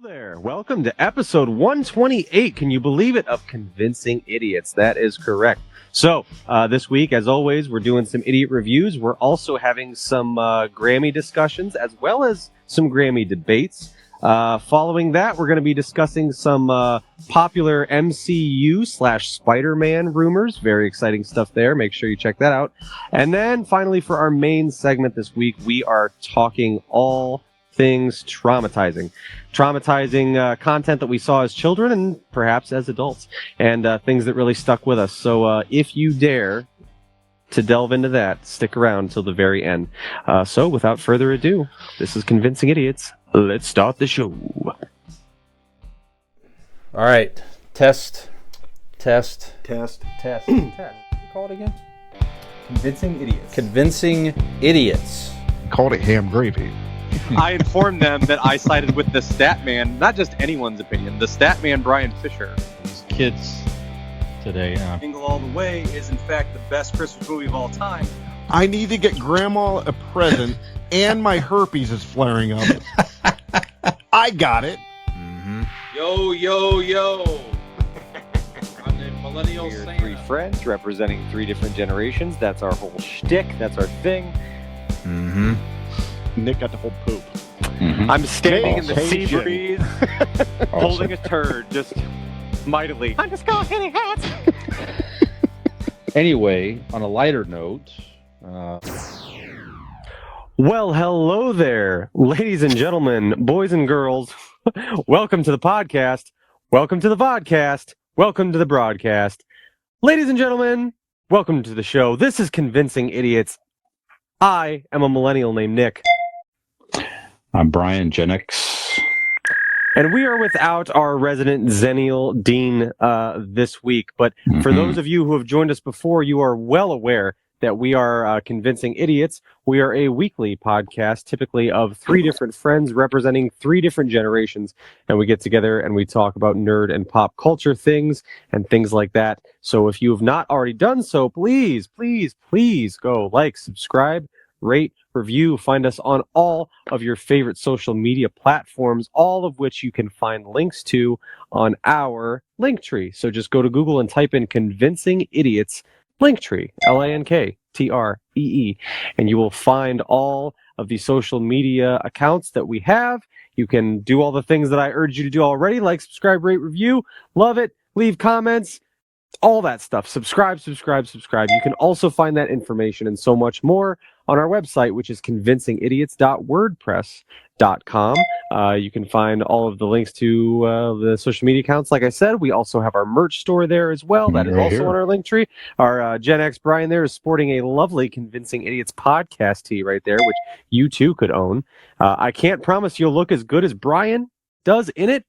there. Welcome to episode 128. Can you believe it? Of Convincing Idiots. That is correct. So, this week, as always, we're doing some idiot reviews. We're also having some Grammy discussions as well as some Grammy debates. Following that, we're going to be discussing some popular MCU/Spider-Man rumors. Very exciting stuff there. Make sure you check that out. And then, finally, for our main segment this week, we are talking all things traumatizing content that we saw as children and perhaps as adults, and things that really stuck with us. So if you dare to delve into that, stick around till the very end. So without further ado, this is Convincing Idiots. Let's start the show. All right, test. Test. Test. What do you call it again? Convincing Idiots. Called it ham gravy. I informed them that I sided with the Statman, not just anyone's opinion, the Statman Brian Fisher. These kids today, Jingle All the Way is in fact the best Christmas movie of all time. I need to get Grandma a present, and my herpes is flaring up. I got it. Mm-hmm. Yo. I'm the millennial We're Santa. three friends representing three different generations. That's our whole shtick. That's our thing. Mm-hmm. Nick got the whole poop. mm-hmm. I'm standing in the sea Awesome. breeze, holding a turd, just mightily. I'm just going hitting hats. Anyway, on a lighter note, Well, hello there, ladies and gentlemen, boys and girls. Welcome to the podcast. Welcome to the vodcast. Welcome to the broadcast. Ladies and gentlemen, welcome to the show. This is Convincing Idiots. I am a millennial named Nick. I'm Brian Gen X. And we are without our resident Zennial Dean this week. But for those of you who have joined us before, you are well aware that we are Convincing Idiots. We are a weekly podcast, typically of three different friends representing three different generations. And we get together and we talk about nerd and pop culture things and things like that. So if you have not already done so, please go like, subscribe, rate, review. Find us on all of your favorite social media platforms, all of which you can find links to on our Linktree. So just go to Google and type in Convincing Idiots Linktree, Linktree, and you will find all of the social media accounts that we have. You can do all the things that I urged you to do already, like subscribe, rate, review, love it, leave comments, all that stuff. Subscribe. You can also find that information and so much more on our website, which is convincingidiots.wordpress.com. You can find all of the links to the social media accounts. Like I said, we also have our merch store there as well. That is also on our link tree. Our Gen X Brian there is sporting a lovely Convincing Idiots podcast tee right there, which you too could own. I can't promise you'll look as good as Brian does in it,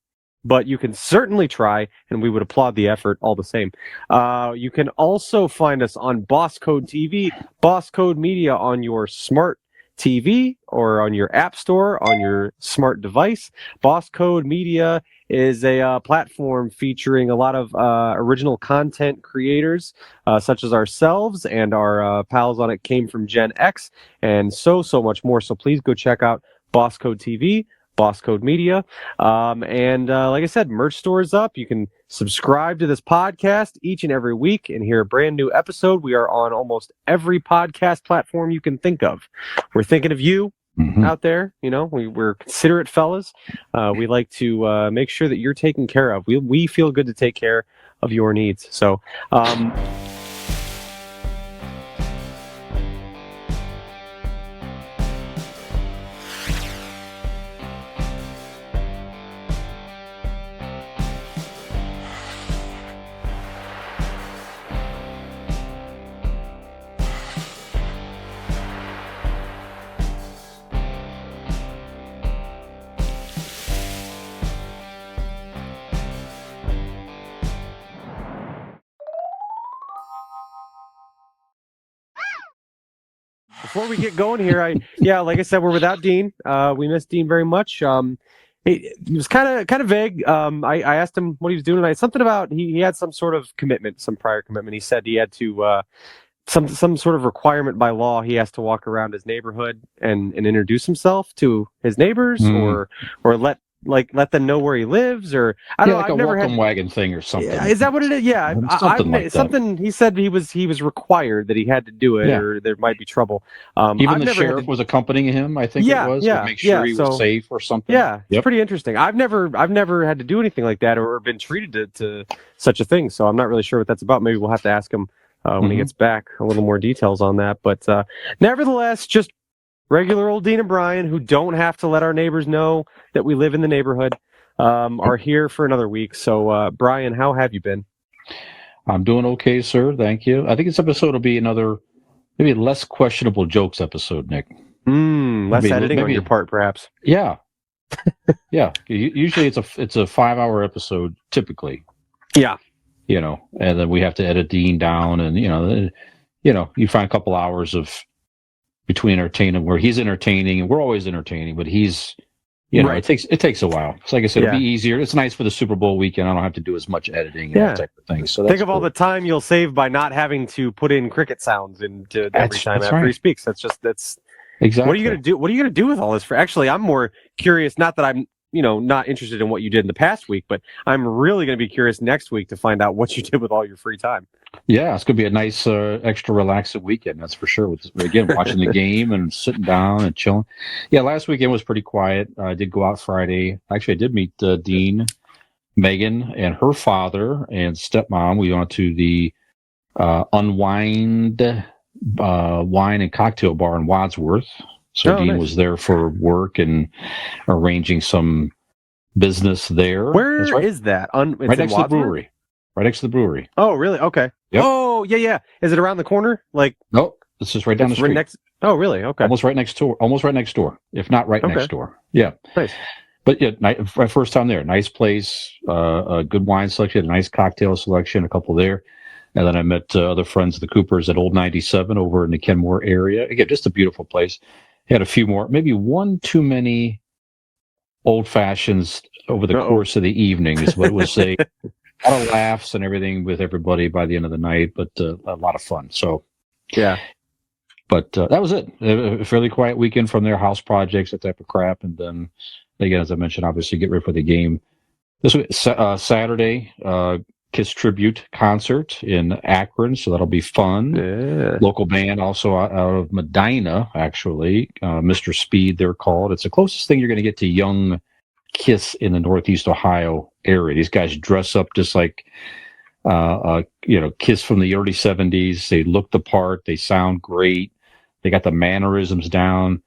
but you can certainly try, and we would applaud the effort all the same. You can also find us on Boss Code TV, Boss Code Media on your smart TV or on your app store, on your smart device. Boss Code Media is a platform featuring a lot of original content creators, such as ourselves, and our pals on it came from Gen X, and so much more. So please go check out Boss Code TV, Boss Code Media. And like I said, merch store is up. You can subscribe to this podcast each and every week and hear a brand new episode. We are on almost every podcast platform you can think of. We're thinking of you out there. You know, we're considerate fellas. We like to make sure that you're taken care of. We feel good to take care of your needs. So, before we get going here, like I said, we're without Dean. We miss Dean very much. He was kind of vague. I asked him what he was doing tonight. Something about he had some sort of commitment, some prior commitment. He said he had to some sort of requirement by law. He has to walk around his neighborhood and introduce himself to his neighbors, or let like let them know where he lives, or I don't know. Like I've a never welcome had. wagon thing or something. Yeah, is that what it is? Yeah, Something like that. something. He said he was required that he had to do it, Yeah. or there might be trouble. Even I've the never had sheriff to. was accompanying him, I think it was, to make sure he was safe or something. Yeah, it's pretty interesting. I've never had to do anything like that or been treated to such a thing, so I'm not really sure what that's about. Maybe we'll have to ask him when he gets back a little more details on that. But nevertheless, just regular old Dean and Brian, who don't have to let our neighbors know that we live in the neighborhood, are here for another week. So, Brian, how have you been? I'm doing okay, sir. Thank you. I think this episode will be another maybe less questionable jokes episode, Nick. Less editing on your part, perhaps. Yeah. Yeah. Usually it's a 5-hour episode, typically. Yeah. And then we have to edit Dean down, and you find a couple hours of between entertaining where he's entertaining and we're always entertaining, but he's right. it takes a while. So like I said, it'll be easier. It's nice for the Super Bowl weekend. I don't have to do as much editing and that type of thing. So think of all the time you'll save by not having to put in cricket sounds into every time after he speaks. That's exactly. What are you gonna do? What are you gonna do with all this? Actually, I'm more curious. Not that I'm not interested in what you did in the past week, but I'm really going to be curious next week to find out what you did with all your free time. Yeah, it's going to be a nice, extra relaxing weekend, that's for sure. Again, watching the game and sitting down and chilling. Yeah, last weekend was pretty quiet. I did go out Friday. Actually, I did meet Dean, Megan, and her father and stepmom. We went to the Unwind wine and cocktail bar in Wadsworth. So Dean was there for work and arranging some business there. Where is that? Right next to the brewery. Right next to the brewery. Oh, really? Okay. Yep. Oh, yeah. Is it around the corner? Nope. It's just right down the street. Oh, really? Okay. Almost right next door. If not right next door. Yeah. Nice. But yeah, my first time there. Nice place. A good wine selection. A nice cocktail selection. A couple there. And then I met other friends of the Coopers at Old 97 over in the Kenmore area. Again, just a beautiful place. Had a few more, maybe one too many old fashions over the course of the evenings, but it was a lot of laughs and everything with everybody by the end of the night, but a lot of fun. So, yeah. But that was it. A fairly quiet weekend from their house projects, that type of crap. And then, again, as I mentioned, obviously get ready for the game. This was Saturday, Kiss Tribute concert in Akron, so that'll be fun. Yeah. Local band also out of Medina, actually. Mr. Speed, they're called. It's the closest thing you're going to get to young Kiss in the Northeast Ohio area. These guys dress up just like, Kiss from the early 70s. They look the part. They sound great. They got the mannerisms down.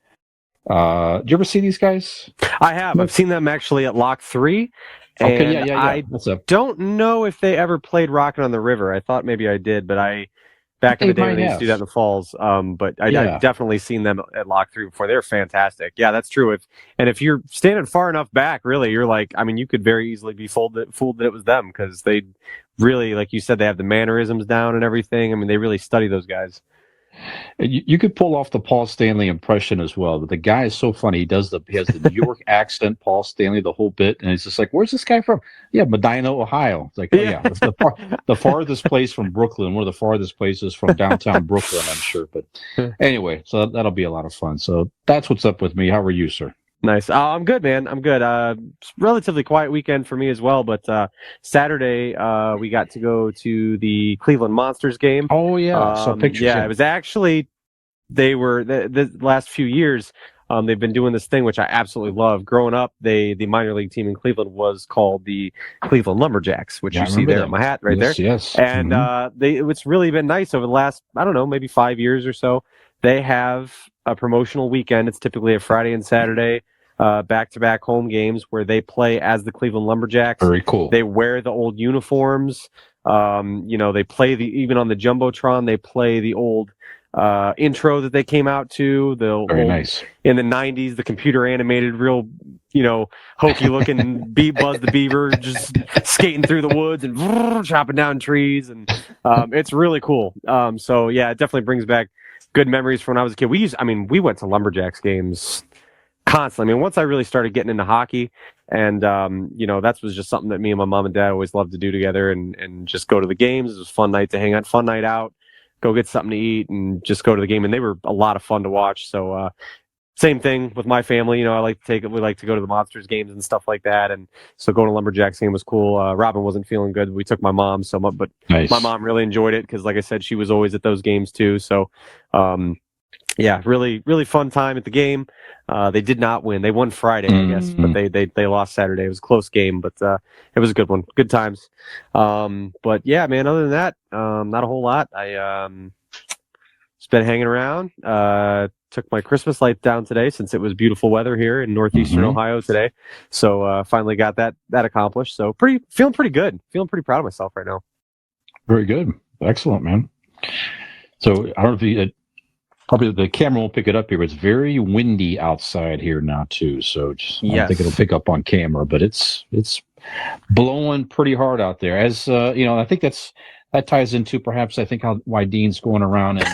Did you ever see these guys? I have. I've seen them actually at Lock 3. Okay, yeah. I don't know if they ever played Rockin' on the River. I thought maybe I did, but back in the day when they used to do that in the falls. But I've definitely seen them at Lock 3 before. They're fantastic. Yeah, that's true. If you're standing far enough back, really, you're like, I mean, you could very easily be fooled that it was them, because they really, like you said, they have the mannerisms down and everything. I mean, they really study those guys. You could pull off the Paul Stanley impression as well, but the guy is so funny. He has the New York accent, Paul Stanley, the whole bit, and he's just like, "Where's this guy from?" Yeah, Medina, Ohio. It's like, oh yeah, it's the farthest place from Brooklyn. One of the farthest places from downtown Brooklyn, I'm sure. But anyway, so that'll be a lot of fun. So that's what's up with me. How are you, sir? Nice. I'm good, man. I'm good. Relatively quiet weekend for me as well, but Saturday we got to go to the Cleveland Monsters game. Oh, yeah. So pictures. Yeah, it was actually, they were, the last few years, they've been doing this thing, which I absolutely love. Growing up, the minor league team in Cleveland was called the Cleveland Lumberjacks, which you see there in my hat right there. Yes. And it's really been nice over the last, I don't know, maybe 5 years or so. They have a promotional weekend. It's typically a Friday and Saturday, back-to-back home games where they play as the Cleveland Lumberjacks. Very cool. They wear the old uniforms. They play even on the Jumbotron, they play the old intro that they came out to. Very nice. In the 90s, the computer animated, real, hokey looking Buzz the Beaver just skating through the woods and chopping down trees. And it's really cool. So, yeah, it definitely brings back good memories from when I was a kid. We went to Lumberjacks games constantly. I mean, once I really started getting into hockey, and that was just something that me and my mom and dad always loved to do together, and just go to the games. It was a fun night to hang out, fun night out, go get something to eat, and just go to the game. And they were a lot of fun to watch. So same thing with my family. I we like to go to the Monsters games and stuff like that. And so going to Lumberjacks game was cool. Robin wasn't feeling good. We took my mom but Nice. my mom really enjoyed it because, like I said, she was always at those games too. So, yeah, really, really fun time at the game. They did not win. They won Friday, I guess, but they lost Saturday. It was a close game, but it was a good one. Good times. But yeah, man, other than that, not a whole lot. I just been hanging around. Took my Christmas lights down today since it was beautiful weather here in northeastern Ohio today. So finally got that accomplished. So feeling pretty good. Feeling pretty proud of myself right now. Very good. Excellent, man. So I don't know if you... Probably the camera won't pick it up here, but it's very windy outside here now too. So I don't think it'll pick up on camera, but it's blowing pretty hard out there. As I think that ties into perhaps why Dean's going around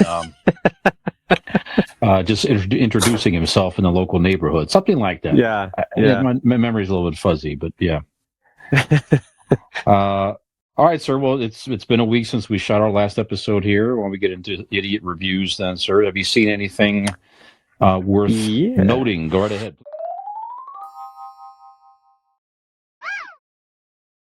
and just introducing himself in the local neighborhood, something like that. Yeah. My memory's a little bit fuzzy, but yeah. All right, sir. Well, it's been a week since we shot our last episode here. When we get into idiot reviews, then, sir, have you seen anything worth noting? Go right ahead.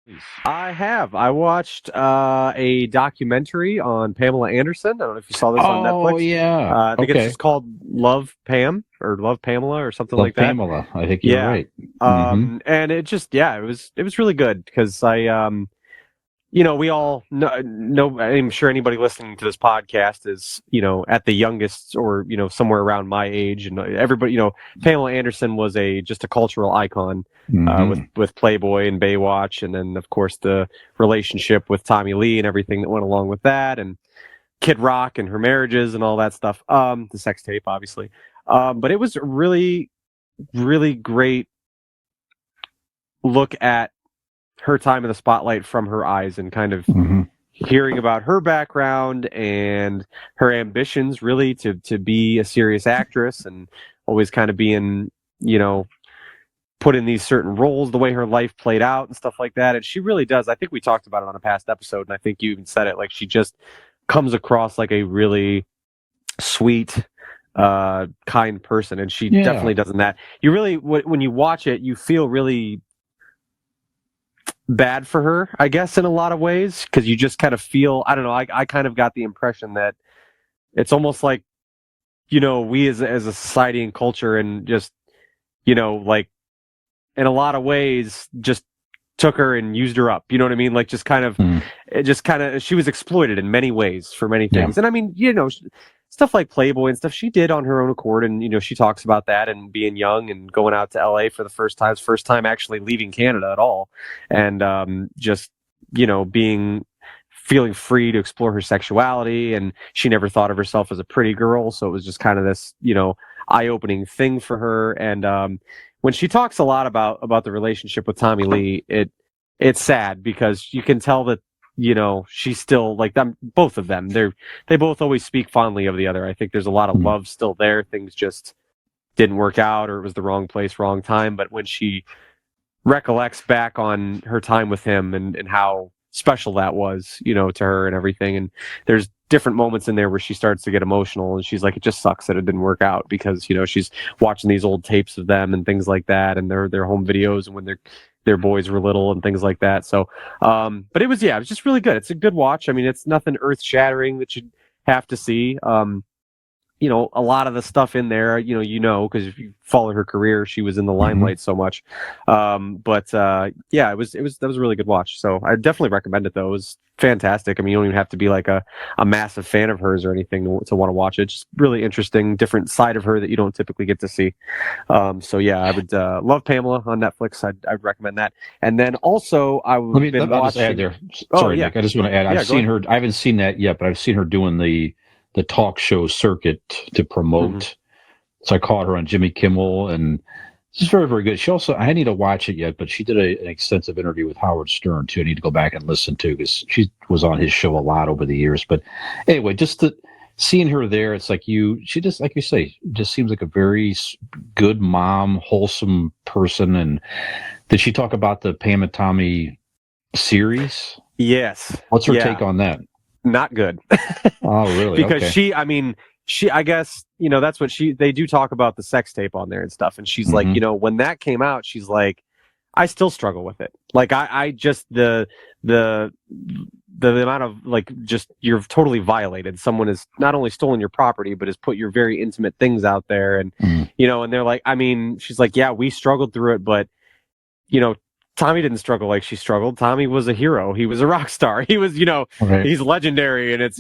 Please. I have. I watched a documentary on Pamela Anderson. I don't know if you saw this on Netflix. Oh, yeah. I think it's just called Love Pam or Love Pamela or something like that. Pamela. I think you're right. And it just, it was really good because we all know, I'm sure anybody listening to this podcast is, at the youngest or, somewhere around my age. And everybody, Pamela Anderson was just a cultural icon with Playboy and Baywatch. And then, of course, the relationship with Tommy Lee and everything that went along with that. And Kid Rock and her marriages and all that stuff. The sex tape, obviously. But it was a really, really great look at her time in the spotlight from her eyes and kind of hearing about her background and her ambitions really to be a serious actress and always kind of being, put in these certain roles, the way her life played out and stuff like that. And she really does. I think we talked about it on a past episode, and I think you even said it, like she just comes across like a really sweet, kind person. And she definitely does in that. You really, when you watch it, you feel really bad for her, I guess, in a lot of ways, because you just kind of feel, I don't know, I kind of got the impression that it's almost like, we as a society and culture and just, like in a lot of ways just took her and used her up, you know what I mean? Like just kind of, she was exploited in many ways for many things. And I mean, stuff like Playboy and stuff she did on her own accord, and she talks about that and being young and going out to LA for the first time actually leaving Canada at all, and just feeling free to explore her sexuality. And she never thought of herself as a pretty girl, so it was just kind of this eye-opening thing for her. And when she talks a lot about the relationship with Tommy Lee, it's sad because you can tell that she's still like them, both of them. They both always speak fondly of the other. I think there's a lot of love still there. Things just didn't work out, or it was the wrong place, wrong time. But when she recollects back on her time with him and how special that was, to her and everything. And there's different moments in there where she starts to get emotional and she's like, it just sucks that it didn't work out because, she's watching these old tapes of them and things like that. And their home videos and when their boys were little and things like that. So, but it was just really good. It's a good watch. I mean, it's nothing earth shattering that you'd have to see. A lot of the stuff in there, because if you follow her career, she was in the limelight so much. But that was a really good watch. So I definitely recommend it though. It was fantastic. I mean, you don't even have to be like a massive fan of hers or anything to want to watch it. Just really interesting, different side of her that you don't typically get to see. So yeah, I would love Pamela on Netflix. I'd recommend that. And then also I'll just add there. Sorry, Nick. I just want to add. I've seen her. I haven't seen that yet, but I've seen her doing the talk show circuit to promote. So I caught her on Jimmy Kimmel, and it's very, very good. She also, I need to watch it yet, but she did an extensive interview with Howard Stern too. I need to go back and listen to because she was on his show a lot over the years. But anyway, just seeing her there, it's like she just, like you say, just seems like a very good mom, wholesome person. And did she talk about the Pam and Tommy series? Yes. What's her take on that? Not good. Oh, really? Because she, I mean, I guess, that's what they do talk about the sex tape on there and stuff. And she's like, when that came out, she's like, I still struggle with it. Like, I just, the amount of, like, just, you're totally violated. Someone has not only stolen your property, but has put your very intimate things out there. And, and they're like, I mean, she's like, yeah, we struggled through it, but, Tommy didn't struggle like she struggled. Tommy was a hero. He was a rock star. He was, Right. he's legendary. And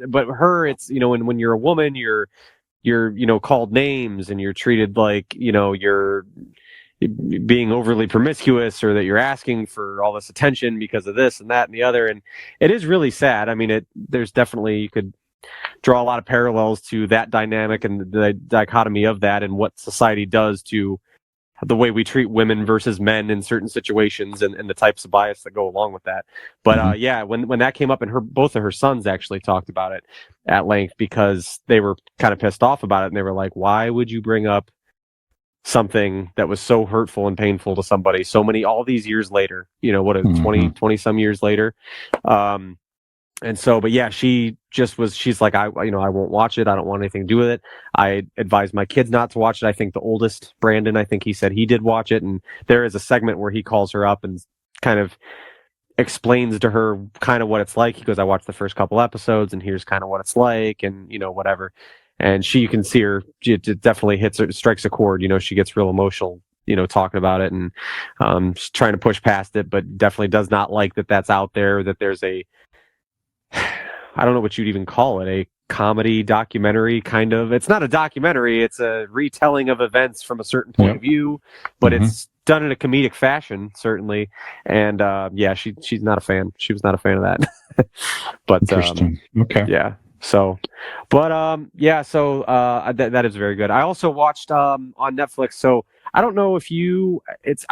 but her, it's, when you're a woman, you're, called names and you're treated like, you're being overly promiscuous, or that you're asking for all this attention because of this and that and the other. And it is really sad. I mean, there's definitely, you could draw a lot of parallels to that dynamic and the dichotomy of that and what society does to the way we treat women versus men in certain situations, and the types of bias that go along with that. But yeah, when that came up, and both of her sons actually talked about it at length, because they were kind of pissed off about it, and they were like, why would you bring up something that was so hurtful and painful to somebody all these years later, 20 some years later. And so, but yeah, she's like, I won't watch it. I don't want anything to do with it. I advise my kids not to watch it. I think the oldest, Brandon, I think he said he did watch it. And there is a segment where he calls her up and kind of explains to her kind of what it's like. He goes, I watched the first couple episodes and here's kind of what it's like, and, whatever. And you can see her, it definitely strikes a chord. She gets real emotional, talking about it, and she's trying to push past it, but definitely does not like that that's out there, that there's I don't know what you'd even call it, a comedy documentary kind of. It's not a documentary, it's a retelling of events from a certain point of view, but it's done in a comedic fashion, certainly. And yeah, she's not a fan. She was not a fan of that. But interesting. Okay. Yeah. So, but yeah, so that is very good. I also watched on Netflix. So I don't know if it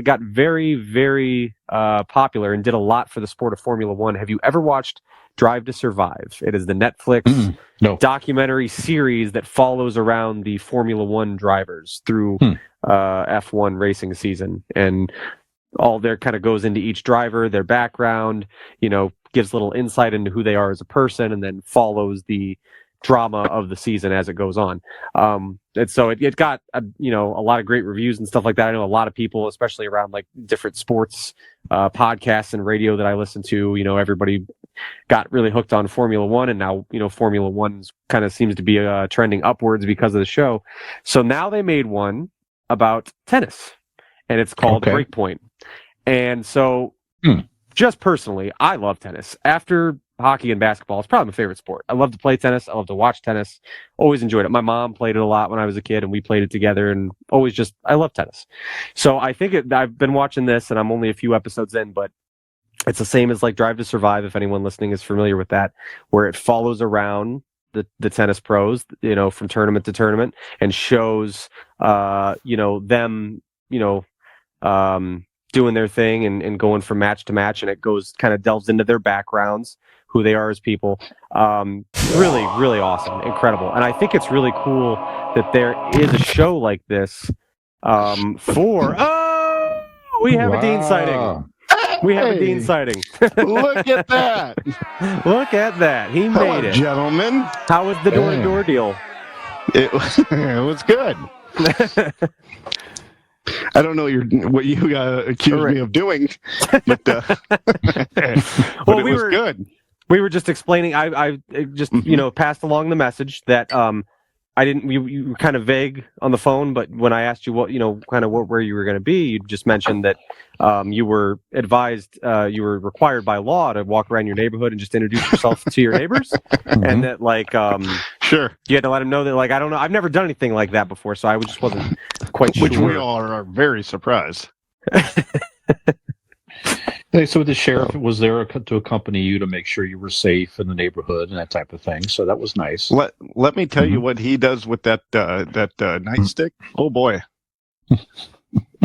got very, very popular and did a lot for the sport of Formula One. Have you ever watched Drive to Survive? It is the Netflix documentary series that follows around the Formula One drivers through F1 racing season, and all there kind of goes into each driver, their background, gives little insight into who they are as a person, and then follows the drama of the season as it goes on. And so it got a lot of great reviews and stuff like that. I know a lot of people, especially around like different sports podcasts and radio that I listen to, everybody got really hooked on Formula One, and now Formula One kind of seems to be trending upwards because of the show. So now they made one about tennis, and it's called Breakpoint. And so just personally, I love tennis. After hockey and basketball, it's probably my favorite sport. I love to play tennis. I love to watch tennis. Always enjoyed it. My mom played it a lot when I was a kid, and we played it together, and I love tennis. So I think I've been watching this, and I'm only a few episodes in, but it's the same as like Drive to Survive, if anyone listening is familiar with that, where it follows around the tennis pros, from tournament to tournament, and shows, them, doing their thing and going from match to match, and it kind of delves into their backgrounds, who they are as people. Really, really awesome, incredible. And I think it's really cool that there is a show like this we have a Dean sighting. We have a Dean sighting. Look at that. Look at that. He made it. Gentlemen. How was the door-to-door deal? It was good. I don't know what you accused me of doing, but well, it was good. We were just explaining. I just passed along the message that I didn't. You were kind of vague on the phone, but when I asked you where you were going to be, you just mentioned that you were advised, you were required by law to walk around your neighborhood and just introduce yourself to your neighbors, and that sure, you had to let them know that I don't know, I've never done anything like that before, so I just wasn't quite sure. Which we all are very surprised. Hey, so the sheriff was there to accompany you to make sure you were safe in the neighborhood and that type of thing. So that was nice. Let me tell you what he does with that nightstick. Oh boy.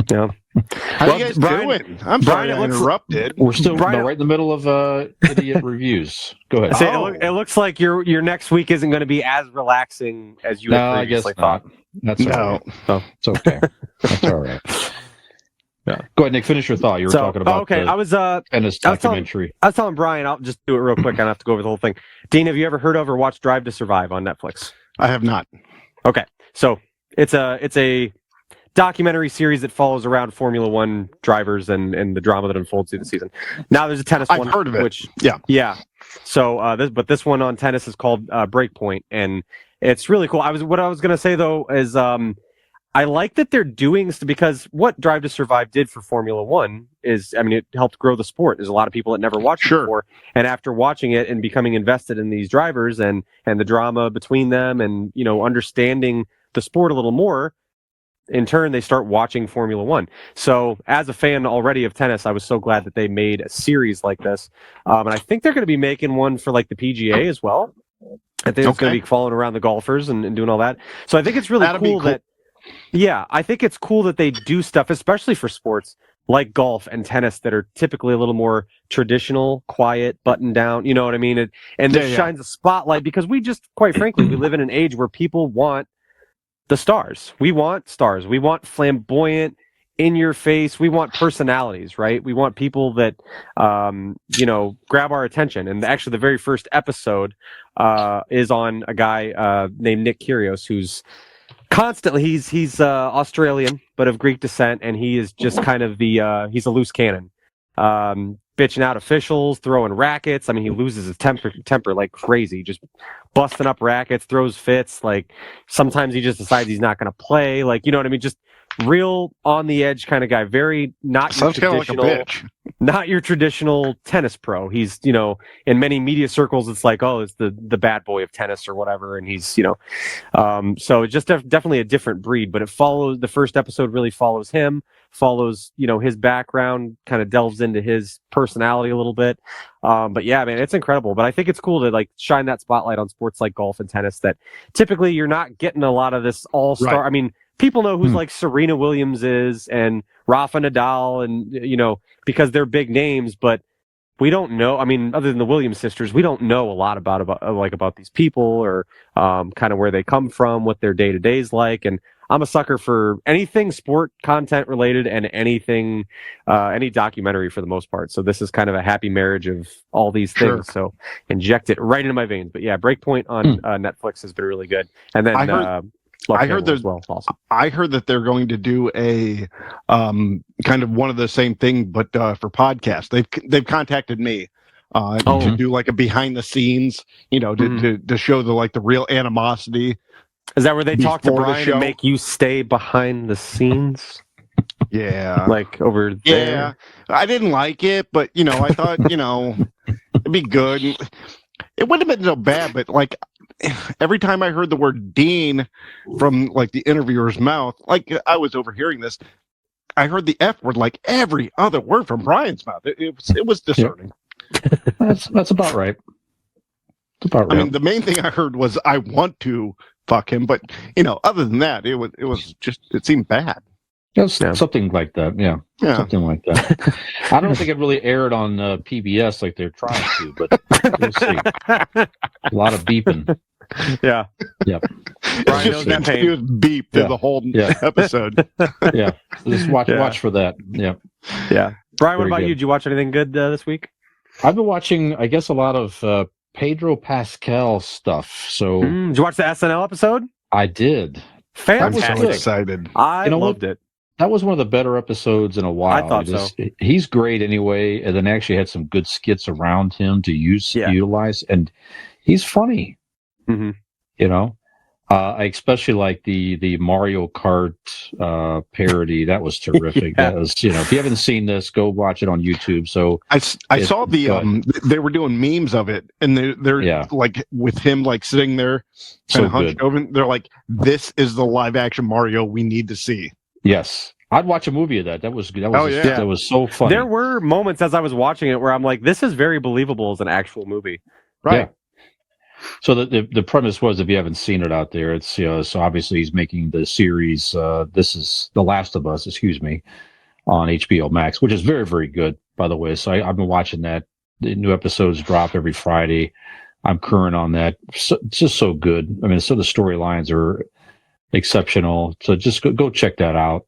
Yeah. How you guys doing? I'm sorry I interrupted. We're still right in the middle of idiot reviews. Go ahead. It looks like your next week isn't going to be as relaxing as you had previously thought. That's all right. Oh, it's okay. That's all right. Go ahead, Nick. Finish your thought. You were talking about okay. I was tennis documentary. I was telling Brian. I'll just do it real quick. I don't have to go over the whole thing. Dean, have you ever heard of or watched Drive to Survive on Netflix? I have not. Okay, so it's a documentary series that follows around Formula One drivers and the drama that unfolds through the season. Now there's a tennis one. I've heard of it. Which, yeah. So this one on tennis is called Breakpoint, and it's really cool. What I was going to say though is I like that they're doing because what Drive to Survive did for Formula One is, I mean, it helped grow the sport. There's a lot of people that never watched it before, and after watching it and becoming invested in these drivers and the drama between them, and understanding the sport a little more, in turn they start watching Formula One. So as a fan already of tennis, I was so glad that they made a series like this, and I think they're going to be making one for like the PGA as well. I think it's going to be following around the golfers and doing all that. So I think it's really cool that. Yeah, I think it's cool that they do stuff, especially for sports like golf and tennis that are typically a little more traditional, quiet, button down. You know what I mean? And this shines a spotlight because we just, quite frankly, we live in an age where people want the stars. We want stars. We want flamboyant, in your face. We want personalities, right? We want people that, grab our attention. And actually, the very first episode is on a guy named Nick Kyrgios, who's constantly, he's Australian, but of Greek descent, and he is just kind of he's a loose cannon, bitching out officials, throwing rackets. I mean, he loses his temper like crazy, just busting up rackets, throws fits. Like sometimes he just decides he's not going to play. Like, you know what I mean? Just real on the edge kind of guy. Very not your traditional, like a bitch. Not your traditional tennis pro. He's, in many media circles, it's like, oh, it's the bad boy of tennis or whatever. And he's, so it's just definitely a different breed, but the first episode really follows him, follows, his background, kind of delves into his personality a little bit. But yeah, man, it's incredible. But I think it's cool to like shine that spotlight on sports like golf and tennis that typically you're not getting a lot of this all-star. Right. I mean, people know who's like Serena Williams is and Rafa Nadal and, because they're big names, but we don't know. I mean, other than the Williams sisters, we don't know a lot about these people or kind of where they come from, what their day-to-day is like. And I'm a sucker for anything sport content related and anything, any documentary for the most part. So this is kind of a happy marriage of all these things. So inject it right into my veins. But yeah, Breakpoint on Netflix has been really good. And then I heard that they're going to do a kind of one of the same thing, but for podcasts. They've contacted me to do like a behind the scenes, to show the real animosity. Is that where they talk to Brian and make you stay behind the scenes? Yeah, like over there. Yeah, I didn't like it, but I thought it'd be good. It wouldn't have been so bad, but like. Every time I heard the word Dean from like the interviewer's mouth, like I was overhearing this, I heard the F word like every other word from Brian's mouth. It was discerning. That's about right. I mean, the main thing I heard was I want to fuck him, but other than that, it seemed bad. Something like that, yeah. Something like that. I don't think it really aired on PBS like they're trying to, but we'll see. A lot of beeping. Yeah. Brian knows that pain. He was beeped through the whole episode. Yeah. Just watch for that. Yeah. Yeah. Brian, what about you? Did you watch anything good this week? I've been watching, I guess, a lot of Pedro Pascal stuff. So, did you watch the SNL episode? I did. Fantastic. I'm so excited. I loved it. That was one of the better episodes in a while. I thought so. He's great anyway, and then actually had some good skits around him to utilize, and he's funny. Mm-hmm. I especially like the Mario Kart parody. That was terrific. That was, if you haven't seen this, go watch it on YouTube. So I saw they were doing memes of it, and they're like with him like sitting there kind of hunched over. They're like, "This is the live action Mario we need to see." Yes, I'd watch a movie of that. That was that was so funny. There were moments as I was watching it where I'm like, "This is very believable as an actual movie." Right. Yeah. So the premise was, if you haven't seen it out there, it's so obviously he's making the series. This is The Last of Us, on HBO Max, which is very, very good, by the way. So I've been watching that. The new episodes drop every Friday. I'm current on that. So, it's just so good. I mean, so the storylines are exceptional. So just go check that out.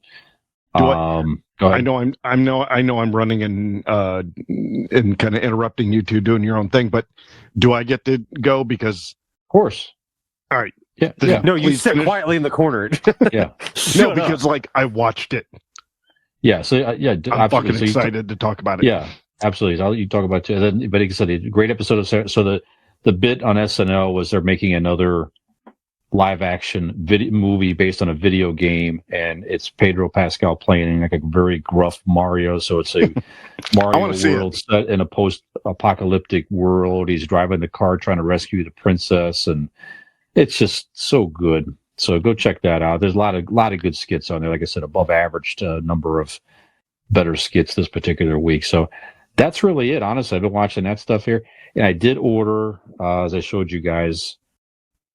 Go ahead. I know I'm running and kind of interrupting you two doing your own thing, but do I get to go? Because Of course. all right. Yeah. No, you Please sit finish. quietly in the corner. Yeah. No, because like I watched it. Yeah. So I'm fucking excited to talk about it. Yeah, absolutely. You talk about it. Then, but like I said, a great episode of so the bit on SNL was they're making another live action movie based on a video game, and it's Pedro Pascal playing like a very gruff Mario. So it's a Mario world set in a post-apocalyptic world. He's driving the car trying to rescue the princess, and it's just so good. So go check that out. There's a lot of good skits on there. Like I said, above average number of better skits this particular week. So that's really it. Honestly, I've been watching that stuff here, and I did order, as I showed you guys,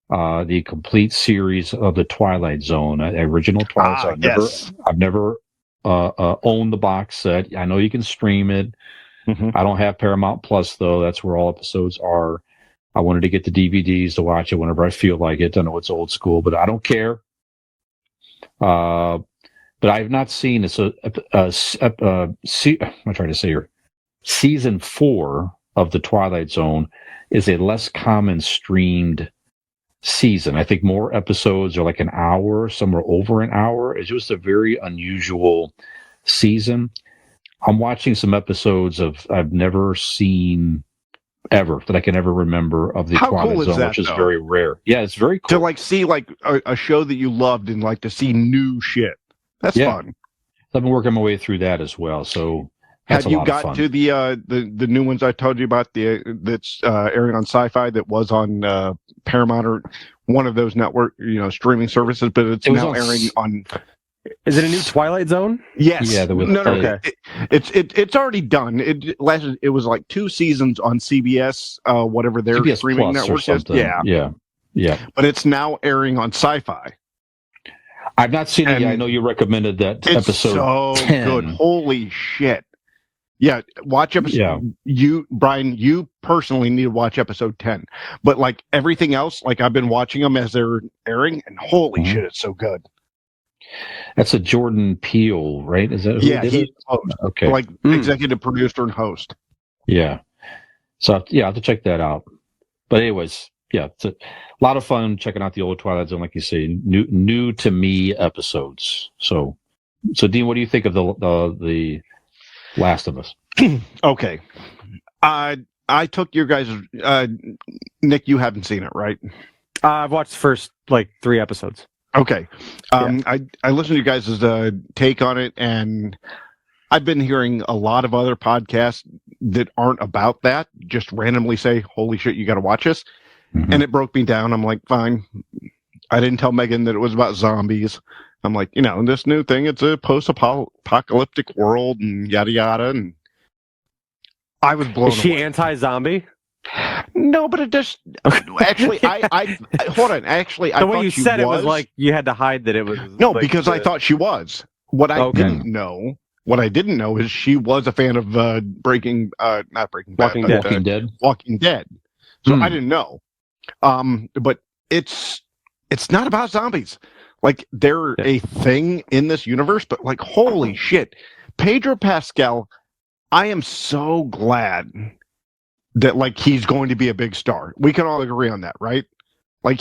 the complete series of the Twilight Zone, original Twilight Zone. I've never owned the box set. I know you can stream it. Mm-hmm. I don't have Paramount Plus though. That's where all episodes are. I wanted to get the DVDs to watch it whenever I feel like it. I know it's old school, but I don't care. But I've not seen it. So, I'm trying to say here. Season 4 of the Twilight Zone is a less common streamed season. I think more episodes are like an hour, some are over an hour. It's just a very unusual season. I'm watching some episodes I've never seen ever that I can ever remember of the Twilight Zone, which is very rare. Yeah, it's very cool. To like see like a show that you loved and like to see new shit. That's fun. I've been working my way through that as well. So that's have you got to the new ones I told you about that's airing on Sci-Fi that was on Paramount or one of those network streaming services, but it's now airing on. Is it a new Twilight Zone? Yes. Yeah. No. Okay. It's already done. It was like 2 seasons on CBS, whatever their CBS streaming Plus network is. Yeah. But it's now airing on Sci-Fi. I've not seen it yet. I know you recommended that it's episode. So 10. good. Holy shit. Yeah, watch episode. Yeah. Brian, you personally need to watch episode 10. But like everything else, like I've been watching them as they're airing, and holy shit, it's so good. That's a Jordan Peele, right? Is that who did it? Okay. Like executive producer and host. Yeah. So I have to check that out. But anyways, yeah, it's a lot of fun checking out the old Twilight Zone, like you say, new to me episodes. So Dean, what do you think of the Last of Us? Okay. I took your guys' Nick, you haven't seen it, right? I've watched the first 3 episodes. Okay. I listened to you guys' take on it, and I've been hearing a lot of other podcasts that aren't about that, just randomly say, holy shit, you got to watch this. Mm-hmm. And it broke me down. I'm like, fine. I didn't tell Megan that it was about zombies. I'm like, this new thing, it's a post-apocalyptic world and yada yada. And I was blown away. Is she anti-zombie? No, but it just actually. I hold on. Actually, the way you said it was like you had to hide that it was. No, because I thought she was. What I didn't know is she was a fan of Walking Dead. So I didn't know. But it's not about zombies. Like they're a thing in this universe, but like holy shit, Pedro Pascal. I am so glad that like he's going to be a big star. We can all agree on that, right? Like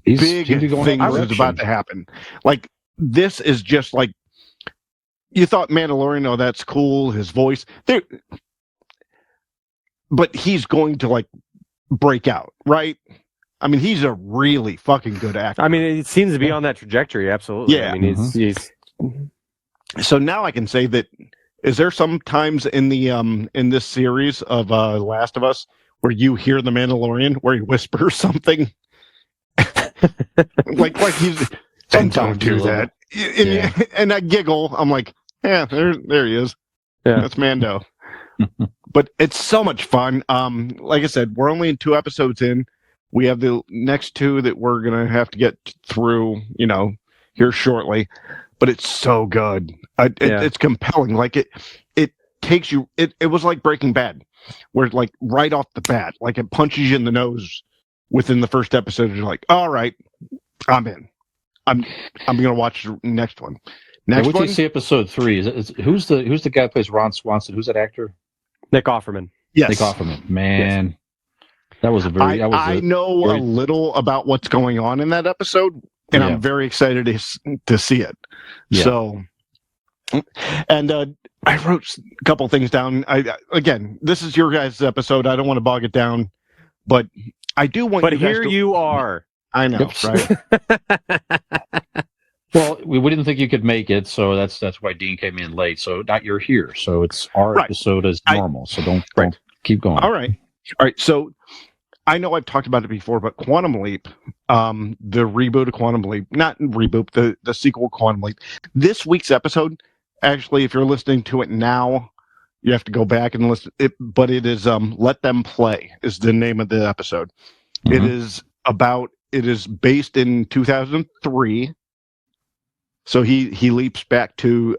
big things is about to happen. Like this is just like you thought Mandalorian. Oh, that's cool. His voice there, but he's going to like break out, right? I mean, he's a really fucking good actor. I mean, it seems to be on that trajectory. Absolutely. Yeah. I mean, he's. So now I can say that. Is there some times in the in this series of Last of Us where you hear the Mandalorian where he whispers something like he's and don't do that and I giggle. I'm like, yeah, there he is. Yeah, that's Mando. But it's so much fun. Like I said, we're only 2 episodes in. We have the next 2 that we're gonna have to get through, here shortly. But it's so good. It's compelling. Like it takes you. It was like Breaking Bad, where like right off the bat, like it punches you in the nose within the first episode. You're like, all right, I'm in. I'm gonna watch the next one. Next wait till one. you see episode 3. Who's the guy who plays Ron Swanson? Who's that actor? Nick Offerman. Yes. Nick Offerman. Man, that was a very. I know a little about what's going on in that episode, and I'm very excited to see it. Yeah. So, and I wrote a couple things down. Again, this is your guys' episode. I don't want to bog it down, but I do want. But you guys here you are. I know, right? Well, we didn't think you could make it, so that's why Dean came in late. So not you're here. So it's our episode as normal. So don't keep going. All right. So I know I've talked about it before, but Quantum Leap, the reboot of Quantum Leap, not reboot, the sequel Quantum Leap. This week's episode, actually, if you're listening to it now, you have to go back and listen. But it is Let Them Play is the name of the episode. Mm-hmm. It is based in 2003. So he leaps back to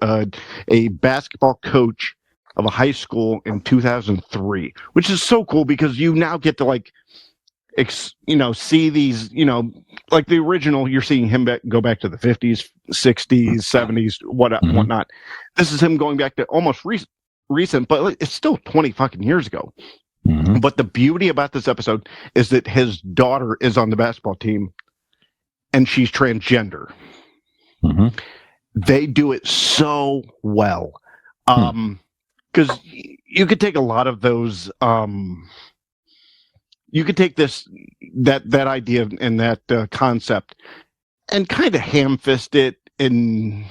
a basketball coach of a high school in 2003, which is so cool because you now get to see these, like the original. You're seeing him go back to the 50s, 60s, 70s, whatnot. This is him going back to almost recent, but it's still 20 fucking years ago. Mm-hmm. But the beauty about this episode is that his daughter is on the basketball team, and she's transgender. Mm-hmm. They do it so well. Because you could take a lot of those. You could take that idea and that concept, and kind of ham-fist it, and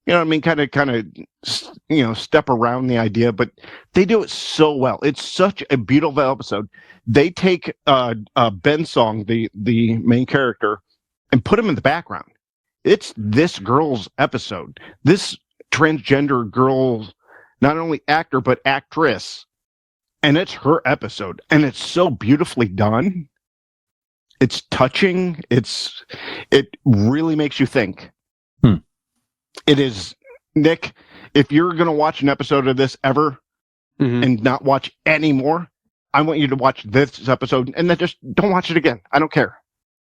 kind of step around the idea. But they do it so well. It's such a beautiful episode. They take Ben Song, the main character, and put him in the background. It's this girl's episode. This transgender girl's not only actor but actress, and it's her episode, and it's so beautifully done. It's touching. It really makes you think. It is, Nick. If you're going to watch an episode of this ever and not watch any more, I want you to watch this episode, and then just don't watch it again. I don't care.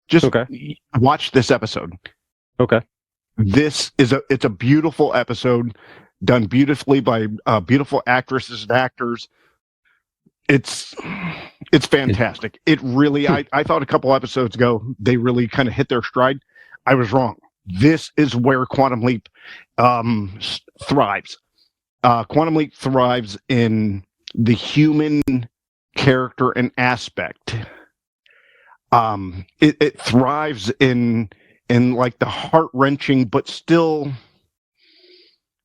Just watch this episode. Okay. It's a beautiful episode, done beautifully by beautiful actresses and actors. It's fantastic. It really, I thought a couple episodes ago they really kind of hit their stride. I was wrong. This is where Quantum Leap thrives. Quantum Leap thrives in the human character and aspect. It thrives in like the heart-wrenching, but still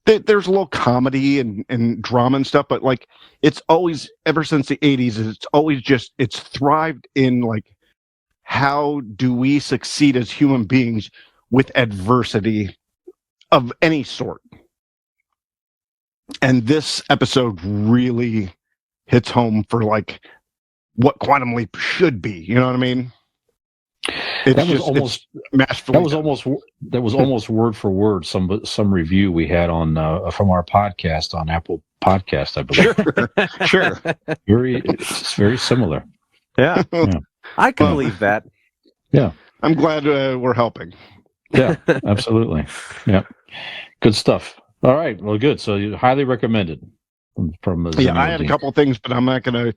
there's a little comedy and drama and stuff, but like it's always, ever since the 80s, it's always it's thrived in like, how do we succeed as human beings with adversity of any sort? And this episode really hits home for like what Quantum Leap should be. You know what I mean? That was almost word for word some review we had on from our podcast on Apple Podcast, I believe. Sure. It's very similar. Yeah. I can believe that. Yeah, I'm glad we're helping. Yeah, absolutely. Yeah, good stuff. All right, well, good. So you highly recommended from I had a couple of things, but I'm not going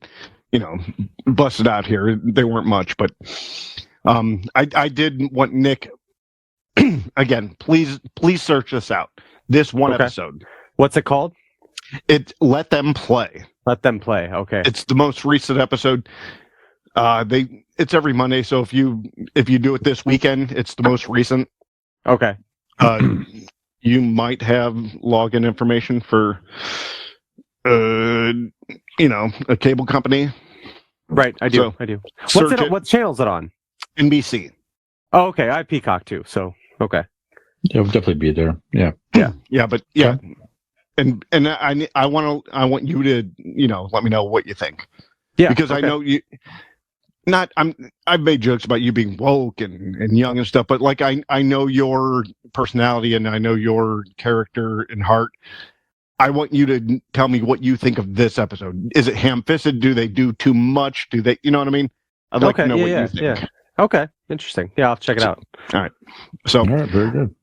to, bust it out here. They weren't much, but. I did want Nick again. Please search this out. This one episode. What's it called? It's Let Them Play. Let Them Play. Okay. It's the most recent episode. It's every Monday. So if you do it this weekend, it's the most recent. Okay. You might have login information for a cable company. Right. I do. What channel is it on? NBC. Oh, okay. I Peacock too. So okay. It'll definitely be there. Yeah. But and I want you to let me know what you think. Yeah. Because I know you. I've made jokes about you being woke and young and stuff, but like I know your personality and I know your character and heart. I want you to tell me what you think of this episode. Is it ham-fisted? Do they do too much? Do they? You know what I mean? I'd like to know what you think. Yeah. Okay. Interesting. Yeah, I'll check it out. All right. So, all right, very good.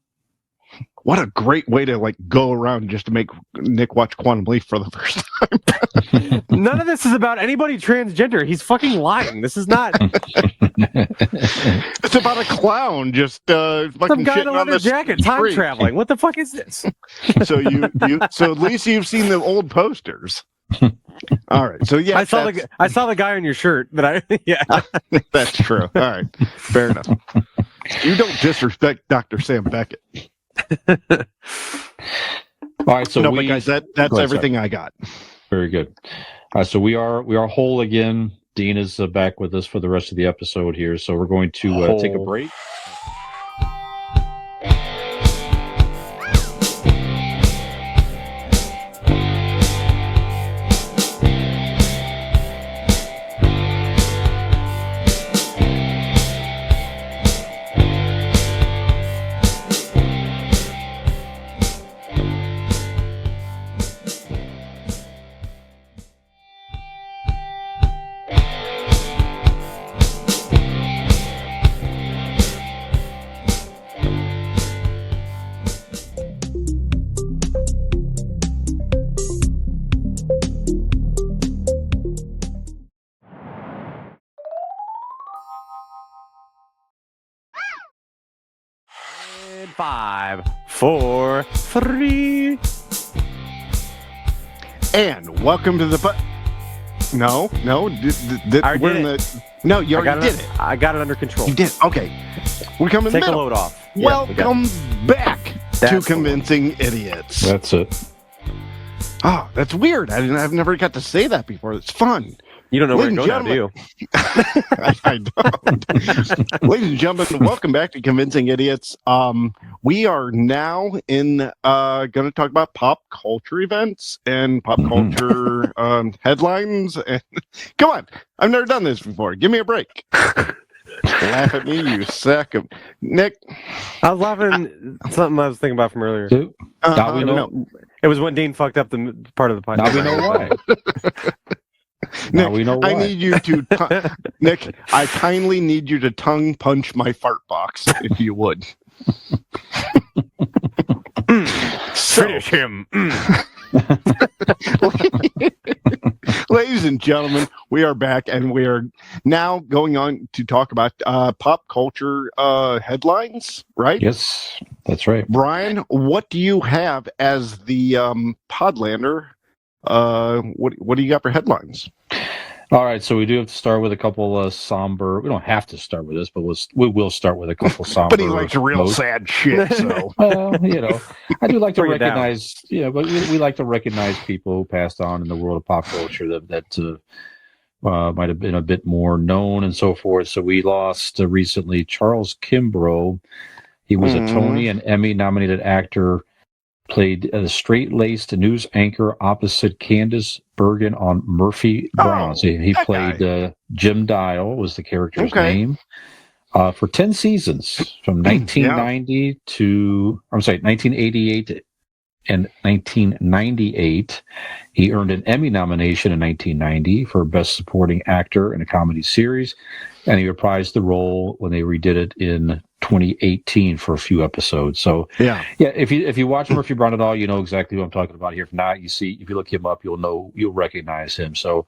what a great way to like go around just to make Nick watch Quantum Leap for the first time. None of this is about anybody transgender. He's fucking lying. This is not It's about a clown just fucking some guy in a shitting on leather the jacket time street. traveling. What the fuck is this? So so at least you've seen the old posters. All right. So yeah, I saw the guy on your shirt, but that's true. All right. Fair enough. You don't disrespect Dr. Sam Beckett. All right, so but guys, that's everything I got. Very good. So we are whole again. Dean is back with us for the rest of the episode here, so we're going to take a break. And 5, 4, 3. And welcome to the No. We're in the. No, you already did it. I got it under control. You did. Okay. We're coming. Take a load off. Welcome back to Convincing Idiots. That's it. Oh, that's weird. I've never got to say that before. It's fun. You don't know where to go now, do you? I don't. Ladies and gentlemen, welcome back to Convincing Idiots. We are now in going to talk about pop culture events and pop culture headlines. And come on, I've never done this before. Give me a break. Laugh at me, you sack of Nick. I was laughing something I was thinking about from earlier. Now we know. No, it was when Dean fucked up the part of the podcast. Now we know why. Now we know why. I need you to, Nick. I kindly need you to tongue punch my fart box, if you would. Finish him. Ladies and gentlemen, we are back, and we are now going on to talk about pop culture headlines, right? Yes, that's right. Brian, what do you have as the Podlander? What do you got for headlines? All right, so we do have to start with a couple somber. We don't have to start with this, but we will start with a couple somber. But he likes real sad shit, so well, I do like to recognize. But we like to recognize people who passed on in the world of pop culture that might have been a bit more known and so forth. So we lost recently Charles Kimbrough. He was a Tony and Emmy nominated actor. Played a straight-laced news anchor opposite Candace Bergen on Murphy Brown. So he played Jim Dial was the character's name for 10 seasons from 1990 to 1988 and 1998. He earned an Emmy nomination in 1990 for Best Supporting Actor in a Comedy Series, and he reprised the role when they redid it in 2018 for a few episodes. So if you watch Murphy Brown at all, you know exactly what I'm talking about here. If not, if you look him up, you'll recognize him. So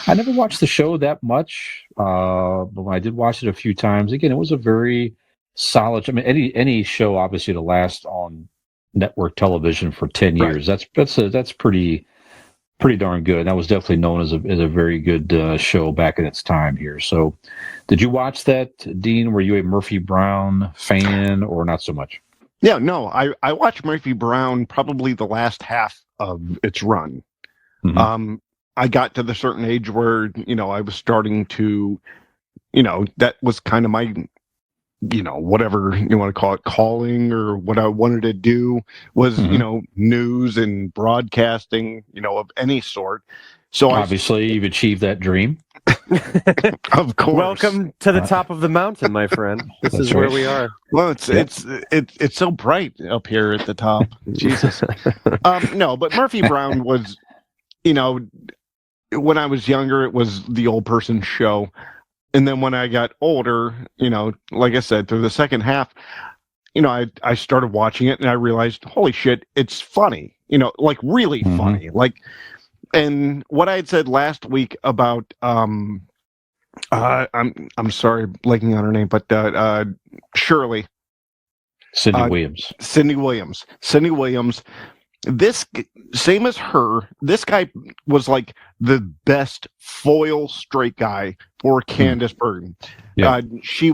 I never watched the show that much, but when I did watch it a few times, again, it was a very solid. I mean, any show obviously to last on network television for 10 years, that's pretty darn good. And that was definitely known as a very good show back in its time here. So did you watch that, Dean? Were you a Murphy Brown fan or not so much? Yeah, no, I watched Murphy Brown probably the last half of its run. Mm-hmm. I got to the certain age where, I was starting to, that was kind of my, whatever you want to call it, calling, or what I wanted to do was, news and broadcasting, of any sort. So obviously you've achieved that dream. Of course. Welcome to the top of the mountain, my friend. This is where we are. Well, it's so bright up here at the top. Jesus. No, but Murphy Brown was, when I was younger, it was the old person show. And then when I got older, like I said, through the second half, I started watching it and I realized, holy shit, it's funny. Like really funny. Like, and what I had said last week about I'm sorry, blanking on her name, but Shirley. Cindy Williams. Cindy Williams. This, same as her, this guy was like the best foil straight guy for Candice Bergen. Yeah. She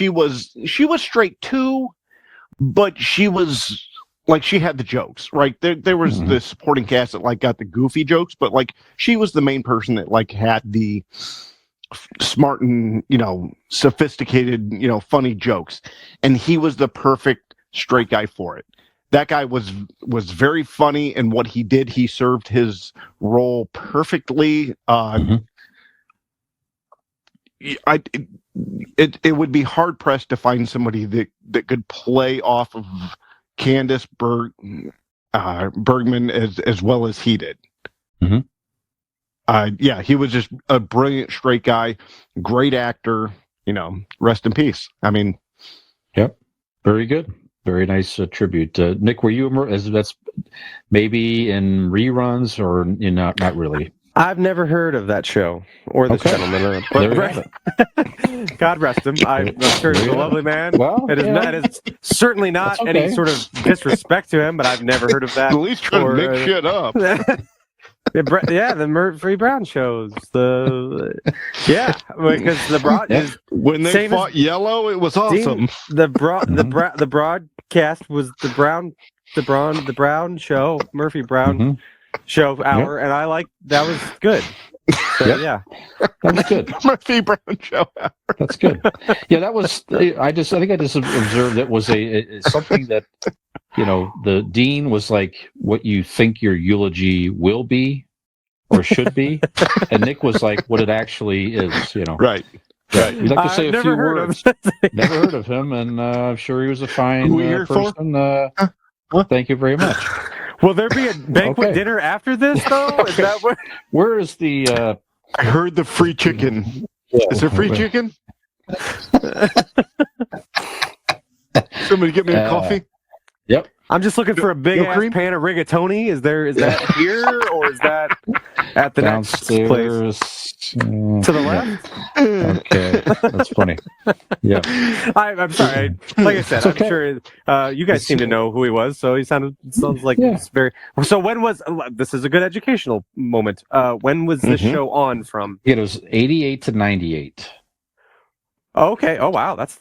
was straight too, but she was like, she had the jokes, right? There was the supporting cast that like got the goofy jokes, but like she was the main person that like had the smart and sophisticated funny jokes, and he was the perfect straight guy for it. That guy was very funny, and what he did, he served his role perfectly. It would be hard pressed to find somebody that could play off of Candice Bergman as well as he did. He was just a brilliant straight guy, great actor. Rest in peace. I mean, yep, very good, very nice tribute. Nick, were you that's maybe in reruns or not really? I've never heard of that show or this gentleman. God rest him. I'm sure he's a lovely man. Well, it is certainly not any sort of disrespect to him, but I've never heard of that. At least trying to make shit up. The Murphy Brown shows. Because the broad is when they fought Yellow, it was awesome. The broadcast was the Brown show, Murphy Brown show hour, and I like that was good. So, yeah, that was good. Murphy Brown show hour. That's good. Yeah, that was. I think I just observed that was something that the dean was like what you think your eulogy will be or should be, and Nick was like what it actually is. Right. We'd like to say a few words. Never heard of him, and I'm sure he was a fine person. Thank you very much. Will there be a banquet dinner after this, though? Is that what? Where is the? I heard the free chicken. Is there free chicken? Somebody get me a coffee. Yep. I'm just looking for a big ass pan of rigatoni. Is that here or is that at the downstairs next place? To the left? Okay, that's funny. Yeah. I'm sorry. Like I said, I'm sure you guys seem to know who he was, so he sounds like it's very. So when was this? Is a good educational moment. When was this show on from? It was 88 to 98. Okay. Oh wow, that's.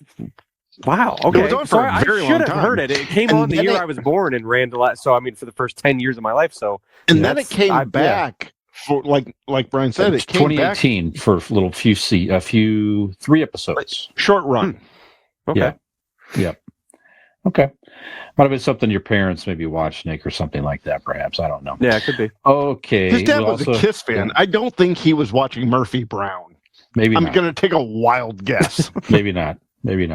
Wow. Okay. It was on for a very I should long have time. heard it. It came on the year I was born and ran to so I mean for the first 10 years of my life. So and then it came back for like Brian said, it came 2018 back for a little few 3 episodes. Short run. Okay. Yeah. Okay. Might have been something your parents maybe watched, Nick, or something like that, perhaps. I don't know. Yeah, it could be. Okay. His dad was a Kiss fan. I don't think he was watching Murphy Brown. Maybe I'm going to take a wild guess. Maybe not. Maybe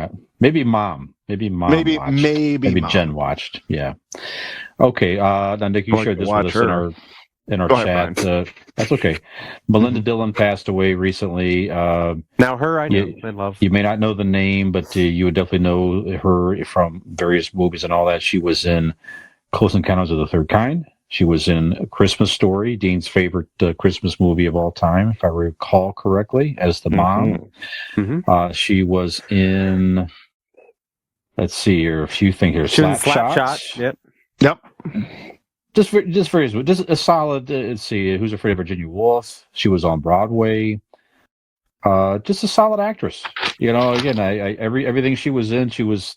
mom. Maybe watched. Maybe mom. Jen watched. Yeah. Okay. Now, Nick, you shared this with us in our chat. That's okay. Melinda Dillon passed away recently. Now her I know and love. You may not know the name, but you would definitely know her from various movies and all that. She was in Close Encounters of the Third Kind. She was in A Christmas Story, Dean's favorite Christmas movie of all time, if I recall correctly, as the mom. She was in, let's see here, a few things here. Slapshot. Yep. Just a solid, let's see, Who's Afraid of Virginia Woolf? She was on Broadway. Just a solid actress. Again, everything she was in, she was,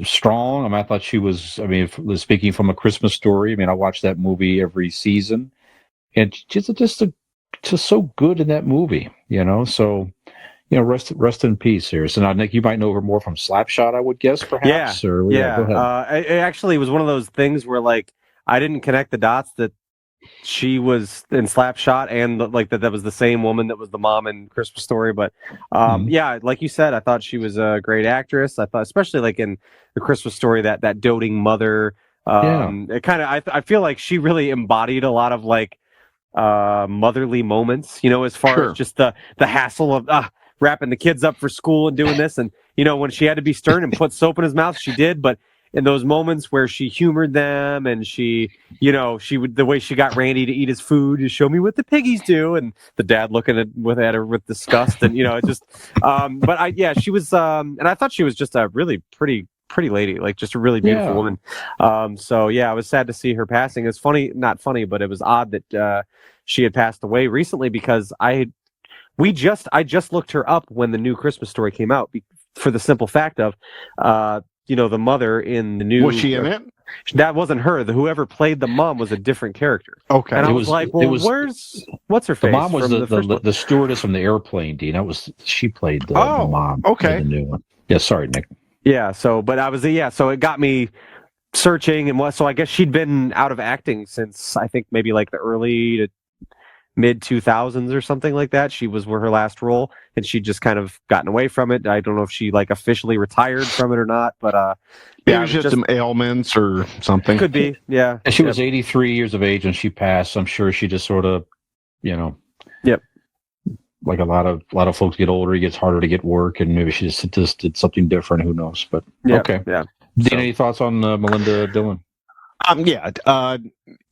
strong. I thought she was. Speaking from A Christmas Story. I watched that movie every season, and just so good in that movie. So rest in peace here. So now, Nick, you might know her more from Slapshot, I would guess, perhaps. Yeah. Go ahead. It actually was one of those things where I didn't connect the dots that she was in Slapshot and that was the same woman that was the mom in Christmas Story. But like you said, I thought she was a great actress. I thought, especially in the Christmas Story, that doting mother. It kind of I feel like she really embodied a lot of motherly moments. As far as just the hassle of wrapping the kids up for school and doing this, and when she had to be stern and put soap in his mouth, she did. But in those moments where she humored them and she would, the way she got Randy to eat his food, to show me what the piggies do, and the dad looking at her with disgust, and it just, she was, and I thought she was just a really pretty lady, like just a really beautiful woman. So yeah, I was sad to see her passing. It's not funny, but it was odd that she had passed away recently, because I just looked her up when the new Christmas Story came out, for the simple fact of, the mother in the new. Was she in it? That wasn't her. Whoever played the mom was a different character. Okay. And I was like, well, what's her face? The mom was the the stewardess from the airplane, Dean. She played the mom. Okay. In the new one. Yeah, sorry, Nick. Yeah. So, but so it got me searching, and so I guess she'd been out of acting since, I think, maybe like the early to mid 2000s or something like that. She was her last role, and she'd just kind of gotten away from it. I don't know if she like officially retired from it or not, but it was just some ailments or something. Could be, yeah. And she was 83 years of age when she passed. I'm sure she just sort of, Yep. Like a lot of folks get older, it gets harder to get work, and maybe she just did something different. Who knows? But okay. Yeah. Dean, any thoughts on Melinda Dillon?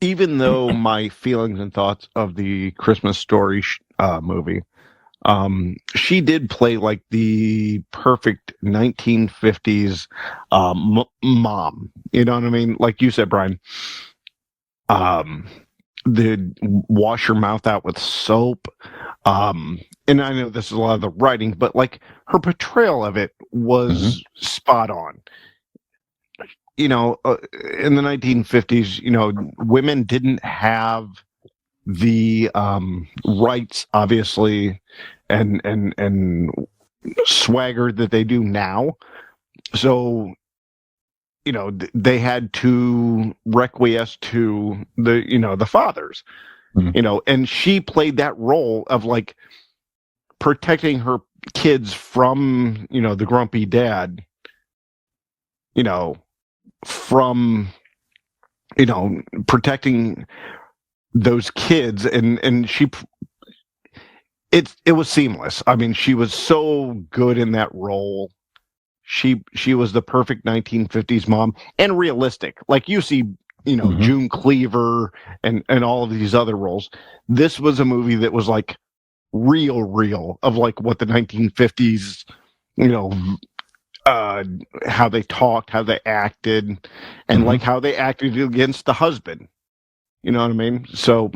Even though my feelings and thoughts of the Christmas Story movie, she did play like the perfect 1950s mom. You know what I mean? Like you said, Brian. The wash your mouth out with soap. And I know this is a lot of the writing, but like her portrayal of it was spot on. In the 1950s, women didn't have the rights, obviously, and swagger that they do now. So, they had to requiesce to the fathers, and she played that role of like protecting her kids from, the grumpy dad, from protecting those kids, and it was seamless. I mean, she was so good in that role. She was the perfect 1950s mom, and realistic. Like you see, June Cleaver and all of these other roles. This was a movie that was like real of like what the 1950s, how they talked, how they acted, and like how they acted against the husband. You know what I mean? So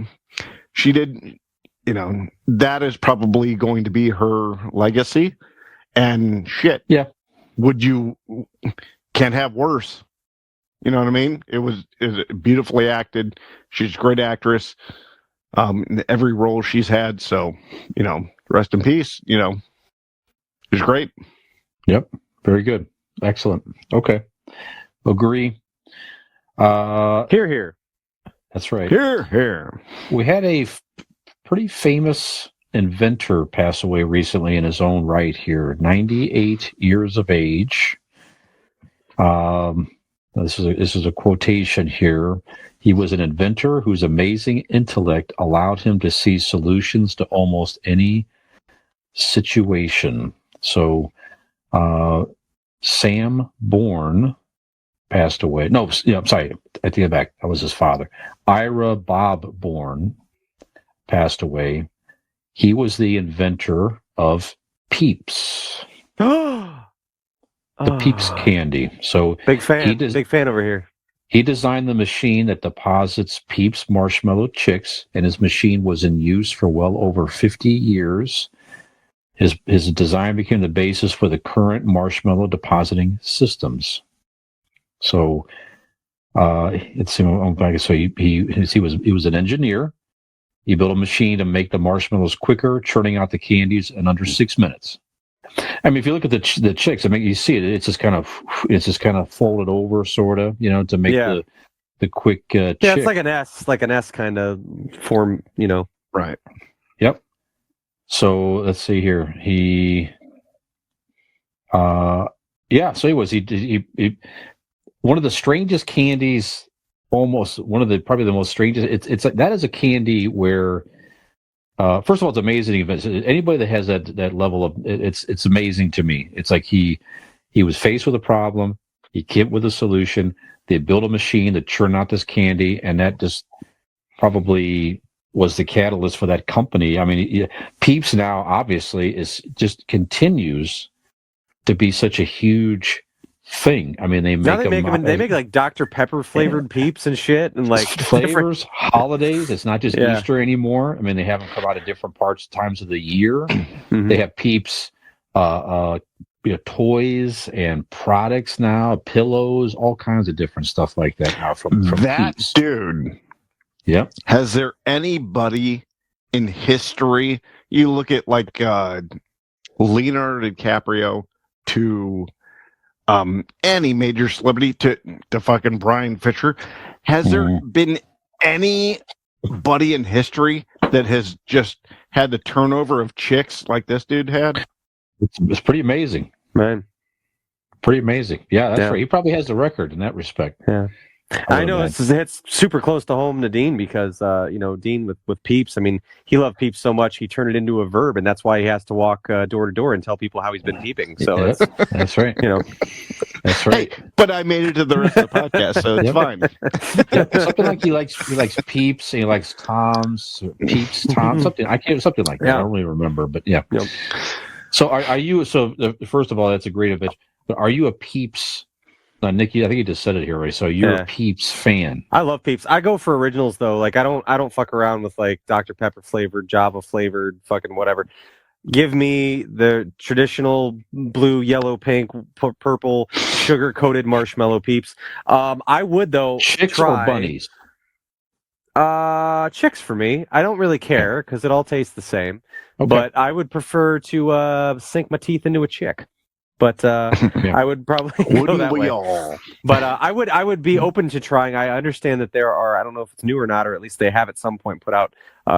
she did, that is probably going to be her legacy. And shit. Yeah. Can't have worse. You know what I mean? It was beautifully acted. She's a great actress. In every role she's had. So, rest in peace. She's great. Yep. Very good. Excellent. Okay. Agree. Here. That's right. Here. We had a pretty famous inventor pass away recently in his own right here. 98 years of age. This is a quotation here. He was an inventor whose amazing intellect allowed him to see solutions to almost any situation. So, Sam Bourne passed away. No, I'm sorry. I take it back. That was his father. Ira Bob Bourne passed away. He was the inventor of Peeps. The Peeps candy. So big fan. Big fan over here. He designed the machine that deposits Peeps marshmallow chicks, and his machine was in use for well over 50 years. His design became the basis for the current marshmallow depositing systems. So, so he was an engineer. He built a machine to make the marshmallows quicker, churning out the candies in under 6 minutes. I mean, if you look at the chicks, I mean, you see it. It's just kind of folded over, sort of, to make the quick. Chick. Yeah, it's like an S kind of form, Right. Yep. So let's see here. He one of the strangest candies. Probably the most strangest. It's like that is a candy where First of all, it's amazing events. Anybody that has that level of it's amazing to me. It's like he was faced with a problem, he came up with a solution. They built a machine to churn out this candy, and that just probably was the catalyst for that company. I mean, Peeps now obviously is just continues to be such a huge thing. I mean, they make like Dr. Pepper flavored Peeps and shit, and like flavors, holidays. It's not just Easter anymore. I mean, they have them come out at different times of the year. Mm-hmm. They have Peeps, toys and products now, pillows, all kinds of different stuff like that now from that Peeps. Dude. Yep. Has there anybody in history? You look at like Leonardo DiCaprio to any major celebrity to fucking Brian Fisher. Has there been anybody in history that has just had the turnover of chicks like this dude had? It's pretty amazing, man. Pretty amazing. Yeah, that's right. He probably has the record in that respect. Yeah. I know it's super close to home to Dean because Dean with Peeps. I mean, he loved Peeps so much he turned it into a verb, and that's why he has to walk door to door and tell people how he's been peeping. So that's right. That's right. Hey, but I made it to the rest of the podcast, so it's fine. Something like he likes Peeps, and he likes Toms, Peeps, Tom, something like that. I don't really remember, but yeah. Yep. So are you? So first of all, that's a great event. But are you a Peeps? Nikki, I think you just said it here already. So you're a Peeps fan. I love Peeps. I go for originals though. Like I don't fuck around with like Dr. Pepper flavored, Java flavored, fucking whatever. Give me the traditional blue, yellow, pink, purple, sugar coated marshmallow Peeps. I would though chicks or bunnies. Chicks for me. I don't really care because it all tastes the same. Okay. But I would prefer to sink my teeth into a chick. But I would probably go that way. But I would be open to trying. I understand that there are, I don't know if it's new or not, or at least they have at some point put out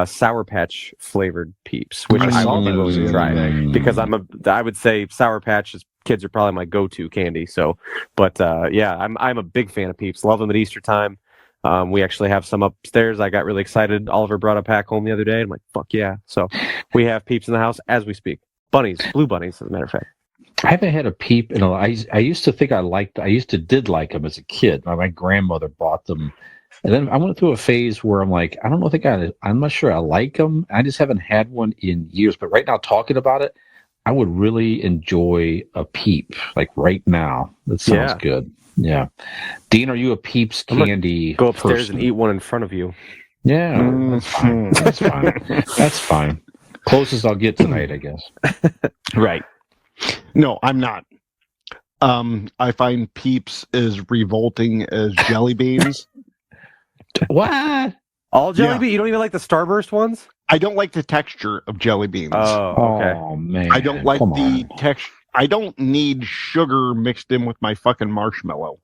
Sour Patch flavored Peeps, which I would be willing to try because I would say Sour Patch kids are probably my go-to candy. So, but I'm a big fan of Peeps. Love them at Easter time. We actually have some upstairs. I got really excited. Oliver brought a pack home the other day. I'm like, fuck yeah. So we have Peeps in the house as we speak. Bunnies, blue bunnies, as a matter of fact. I haven't had a Peep in a. I used to think I did like them as a kid. My grandmother bought them, and then I went through a phase where I'm like, I'm not sure I like them. I just haven't had one in years. But right now, talking about it, I would really enjoy a Peep. Like right now, that sounds good. Yeah, Dean, are you a Peeps candy? Go upstairs person? And eat one in front of you. Yeah, that's fine. That's fine. That's fine. Closest I'll get tonight, I guess. Right. No, I'm not. I find Peeps as revolting as jelly beans. What? All jelly beans? You don't even like the Starburst ones? I don't like the texture of jelly beans. Oh, okay. Oh, man. I don't like the texture. I don't need sugar mixed in with my fucking marshmallow.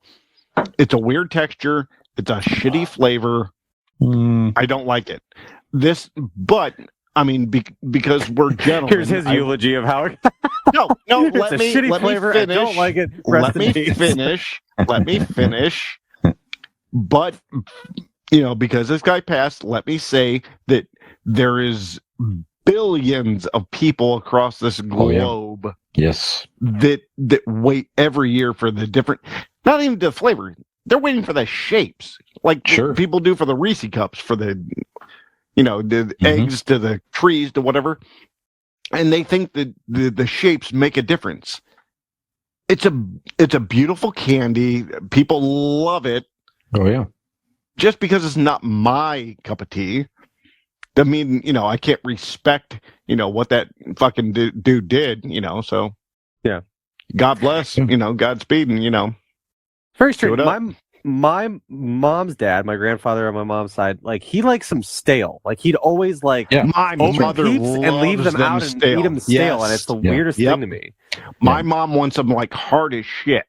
It's a weird texture. It's a shitty flavor. I don't like it. But I mean, because we're gentlemen. Here's his eulogy of how. No. Let me finish. I don't like it. Let me finish. Let me finish. But because this guy passed, let me say that there is billions of people across this globe. Oh, yeah. Yes. That wait every year for the different. Not even the flavor. They're waiting for the shapes, like people do for the Reese cups, for the. The eggs to the trees to whatever, and they think that the shapes make a difference. It's a beautiful candy. People love it. Oh yeah. Just because it's not my cup of tea, doesn't mean I can't respect what that fucking dude did. So yeah. God bless. Godspeed, and very strange. My mom's dad, my grandfather on my mom's side, like he likes them stale. Like he'd always my mother Peeps and leave them out stale. And eat them stale, and it's the weirdest thing to me. My mom wants them like hard as shit.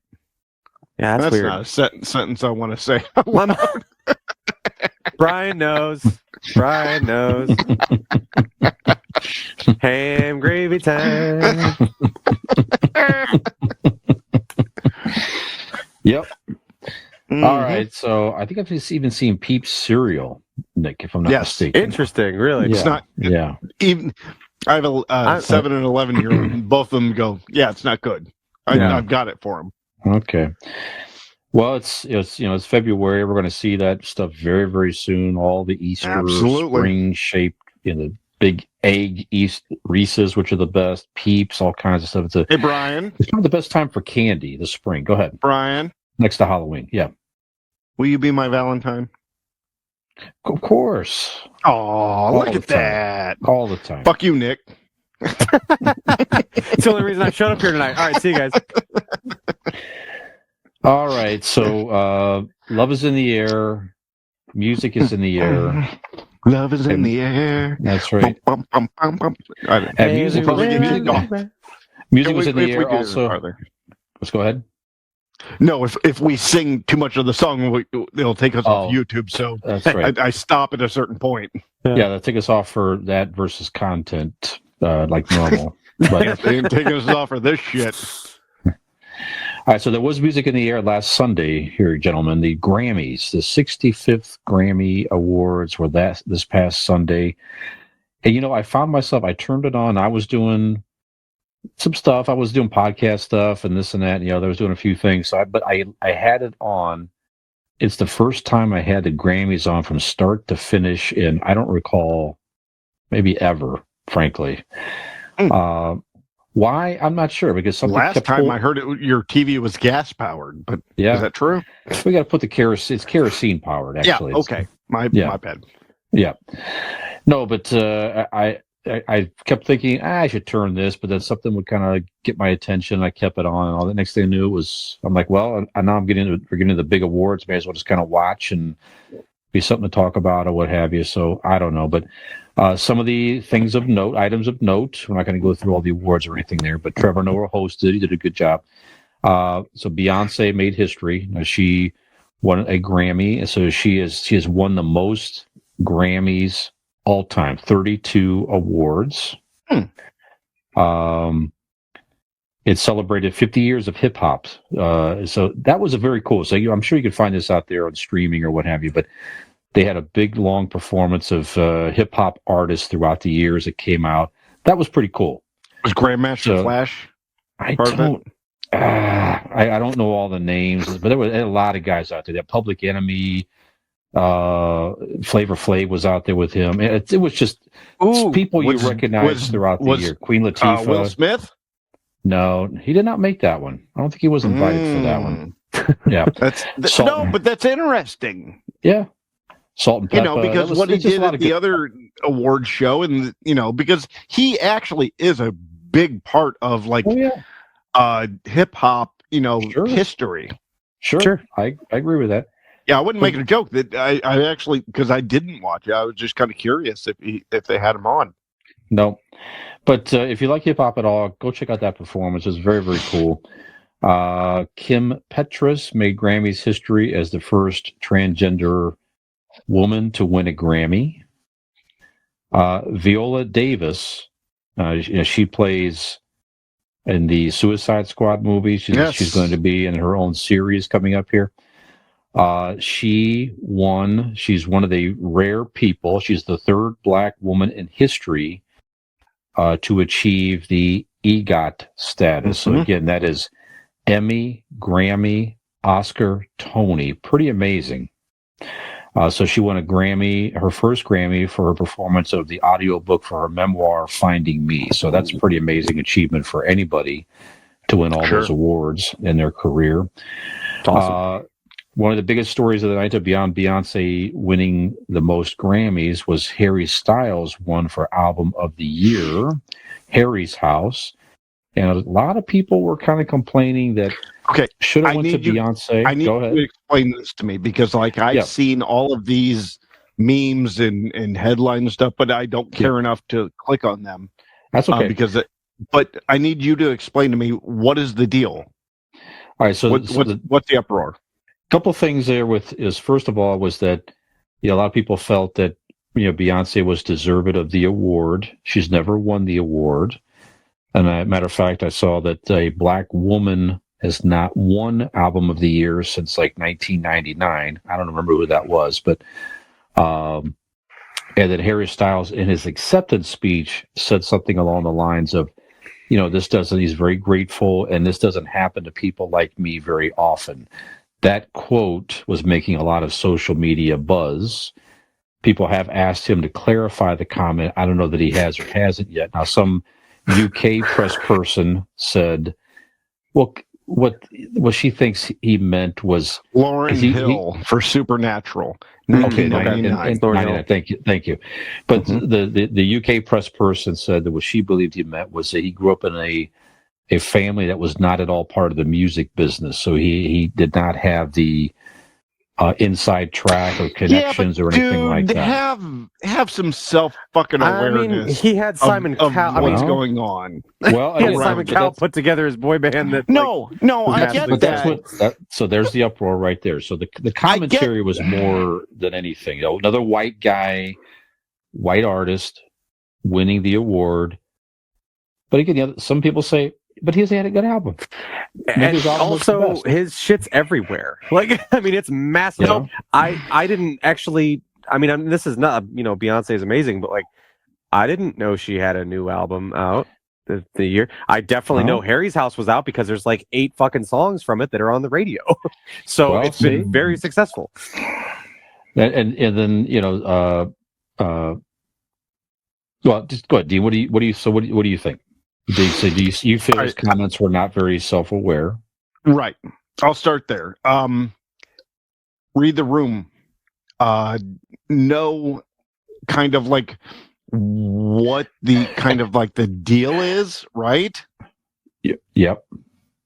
Yeah, that's weird. Not a sentence I want to say. Brian knows. Ham gravy time. Yep. All right, so I think I've just even seen Peeps cereal. Nick, if I'm not Yes. mistaken. Interesting, really. It's not Yeah. even. I have a 7 and 11-year-old, and both of them go, "Yeah, it's not good." I've got it for them. Okay. Well, it's February. We're going to see that stuff very, very soon. All the Easter spring shaped, the big egg Reese's, which are the best. Peeps, all kinds of stuff. Hey, Brian. It's probably the best time for candy this spring. Go ahead, Brian. Next to Halloween, yeah. Will you be my Valentine? Of course. Oh, look at that! All the time. Fuck you, Nick. It's the only reason I showed up here tonight. All right, see you guys. All right, so love is in the air, music is in the air. Love is in the air. That's right. Bum, bum, bum, bum, bum. Music was in the air also. Let's go ahead. No, if we sing too much of the song, it'll take us off YouTube. So that's right. I stop at a certain point. Yeah, that'll take us off for that versus content like normal. But they didn't take us off for this shit. All right, so there was music in the air last Sunday here, gentlemen. The Grammys, the 65th Grammy Awards were this past Sunday. And, I found myself, I turned it on. I was doing some stuff. I was doing podcast stuff and this and that and the other. I was doing a few things. But I had it on. It's the first time I had the Grammys on from start to finish in, I don't recall, maybe ever, frankly. Why? I'm not sure, because something last time I heard it, your TV was gas powered, but is that true? We got to put the kerosene. It's kerosene powered, actually. Yeah. Okay. My bad. Yeah. No, but I kept thinking I should turn this, but then something would kind of get my attention. I kept it on, and all the next thing I knew I'm like, well, I know we're getting to the big awards. May as well just kind of watch and be something to talk about or what have you. So I don't know, but. Some of the items of note, we're not going to go through all the awards or anything there, but Trevor Noah hosted. He did a good job. So Beyonce made history. She won a Grammy. So she has won the most Grammys all time, 32 awards. It celebrated 50 years of hip hop. So that was a very cool. So I'm sure you can find this out there on streaming or what have you, but they had a big, long performance of hip-hop artists throughout the years that came out. That was pretty cool. Was Grandmaster Flash I don't know all the names, but there were a lot of guys out there. That Public Enemy, Flavor Flav was out there with him. It was just people you recognize throughout the year. Queen Latifah. Will Smith? No, he did not make that one. I don't think he was invited for that one. Yeah. But that's interesting. Yeah. Salt and Pepper. Because what he did at the other award show, and because he actually is a big part of hip hop, history. Sure. I agree with that. Yeah, I wasn't making a joke. That I actually, because I didn't watch it, I was just kind of curious if they had him on. No, but if you like hip hop at all, go check out that performance. It's very, very cool. Kim Petras made Grammys history as the first transgender woman to win a Grammy. Viola Davis, she plays in the Suicide Squad movie. She's going to be in her own series coming up here. She won. She's one of the rare people. She's the third Black woman in history to achieve the EGOT status. So again, that is Emmy, Grammy, Oscar, Tony. Pretty amazing. So she won a Grammy, her first Grammy, for her performance of the audiobook for her memoir, Finding Me. So that's a pretty amazing achievement for anybody to win all those awards in their career. Awesome. One of the biggest stories of the night, beyond Beyonce winning the most Grammys, was Harry Styles won for Album of the Year, Harry's House. And a lot of people were kind of complaining that should have went to Beyonce. I need you to explain this to me, because I've seen all of these memes and headlines and stuff, but I don't care enough to click on them. That's okay. But I need you to explain to me, what is the deal? All right. So what's the uproar? A couple things there first of all was that a lot of people felt that Beyonce was deserved of the award. She's never won the award. And as a matter of fact, I saw that a Black woman has not won Album of the Year since 1999. I don't remember who that was, but and that Harry Styles, in his acceptance speech, said something along the lines of, he's very grateful, and this doesn't happen to people like me very often. That quote was making a lot of social media buzz. People have asked him to clarify the comment. I don't know that he has or hasn't yet. Now, some UK press person said, well, what she thinks he meant was Lauryn Hill for Supernatural. Okay, 1999. Thank you. But the UK press person said that what she believed he meant was that he grew up in a family that was not at all part of the music business, so he did not have the inside track or connections or anything like that. Have some self fucking awareness. I mean, he had Simon Cowell. What's going on? Well, he had Simon Cowell put together his boy band. That I get that. So there's the uproar right there. So the commentary was more than anything. Another white guy, white artist, winning the award. But again, some people say, but he's had a good album. And also, his shit's everywhere. Like, I mean, it's massive. Yeah. I didn't actually. I mean, this is not. Beyonce is amazing, but like, I didn't know she had a new album out the year. I definitely know Harry's House was out because there's like 8 fucking songs from it that are on the radio. So it's been very successful. And then well, just go ahead, Dean. What do you think? Do you feel his comments were not very self-aware? Right. I'll start there. Read the room. Know kind of like what the kind of like the deal is, right? Yep.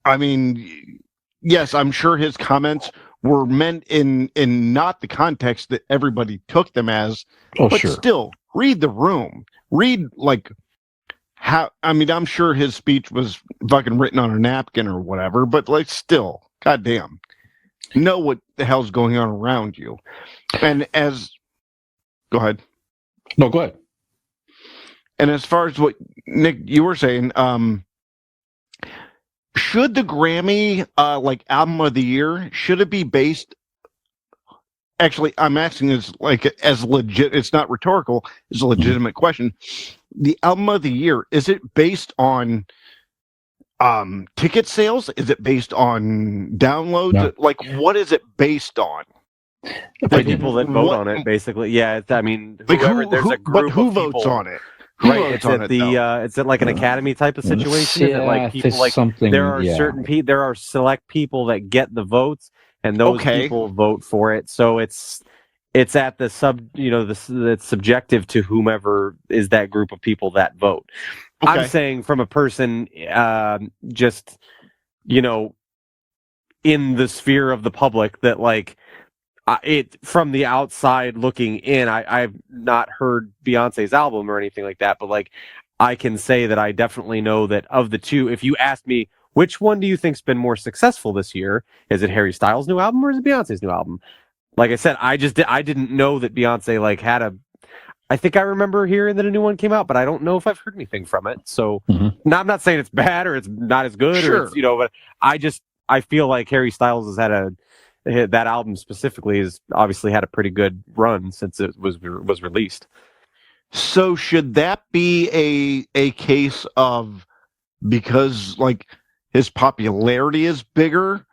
I mean, yes, I'm sure his comments were meant in not the context that everybody took them as, but sure. Still, read the room. Read like how. I mean, I'm sure his speech was fucking written on a napkin or whatever, but like still, goddamn, know what the hell's going on around you. And go ahead. No, go ahead. And as far as what Nick you were saying, should the Grammy like album of the year, should it be based? Actually, I'm asking this like as legit. It's not rhetorical. It's a legitimate question. The album of the year, is it based on ticket sales? Is it based on downloads? No. Like, what is it based on? The people that vote on it, basically. Yeah, I mean, whoever, there's a group but who of votes people, on it? It's at like an academy type of situation. Yeah, like people like there are there are select people that get the votes, and those people vote for it. So it's at the it's subjective to whomever is that group of people that vote. Okay. I'm saying from a person, just in the sphere of the public that like. From the outside looking in, I've not heard Beyonce's album or anything like that, but like I can say that I definitely know that of the two, if you asked me which one do you think's been more successful this year, is it Harry Styles' new album or is it Beyonce's new album? Like I said, I didn't know that Beyonce like had I think I remember hearing that a new one came out, but I don't know if I've heard anything from it. So now I'm not saying it's bad or it's not as good or it's, but I feel like Harry Styles has had that album specifically has obviously had a pretty good run since it was released. So should that be a case of because like his popularity is bigger,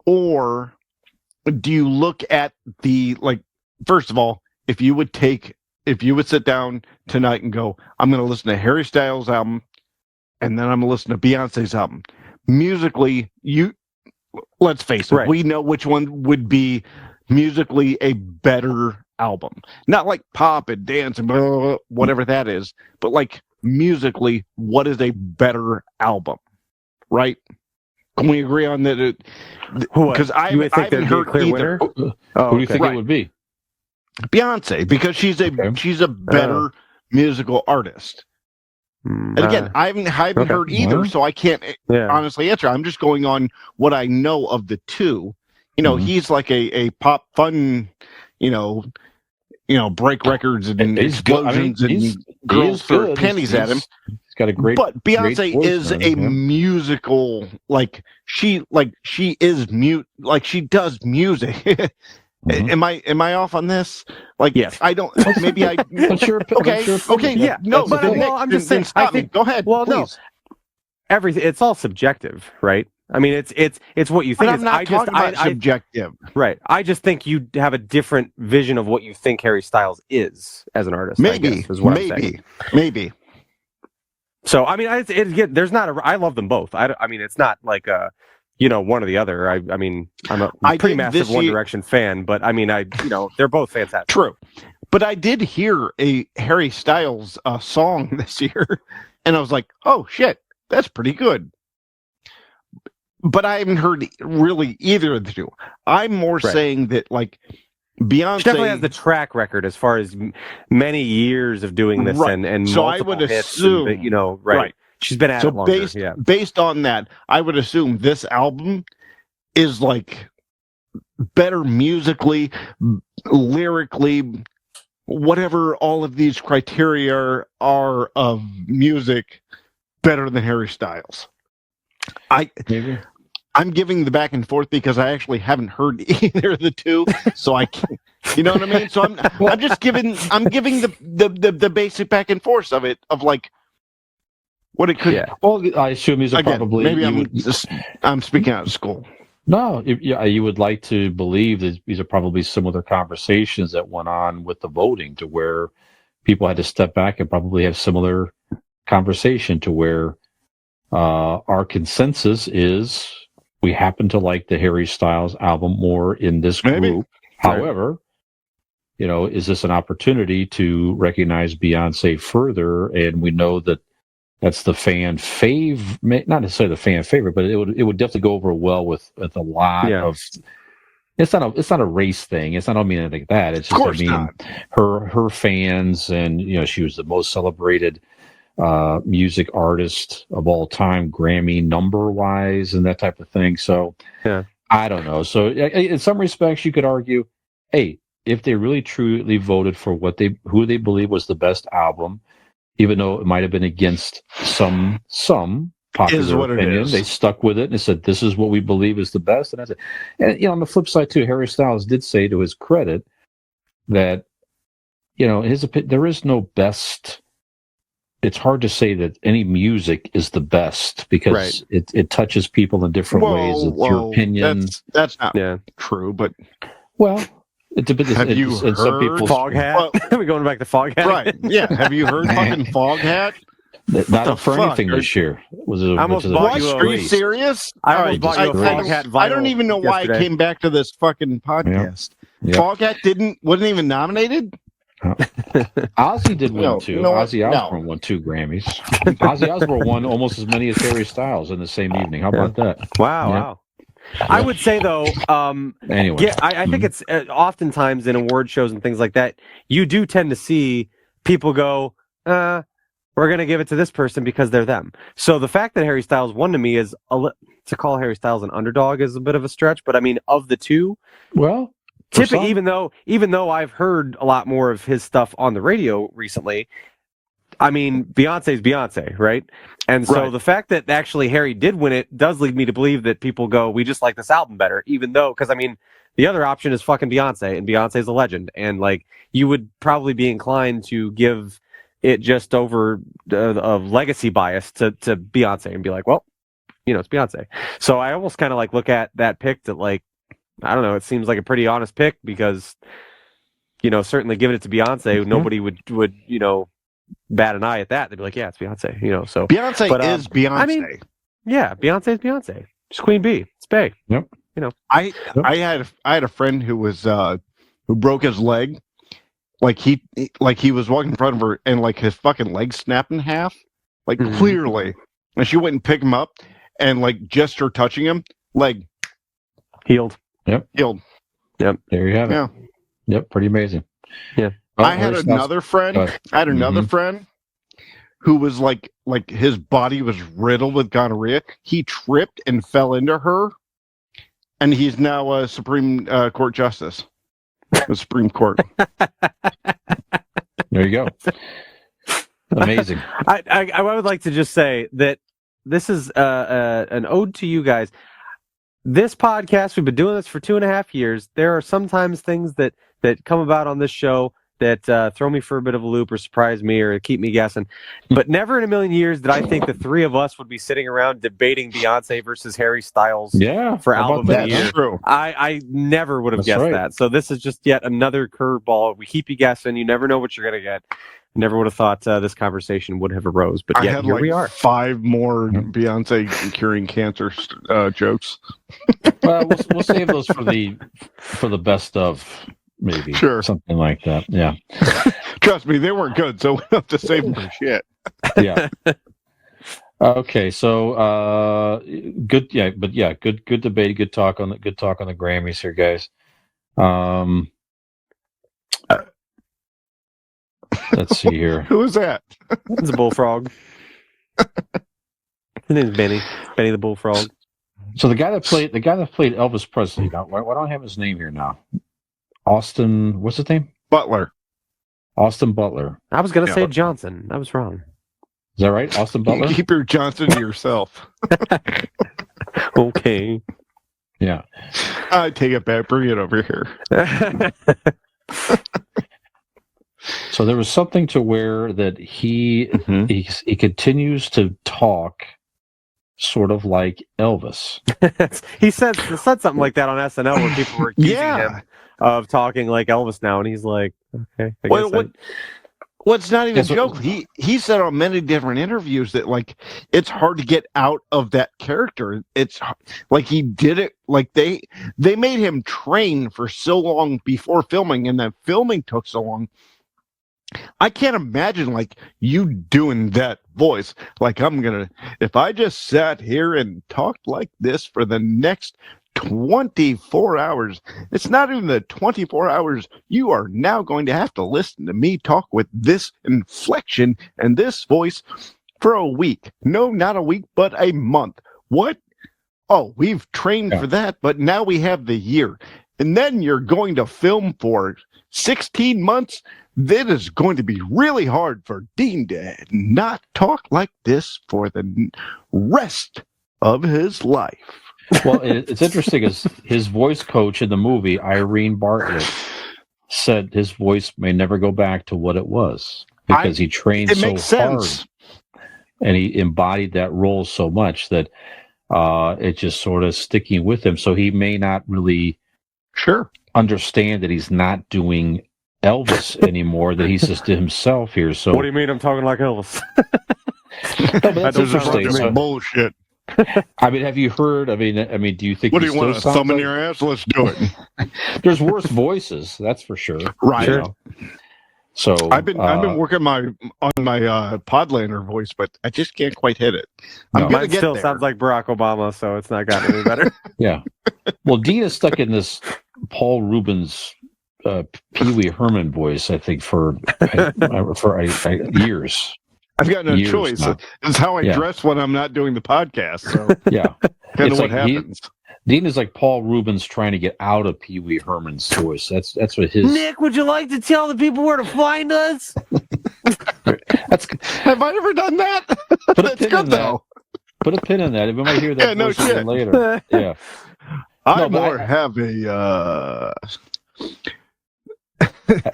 or do you look at the like first of all, if you would sit down tonight and go, I'm going to listen to Harry Styles' album, and then I'm going to listen to Beyonce's album. Musically, let's face it, we know which one would be musically a better album. Not like pop and dance and blah, blah, blah, whatever that is, but like musically, what is a better album? Right? Can we agree on that? Because I haven't heard either. Who do you think it would be? Beyonce, because she's a better musical artist. And again, I haven't heard either, so I can't honestly answer. I'm just going on what I know of the two. He's like a pop fun, break records and explosions and girls throw panties at him. He's got a great. But Beyonce is a musical, like she is mute, like she does music, Am I off on this? Like, Yes. I don't. Maybe I. That's your Okay. Yeah. No, But, then well, Nick, I'm just then saying, stop I think- me. Go ahead. well, no. please. Everything, it's all subjective, right? I mean, it's what you think. But I'm not talking about subjective. Right. I just think you have a different vision of what you think Harry Styles is as an artist. I guess, is what I'm saying. Maybe. So I mean, there's not I love them both. I mean, it's not like one or the other. I mean, I'm a pretty massive One Direction fan, but I mean, they're both fantastic. True. But I did hear a Harry Styles song this year, and I was like, oh shit, that's pretty good. But I haven't heard really either of the two. I'm more saying that, like, Beyonce she definitely has the track record as far as many years of doing this, and so I would assume, right. She's been at it longer. Based on that, I would assume this album is like better musically, lyrically, whatever all of these criteria are of music, better than Harry Styles. I'm giving the back and forth because I actually haven't heard either of the two, so I can't. You know what I mean? So I'm just giving the basic back and forth of it, of like what it could. Yeah. Well, I assume these are probably. Maybe I'm speaking out of school. No, you would like to believe that these are probably similar conversations that went on with the voting, to where people had to step back and probably have similar conversation, to where our consensus is we happen to like the Harry Styles album more in this group. Maybe. However, is this an opportunity to recognize Beyonce further? And we know that that's the fan not necessarily the fan favorite, but it would definitely go over well with a lot of. It's not a race thing. I don't mean anything like that. It's just her fans, and she was the most celebrated music artist of all time, Grammy number wise, and that type of thing. So I don't know. So in some respects, you could argue, hey, if they really truly voted for who they believe was the best album, even though it might have been against some popular opinion, they stuck with it and said, this is what we believe is the best. And that's it. And on the flip side too, Harry Styles did say, to his credit, that there is no best. It's hard to say that any music is the best, because it touches people in different ways. It's your opinion. That's not true, but have you heard Foghat? Are we going back to Foghat? Right. Yeah. Have you heard fucking Foghat? Not up for anything this year. Are you serious? I almost bought you a Foghat vinyl. I don't even know why I came back to this fucking podcast. Yeah. Foghat wasn't even nominated? Ozzy did win two. Ozzy Osbourne won 2 Grammys. Ozzy Osbourne won almost as many as Harry Styles in the same evening. How about that? Wow. I would say though, anyway, I think it's oftentimes in award shows and things like that, you do tend to see people go, we're going to give it to this person because they're them. So the fact that Harry Styles won, to me, is to call Harry Styles an underdog is a bit of a stretch. But I mean, of the two, typically, even though I've heard a lot more of his stuff on the radio recently, I mean, Beyonce's Beyonce, right? And so the fact that actually Harry did win it does lead me to believe that people go, we just like this album better, even though, because I mean, the other option is fucking Beyonce, and Beyonce's a legend, and like you would probably be inclined to give it just over of legacy bias to Beyonce and be like, well, it's Beyonce. So I almost kind of like look at that pick that, like, I don't know, it seems like a pretty honest pick, because certainly giving it to Beyonce, nobody would bat an eye at that. They'd be like, yeah, it's Beyonce. So Beyonce is Beyonce. I mean, yeah, Beyonce is Beyonce. She's Queen Bee. It's Bay. Yep. I had a friend who was who broke his leg. Like he was walking in front of her, and like his fucking leg snapped in half, like clearly. And she went and picked him up, and like just her touching him, leg healed. Healed. Yep. There you have it. Yeah. Yep. Pretty amazing. Yeah. I had another friend. Friend who was like his body was riddled with gonorrhea. He tripped and fell into her, and he's now a Supreme Court justice. The Supreme Court. There you go. Amazing. I would like to just say that this is an ode to you guys. this podcast, we've been doing this for 2.5 years. There are sometimes things that come about on this show that throw me for a bit of a loop or surprise me or keep me guessing. But never in a million years did I think the three of us would be sitting around debating Beyonce versus Harry Styles for album of the year. True. I never would have guessed that. So this is just yet another curveball. We keep you guessing. You never know what you're going to get. Never would have thought this conversation would have arose. But yet, here we are. 5 more Beyonce curing cancer jokes. Well, we'll save those for the best of. Maybe something like that. Yeah. Trust me, they weren't good, so we don't have to save them for shit. Yeah. Okay, so good. Yeah, but yeah, good debate, good talk on the Grammys here, guys. Let's see here. Who is that? It's a bullfrog. His name's Benny. Benny the bullfrog. So the guy that played Elvis Presley. Now, why don't I have his name here now? Austin, what's his name? Butler. Austin Butler. I was going to say Johnson. I was wrong. Is that right? Austin Butler? Keep your Johnson to yourself. Okay. Yeah. I take it back. Bring it over here. So there was something to where that he continues to talk sort of like Elvis. He said something like that on SNL where people were accusing him of talking like Elvis now, and he's like, okay. What's not even a joke? He said on many different interviews that like it's hard to get out of that character. It's like he did it like they made him train for so long before filming, and that filming took so long. I can't imagine like you doing that voice. Like if I just sat here and talked like this for the next 24 hours, it's not even the 24 hours. You are now going to have to listen to me talk with this inflection and this voice for a week. No, not a week, but a month. What? Oh, we've trained for that, but now we have the year. And then you're going to film for 16 months. That is going to be really hard for Dean to not talk like this for the rest of his life. Well, it's interesting because his voice coach in the movie, Irene Bartlett, said his voice may never go back to what it was because he trained so hard and he embodied that role so much that it's just sort of sticking with him. So he may not really understand that he's not doing Elvis anymore, that he's just to himself here. So what do you mean I'm talking like Elvis? That's interesting. Bullshit. I mean, have you heard? I mean, do you think? What do you want? A thumb in your ass? Let's do it. There's worse voices, that's for sure. Right. You know? So I've been working on my Podlander voice, but I just can't quite hit it. Mine still sounds like Barack Obama, so it's not gotten any better. Yeah. Well, Dean is stuck in this Paul Rubens, Pee Wee Herman voice, I think, for years. I've got no choice. Now. It's how I dress when I'm not doing the podcast. So yeah, kind of what happens. Dean is like Paul Rubens trying to get out of Pee Wee Herman's voice. That's what his. Nick, would you like to tell the people where to find us? Have I ever done that? That's good though. Put a pin in that. We might hear that voice later. Yeah. I have a.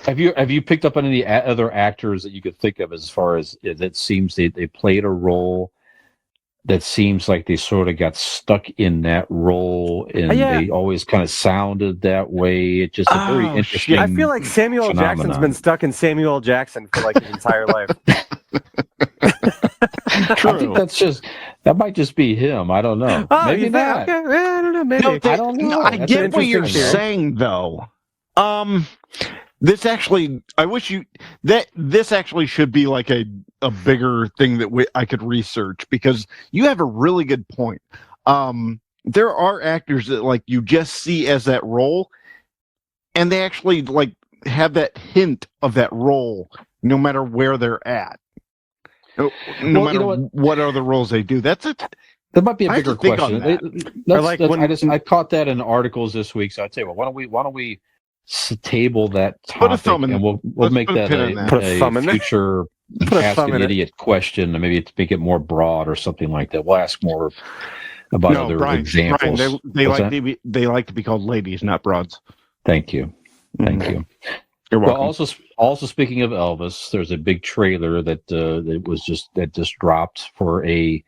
Have you picked up on any other actors that you could think of as far as that seems they played a role that seems like they sort of got stuck in that role and they always kind of sounded that way? It's just a very interesting. I feel like Samuel L. Jackson's been stuck in Samuel L. Jackson for like his entire life. I think that might just be him. I don't know. Maybe not. Okay. I don't know. Maybe. I don't know. I get what you're saying though. This actually, this actually should be like a bigger thing that I could research, because you have a really good point. There are actors that like you just see as that role, and they actually like have that hint of that role no matter where they're at. No matter what other roles they do. That's it. That might be a bigger question. I caught that in articles this week, so I'd say, well, why don't we table that topic and we'll make that a future Ask an Idiot question, and maybe to make it more broad or something like that. We'll ask more about No, other Brian, examples. they What's like that? they like to be called ladies, not broads. Thank you. Thank you. You're Well, welcome. also speaking of Elvis, there's a big trailer that just dropped for a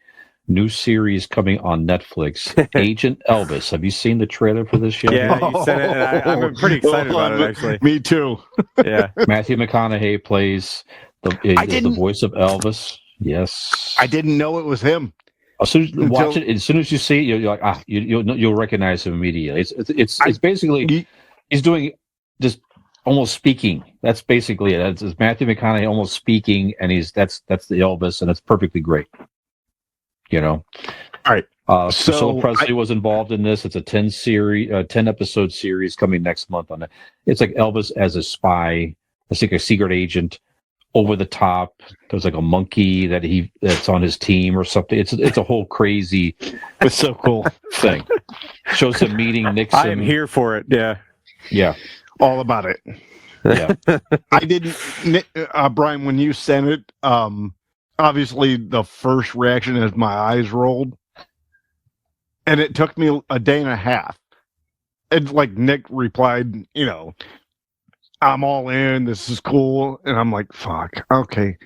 new series coming on Netflix, Agent Elvis. Have you seen the trailer for this yet? Yeah, you said it, and I'm pretty excited about it, actually. Me too. Yeah. Matthew McConaughey plays the voice of Elvis. Yes. I didn't know it was him. As soon as watch it, as soon as you see it, you're like, you'll recognize him immediately. It's basically he's doing just almost speaking. That's basically it. It's Matthew McConaughey almost speaking, and that's the Elvis, and it's perfectly great. All right. Priscilla Presley was involved in this. It's a 10 episode series coming next month on it. It's like Elvis as a spy, it's like a secret agent, over the top. There's like a monkey that's on his team or something. It's a whole crazy. It's so cool thing. Shows him meeting Nixon. I am here for it. Yeah. Yeah. All about it. Yeah. I didn't, Brian, when you sent it, obviously the first reaction is my eyes rolled, and it took me a day and a half. And like Nick replied, I'm all in. This is cool, and I'm like, fuck, okay.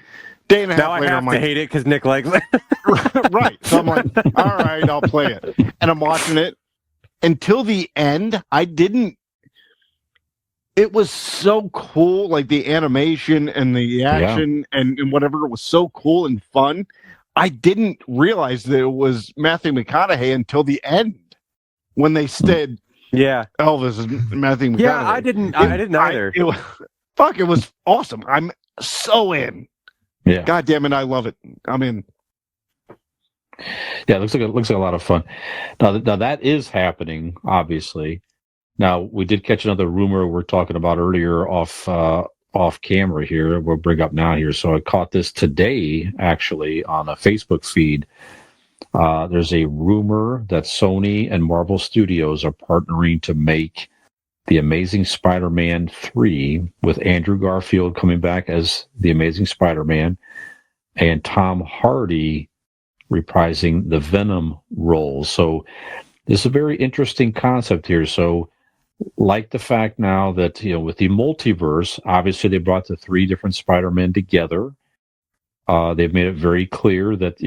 Day and a half now later, I have to hate it because Nick likes it. Right. So I'm like, all right, I'll play it, and I'm watching it until the end. It was so cool, like the animation and the action and whatever was so cool and fun. I didn't realize that it was Matthew McConaughey until the end when they said, Elvis is Matthew McConaughey. Yeah, I didn't either. It was awesome. I'm so in. Yeah. God damn it, I love it. I'm in. Yeah, it looks like a lot of fun. Now that is happening, obviously. Now, we did catch another rumor we're talking about earlier off camera here. We'll bring up now here. So I caught this today, actually, on a Facebook feed. There's a rumor that Sony and Marvel Studios are partnering to make The Amazing Spider-Man 3 with Andrew Garfield coming back as The Amazing Spider-Man and Tom Hardy reprising the Venom role. So this is a very interesting concept here. So like the fact now that, with the multiverse, obviously they brought the 3 different Spider-Men together. They've made it very clear that,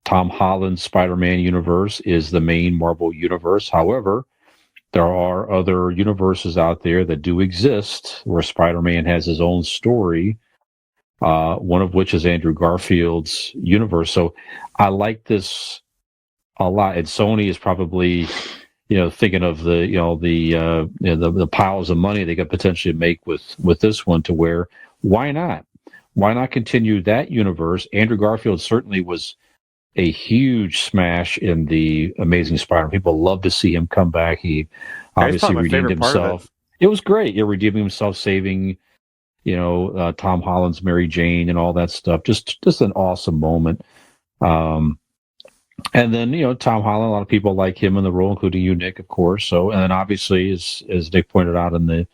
Tom Holland's Spider-Man universe is the main Marvel universe. However, there are other universes out there that do exist where Spider-Man has his own story, one of which is Andrew Garfield's universe. So I like this a lot. And Sony is probably... thinking of the piles of money they could potentially make with this one, to where why not continue that universe? Andrew Garfield certainly was a huge smash in the Amazing Spider-Man. People love to see him come back. He obviously redeemed himself. It was great. Redeeming himself, saving Tom Holland's Mary Jane and all that stuff. Just an awesome moment. And then, Tom Holland, a lot of people like him in the role, including you, Nick, of course. So, and then obviously, as Nick pointed out in the,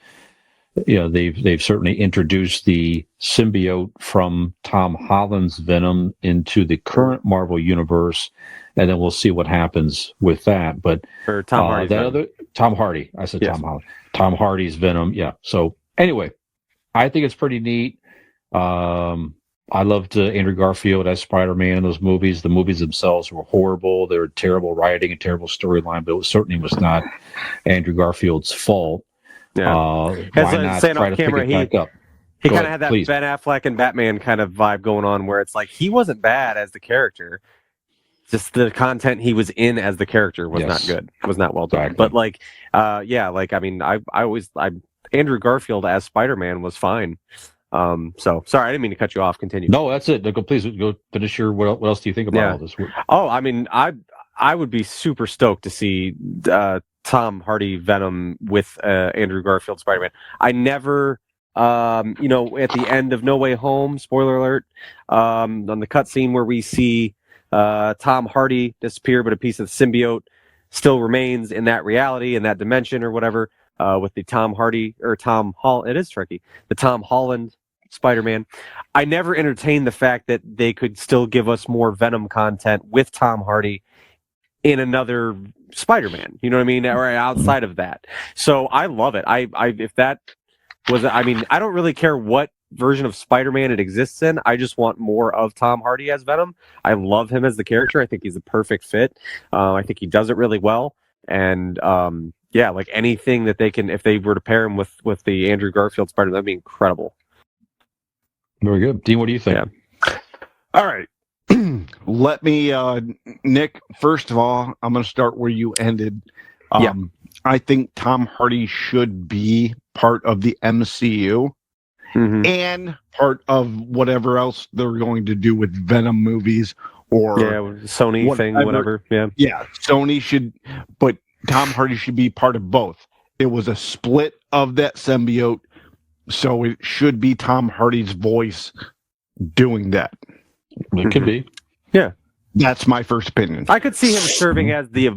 they've certainly introduced the symbiote from Tom Holland's Venom into the current Marvel universe, and then we'll see what happens with that. But for Tom Hardy, Tom Hardy, I said yes. Tom Holland, Tom Hardy's Venom, yeah. So anyway, I think it's pretty neat. I loved Andrew Garfield as Spider-Man in those movies. The movies themselves were horrible. They were terrible writing and terrible storyline, but it certainly was not Andrew Garfield's fault. Yeah. Why not try to pick it back up? He kind of had that Ben Affleck and Batman kind of vibe going on, where it's like he wasn't bad as the character. Just the content he was in as the character was not good. Was not well done. Exactly. But Andrew Garfield as Spider-Man was fine. So sorry, I didn't mean to cut you off. Continue. No, that's it. Please go finish your. What else do you think about all this? Oh, I mean, I would be super stoked to see Tom Hardy Venom with Andrew Garfield Spider-Man. I never, at the end of No Way Home, spoiler alert, on the cutscene where we see Tom Hardy disappear, but a piece of the symbiote still remains in that reality, in that dimension, or whatever. With the Tom Hardy or Tom Holland, it is tricky. The Tom Holland Spider-Man. I never entertained the fact that they could still give us more Venom content with Tom Hardy in another Spider-Man. You know what I mean? Or outside of that. So I love it. If that was, I mean, I don't really care what version of Spider-Man it exists in. I just want more of Tom Hardy as Venom. I love him as the character. I think he's a perfect fit. I think he does it really well. And yeah, like anything that they can, if they were to pair him with the Andrew Garfield Spider-Man, that'd be incredible. Very good. Dean, what do you think? Yeah. All right. Let me, Nick, first of all, I'm going to start where you ended. Yeah. I think Tom Hardy should be part of the MCU. Mm-hmm. And part of whatever else they're going to do with Venom movies or Sony thing, whatever. Yeah, Sony should, but Tom Hardy should be part of both. It was a split of that symbiote, so it should be Tom Hardy's voice doing that. It could be. Yeah, that's my first opinion. I could see him serving as the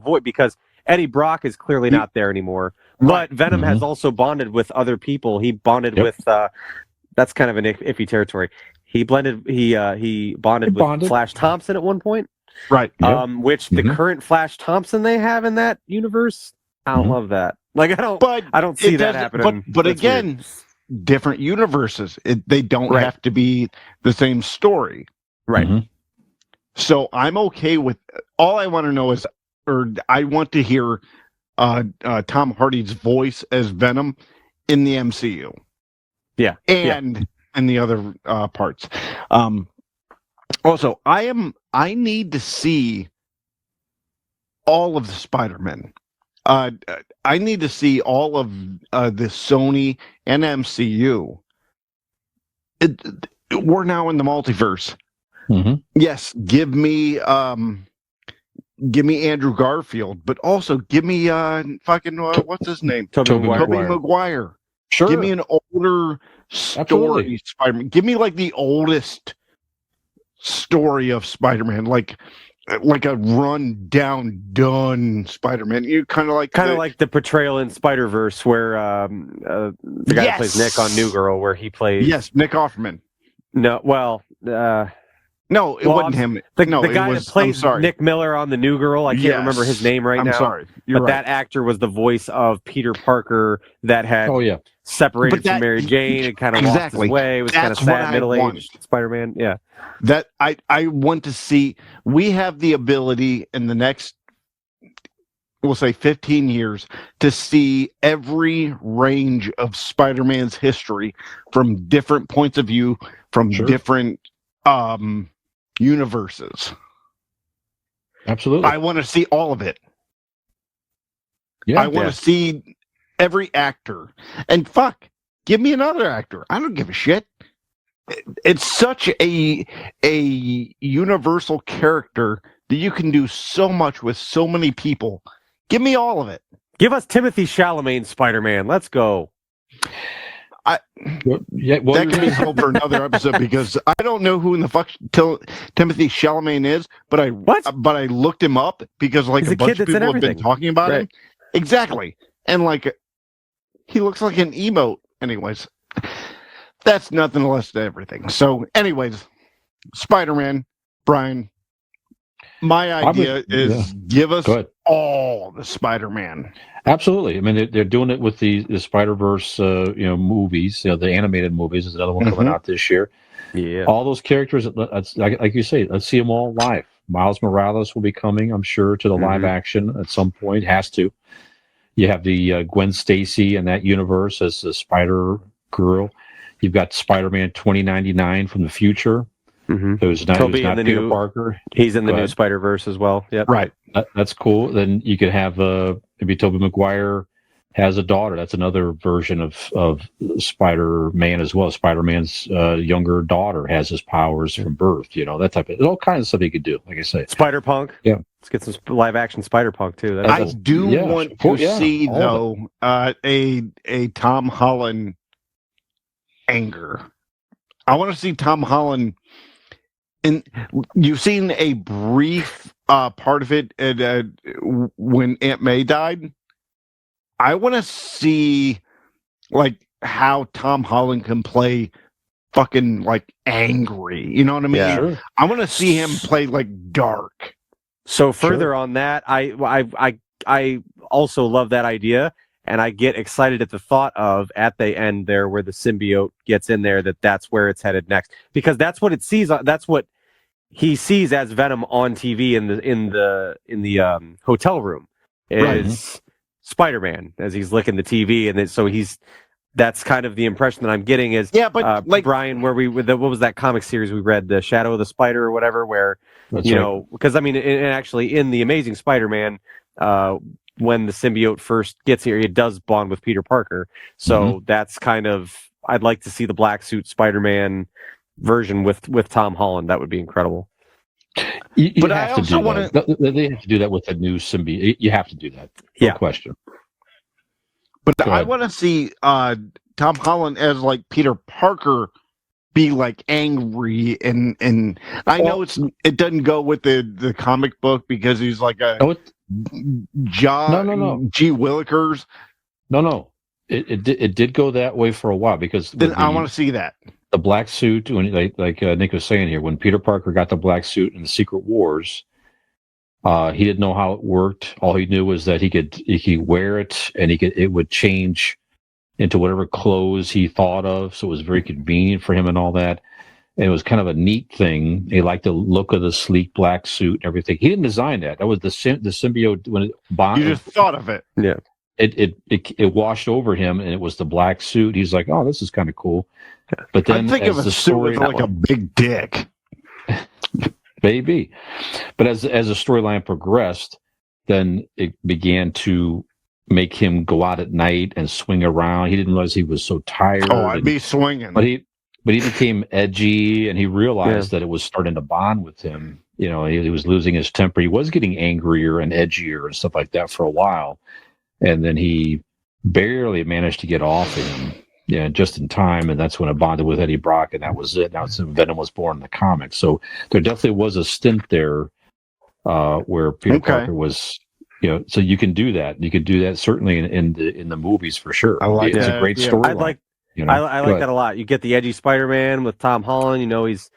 voice because Eddie Brock is clearly not there anymore. But Venom has also bonded with other people. He bonded with that's kind of an iffy territory. He bonded with Flash Thompson at one point. Right. Which the current Flash Thompson they have in that universe, I don't love that. Like I don't see that happening. But again, different universes. They don't have to be the same story. Right. Mm-hmm. So I'm okay with all I want to know is I want to hear Tom Hardy's voice as Venom in the MCU. Yeah. And the other parts. Also, I need to see all of the Spider-Men. I need to see all of the Sony and MCU. We're now in the multiverse. Mm-hmm. Yes, give me Andrew Garfield, but also give me fucking what's his name? Tobey Maguire. Sure. Give me an older story Spider-Man. Give me like the oldest story of Spider-Man, like a run down done Spider-Man. You kind of like the portrayal in Spider-Verse where the guy that plays Nick on New Girl, where he plays Nick Offerman. No, well. No, it wasn't him. The guy that plays Nick Miller on the New Girl, I can't remember his name now. I'm sorry. But that actor was the voice of Peter Parker that had separated from Mary Jane and kind of lost his way. It was kind of sad, middle-aged Spider-Man. Yeah. That I want to see. We have the ability in the next, we'll say 15 years, to see every range of Spider-Man's history from different points of view, from different universes. Absolutely. I want to see all of it. Yeah, I want to see every actor. And give me another actor. I don't give a shit. It's such a universal character that you can do so much with so many people. Give me all of it. Give us Timothy Chalamet Spider-Man. Let's go. That can be held for another episode because I don't know who in the fuck Timothy Chalamet is, but I looked him up because like a bunch of people have been talking about him. Exactly. And like he looks like an emote. Anyways, that's nothing less than everything. So anyways, Spider-Man, Brian, my idea is give us all the Spider-Man. Absolutely. I mean, they're doing it with the Spider-Verse, movies. The animated movies is another one coming out this year. Yeah. All those characters, like you say, let's see them all live. Miles Morales will be coming, I'm sure, to the live action at some point. Has to. You have the Gwen Stacy in that universe as the Spider-Girl. You've got Spider-Man 2099 from the future. Who's not Peter Parker. He's in the new Spider-Verse as well. Yep. Right. That's cool. Then you could have maybe Tobey Maguire has a daughter. That's another version of Spider-Man as well. Spider-Man's younger daughter has his powers from birth. That type of all kinds of stuff you could do. Like I say, Spider-Punk. Yeah. Let's get some live action Spider-Punk too. I do want to see though a Tom Holland anger. I want to see Tom Holland. And you've seen a brief part of it when Aunt May died. I want to see like how Tom Holland can play fucking like angry. You know what I mean? Yeah. I want to see him play like dark. So further on that, I also love that idea, and I get excited at the thought of at the end there where the symbiote gets in there that's where it's headed next, because that's what it sees. That's what he sees as Venom on TV in the hotel room is Spider-Man as he's licking the TV, and so that's kind of the impression that I'm getting is but Brian, where what was that comic series we read, The Shadow of the Spider or whatever, where because I mean, actually in the Amazing Spider-Man, when the symbiote first gets here, it does bond with Peter Parker. So that's kind of, I'd like to see the black suit Spider-Man version with Tom Holland. That would be incredible. But I also want to. They have to do that with a new symbiote. You have to do that. No question. But I want to see Tom Holland as like Peter Parker be like angry and I know it doesn't go with the comic book because he's like a G. Willikers. No. It did go that way for a while because then I want to see that. The black suit, when like Nick was saying here, when Peter Parker got the black suit in the Secret Wars, he didn't know how it worked. All he knew was that he could wear it and it would change into whatever clothes he thought of. So it was very convenient for him and all that. And it was kind of a neat thing. He liked the look of the sleek black suit and everything. He didn't design that. That was the symbiote when it bonded. You just thought of it. Yeah. It washed over him, and it was the black suit. He's like, "Oh, this is kind of cool." But then, I'm thinking of a suit with like a big dick, maybe. But as the storyline progressed, then it began to make him go out at night and swing around. He didn't realize he was so tired. Oh, I'd be swinging. But he became edgy, and he realized that it was starting to bond with him. You know, he was losing his temper. He was getting angrier and edgier and stuff like that for a while. And then he barely managed to get off him, just in time. And that's when it bonded with Eddie Brock, and that was it. Now Venom was born in the comics. So there definitely was a stint there where Peter Parker was, so you can do that. You could do that certainly in the movies for sure. I like it's that. a great story. I like that a lot. You get the edgy Spider-Man with Tom Holland. He's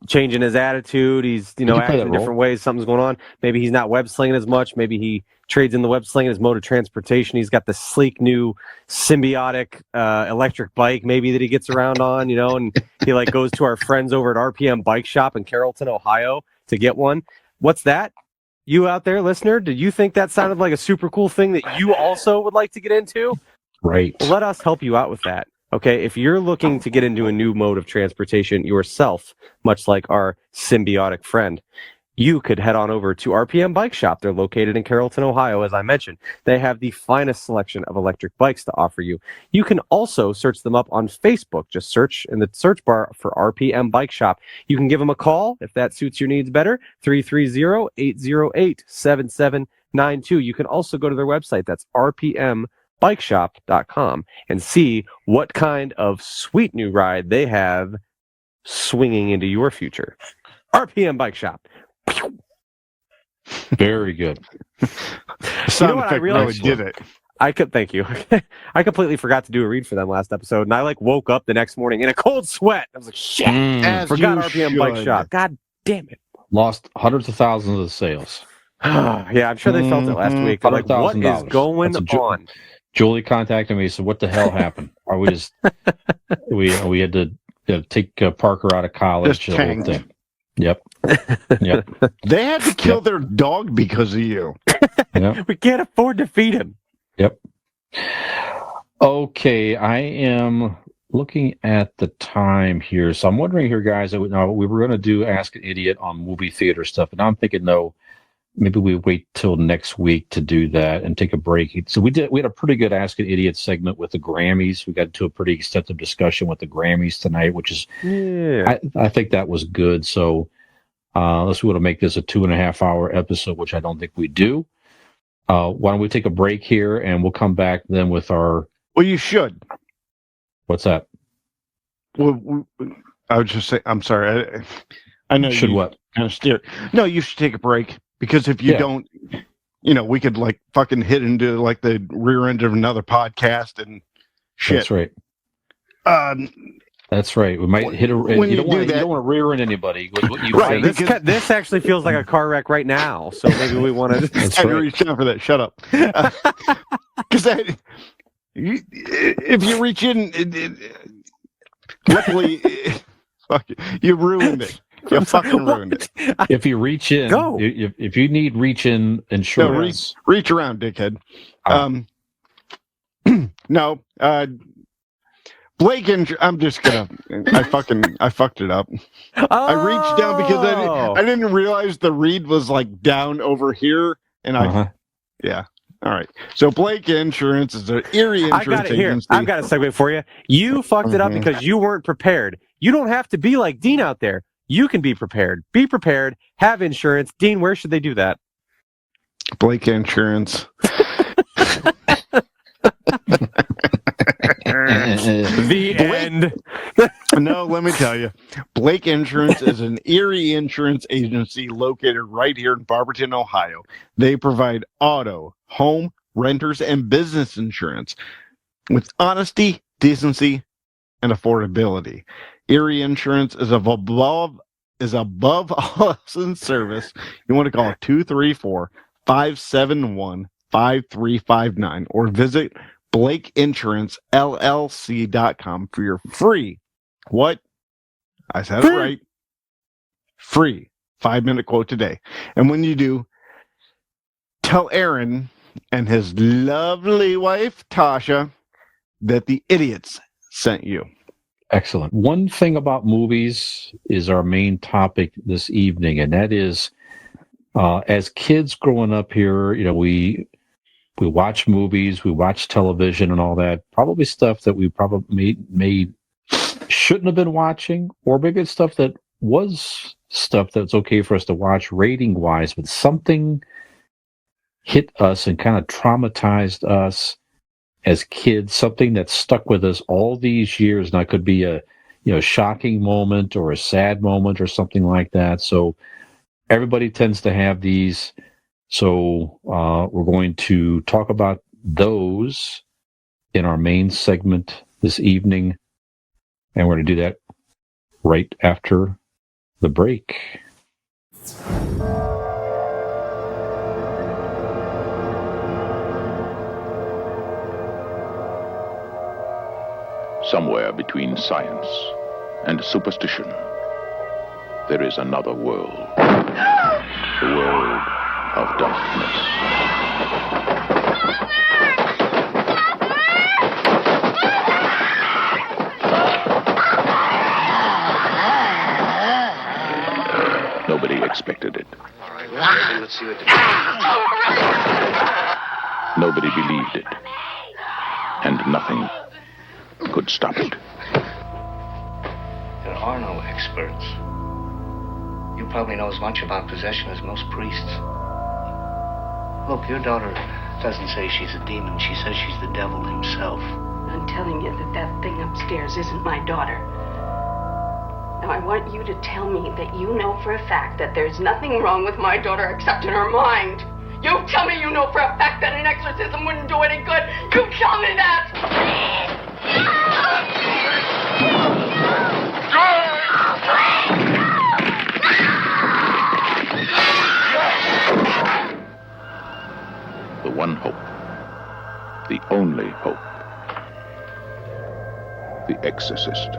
changing his attitude. He's acting in different ways. Something's going on. Maybe he's not web slinging as much. Maybe he trades in the web slinging as mode of transportation. He's got the sleek new symbiotic electric bike maybe that he gets around on. And he like goes to our friends over at RPM Bike Shop in Carrollton, Ohio to get one. What's that? You out there, listener? Did you think that sounded like a super cool thing that you also would like to get into? Right. Well, let us help you out with that. Okay, if you're looking to get into a new mode of transportation yourself, much like our symbiotic friend, you could head on over to RPM Bike Shop. They're located in Carrollton, Ohio, as I mentioned. They have the finest selection of electric bikes to offer you. You can also search them up on Facebook. Just search in the search bar for RPM Bike Shop. You can give them a call if that suits your needs better, 330-808-7792. You can also go to their website. That's rpmbikeshop.com and see what kind of sweet new ride they have swinging into your future. RPM Bike Shop. Very good. Sound effect really did it. Thank you. I completely forgot to do a read for them last episode, and I woke up the next morning in a cold sweat. I was like, shit, forgot RPM Bike Shop. God damn it. Lost hundreds of thousands of sales. Yeah, I'm sure they felt it last week. They're like, what is going on? Julie contacted me and said, what the hell happened? Or we just we had to take Parker out of college. The whole thing. Yep. They had to kill their dog because of you. We can't afford to feed him. Yep. Okay, I am looking at the time here. So I'm wondering here, guys, we were going to do Ask an Idiot on movie theater stuff, and I'm thinking, no, maybe we wait till next week to do that and take a break. So we had a pretty good Ask an Idiot segment with the Grammys. We got into a pretty extensive discussion with the Grammys tonight, which is, I think that was good. So unless we want to make this a 2.5-hour episode, which I don't think we do. Why don't we take a break here and we'll come back then with our... Well, you should. What's that? Well, I would just say, I'm sorry. I know should you what? kind of steer. No, you should take a break. Because if you don't, we could like fucking hit into like the rear end of another podcast and shit. That's right. That's right. We might hit a. When You you don't want do to. You that- don't want to rear end anybody. With what you Right, think. This actually feels like a car wreck right now. So maybe we want to. That's I had to right. reach down for that. Shut up. Because if you reach in, luckily, fuck it, you ruined it. You fucking ruined it. If you reach in, Go. if you need reach in insurance, Reach around, dickhead. No, Blake and I'm just gonna. I fucked it up. I reached down because I didn't realize the reed was like down over here, and yeah. All right. So Blake Insurance is an Erie insurance I got it here. agency. I've got a segue for you. You fucked it up because you weren't prepared. You don't have to be like Dean out there. You can be prepared. Be prepared. Have insurance. Dean, where should they do that? Blake Insurance. The end. No, let me tell you. Blake Insurance is an Erie insurance agency located right here in Barberton, Ohio. They provide auto, home, renters, and business insurance with honesty, decency, and affordability. Erie Insurance is above all else in service. You want to call 234-571-5359 or visit BlakeInsuranceLLC.com for your free, what? I said it right. Free 5-minute quote today. And when you do, tell Aaron and his lovely wife, Tasha, that the idiots sent you. Excellent. One thing about movies is our main topic this evening, and that is, as kids growing up here, we watch movies, we watch television and all that, probably stuff that we probably may shouldn't have been watching, or maybe it's stuff that was stuff that's okay for us to watch rating wise, but something hit us and kind of traumatized us as kids, something that stuck with us all these years. And that could be a shocking moment or a sad moment or something like that. So everybody tends to have these. So we're going to talk about those in our main segment this evening. And we're going to do that right after the break. Somewhere between science and superstition, there is another world. The world of darkness. Nobody expected it. All right, well, let's see what the... Nobody believed it. And nothing could stop it. There are no experts. You probably know as much about possession as most priests. Look, your daughter doesn't say she's a demon. She says she's the devil himself. I'm telling you that thing upstairs isn't my daughter. Now, I want you to tell me that you know for a fact that there's nothing wrong with my daughter except in her mind. You tell me you know for a fact that an exorcism wouldn't do any good. You tell me that! The one hope. The only hope. The Exorcist.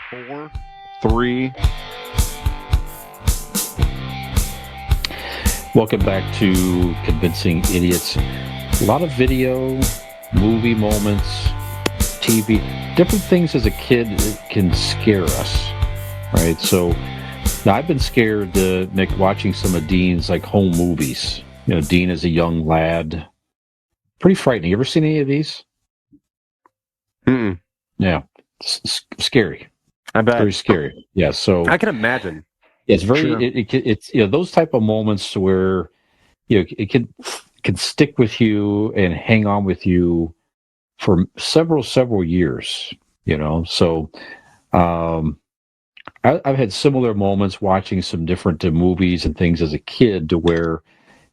Four, three. Welcome back to Convincing Idiots. A lot of video, movie moments, TV, different things as a kid can scare us, right? So now I've been scared, Nick, watching some of Dean's like home movies. Dean as a young lad. Pretty frightening. You ever seen any of these? Mm-mm. Yeah. Scary. I bet. Very scary. Yeah. So I can imagine. it's very, Sure. it's those type of moments where, it can stick with you and hang on with you for several years, So I've had similar moments watching some different movies and things as a kid to where,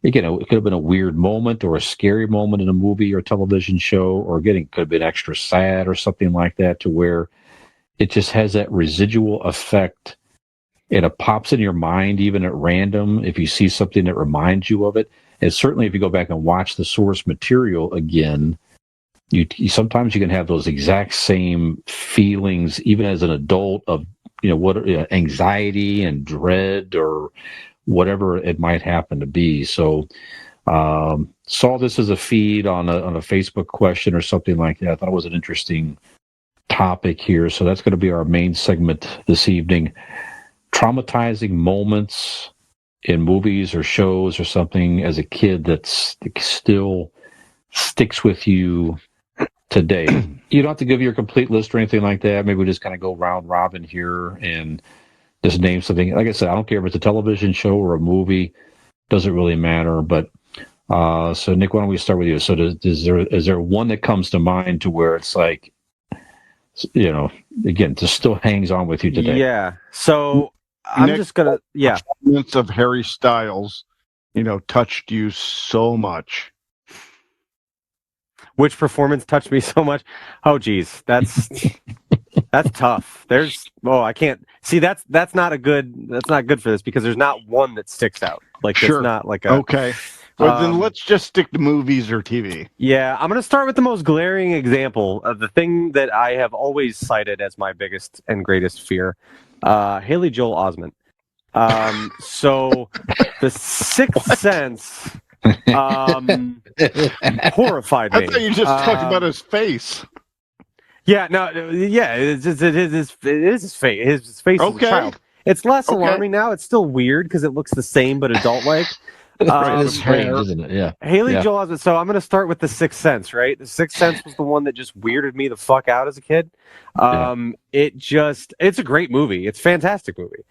again, it could have been a weird moment or a scary moment in a movie or television show, or again, it could have been extra sad or something like that, to where it just has that residual effect, and it pops in your mind even at random if you see something that reminds you of it. And certainly if you go back and watch the source material again, you sometimes you can have those exact same feelings even as an adult of anxiety and dread or whatever it might happen to be. So saw this as a feed on a Facebook question or something like that. I thought it was an interesting topic here. So that's going to be our main segment this evening. Traumatizing moments in movies or shows or something as a kid that still sticks with you today. You don't have to give your complete list or anything like that. Maybe we just kind of go round robin here and just name something. Like I said, I don't care if it's a television show or a movie. Doesn't really matter. But so Nick, why don't we start with you? So is there one that comes to mind to where it's like, again, just still hangs on with you today? Yeah. So I'm Nick, just gonna performance of Harry Styles, touched you so much. Which performance touched me so much? Oh, geez, that's tough. I can't see. That's not good for this, because there's not one that sticks out. Like, sure. It's not like a okay. Well, then let's just stick to movies or TV. Yeah, I'm going to start with the most glaring example of the thing that I have always cited as my biggest and greatest fear. Haley Joel Osment. So The Sixth Sense horrified me. I thought you just talked about his face. Yeah, no, yeah, it is his face. His face is a child. It's less alarming now. It's still weird because it looks the same but adult-like. It's strange, isn't it? Yeah. Haley Joel Osment. So I'm going to start with The Sixth Sense, right? The Sixth Sense was the one that just weirded me the fuck out as a kid. It's a great movie. It's a fantastic movie.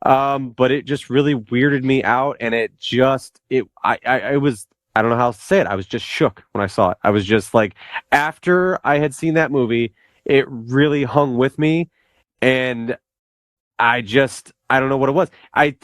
But it just really weirded me out, and I don't know how else to say it. I was just shook when I saw it. I was just like, after I had seen that movie, it really hung with me, and I don't know what it was.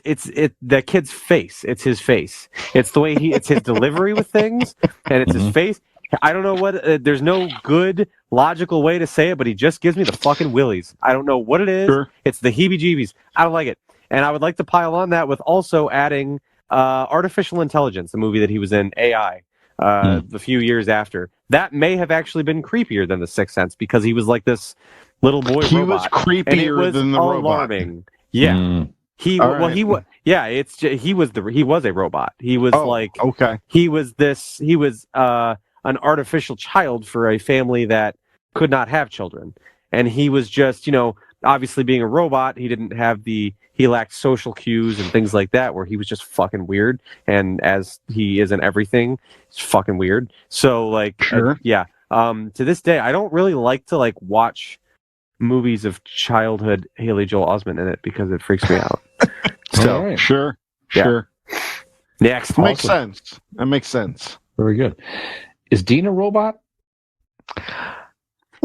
It's the kid's face. It's his face. It's the way it's his delivery with things, and it's his face. I don't know what. There's no good logical way to say it, but he just gives me the fucking willies. I don't know what it is. Sure. It's the heebie-jeebies. I don't like it, and I would like to pile on that with also adding Artificial Intelligence, the movie that he was in, AI, a few years after. That may have actually been creepier than The Sixth Sense, because he was like this little boy robot. He was creepier than the alarming. robot. Yeah. He was a robot. He was an artificial child for a family that could not have children. And he was just, obviously being a robot, he lacked social cues and things like that, where he was just fucking weird. And as he is in everything, it's fucking weird. So to this day, I don't really like to watch movies of childhood Haley Joel Osment in it, because it freaks me out. So right. Sure. Next. Makes sense. That makes sense. Very good. Is Dean a robot?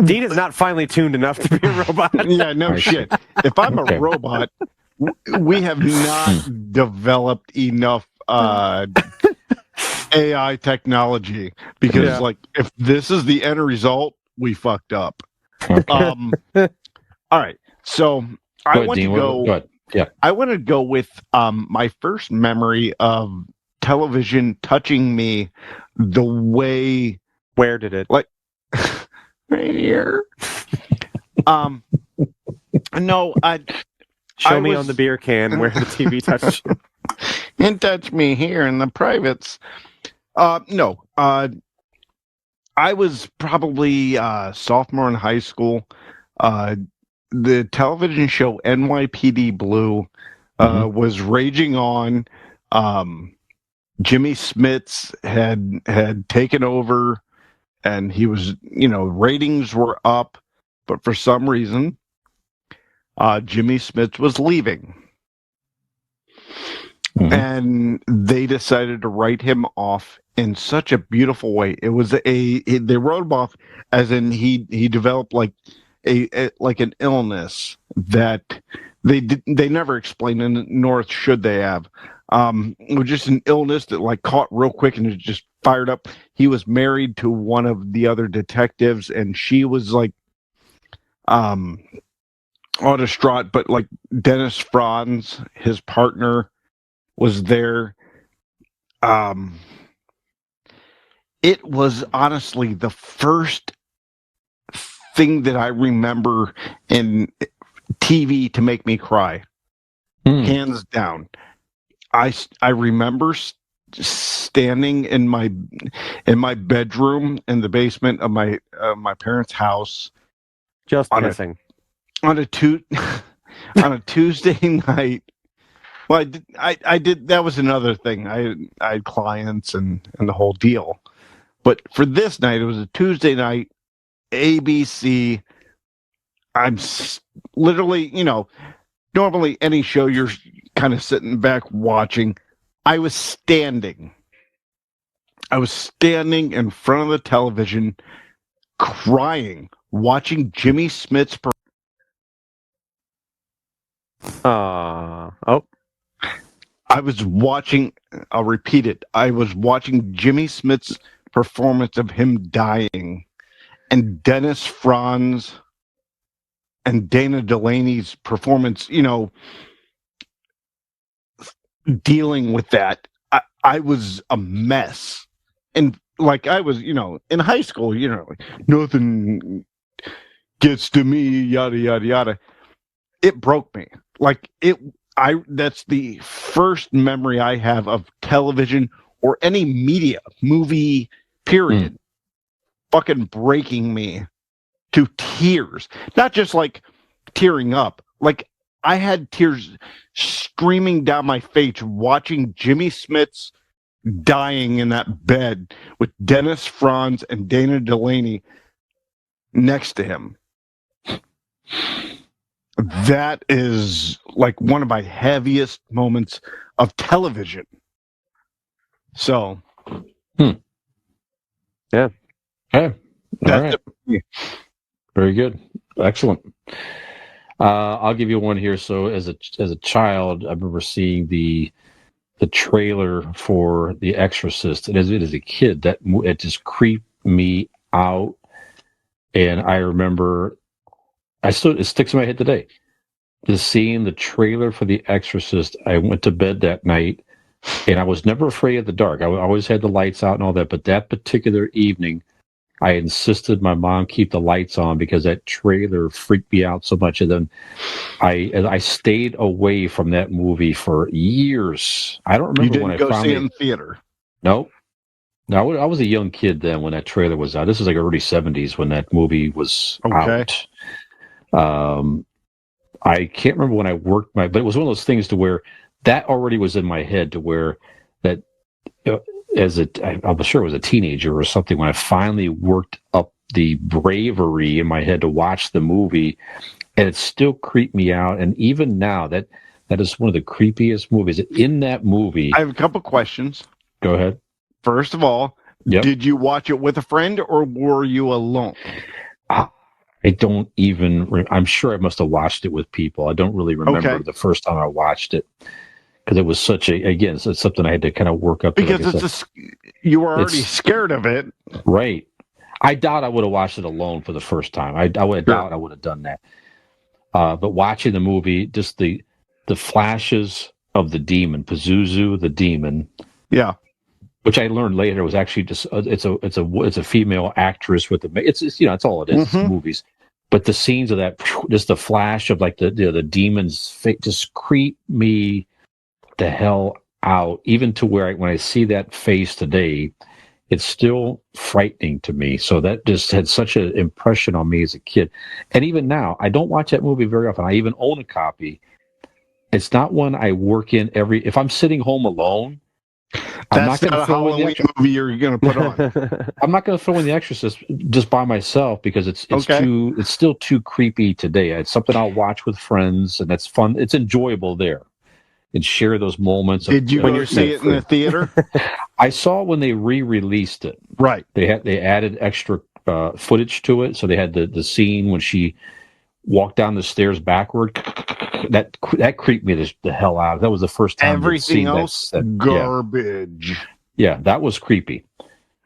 Dean is not finely tuned enough to be a robot. Yeah, no shit. If I'm a robot, we have not developed enough AI technology, because if this is the end result, we fucked up. All right. So I want to go with my first memory of television touching me the way. Where did it? Right here. No, Show me on the beer can where the TV touched you. It touched me here in the privates. No. I was probably sophomore in high school. The television show NYPD Blue was raging on. Jimmy Smits had taken over, and he was, ratings were up, but for some reason, Jimmy Smits was leaving. And they decided to write him off in such a beautiful way. It was they wrote him off as in he developed like like an illness that they never explained, and nor should they have. It was just an illness that like caught real quick and it just fired up. He was married to one of the other detectives, and she was like all distraught. But like Dennis Franz, his partner, was there. It was honestly the first thing that I remember in TV to make me cry, hands down. I remember standing in my bedroom in the basement of my parents' house, just pissing on a Tuesday night. Well, I did. That was another thing. I had clients and the whole deal. But for this night, it was a Tuesday night, ABC. I'm literally, normally any show you're kind of sitting back watching. I was standing in front of the television, crying, watching Jimmy Smits. I was watching. I'll repeat it. I was watching Jimmy Smits' performance of him dying, and Dennis Franz and Dana Delaney's performance, dealing with that. I was a mess. And like I was, in high school, nothing gets to me, yada, yada, yada. It broke me. Like that's the first memory I have of television or any media, movie, period, fucking breaking me to tears. Not just like tearing up. Like I had tears streaming down my face watching Jimmy Smits dying in that bed with Dennis Franz and Dana Delaney next to him. That is like one of my heaviest moments of television. So, yeah. Hey, all right. Very good. Excellent. I'll give you one here. So as a child, I remember seeing the trailer for The Exorcist, and as a kid, it just creeped me out. And I remember, it sticks in my head today. Just seeing the trailer for The Exorcist, I went to bed that night, and I was never afraid of the dark. I always had the lights out and all that, but that particular evening, I insisted my mom keep the lights on because that trailer freaked me out so much. And then I stayed away from that movie for years. I don't remember when I finally... You didn't go see it in theater? Nope. No, I was a young kid then when that trailer was out. This was like early 70s when that movie was out. I can't remember when I worked but it was one of those things to where that already was in my head to where that... I'm sure it was a teenager or something when I finally worked up the bravery in my head to watch the movie, and it still creeped me out. And even now, that is one of the creepiest movies. In that movie, I have a couple questions. Go ahead. First of all, Did you watch it with a friend or were you alone? I don't even. I'm sure I must have watched it with people. I don't really remember the first time I watched it. Because it was it's something I had to kind of work up to. Because you were already scared of it. Right. I doubt I would have watched it alone for the first time. I doubt I would have done that. But watching the movie, just the flashes of the demon, Pazuzu, the demon. Yeah. Which I learned later was actually just it's a female actress with it's all it is. It's movies. But the scenes of that, just the flash of like the demon's face, just creep me the hell out, even to where when I see that face today, it's still frightening to me. So that just had such an impression on me as a kid. And even now, I don't watch that movie very often. I even own a copy. It's not one I work in if I'm sitting home alone, I'm not going to throw in the Exorcist movie you're going to put on. I'm not going to throw in The Exorcist just by myself because it's still too creepy today. It's something I'll watch with friends, and that's fun. It's enjoyable there. and share those moments. Did you When go you're see it in the theater? I saw it when they re-released it. Right. They added extra footage to it, so they had the scene when she walked down the stairs backward. That creeped me the hell out. That was the first time Everything else that garbage. Yeah, that was creepy.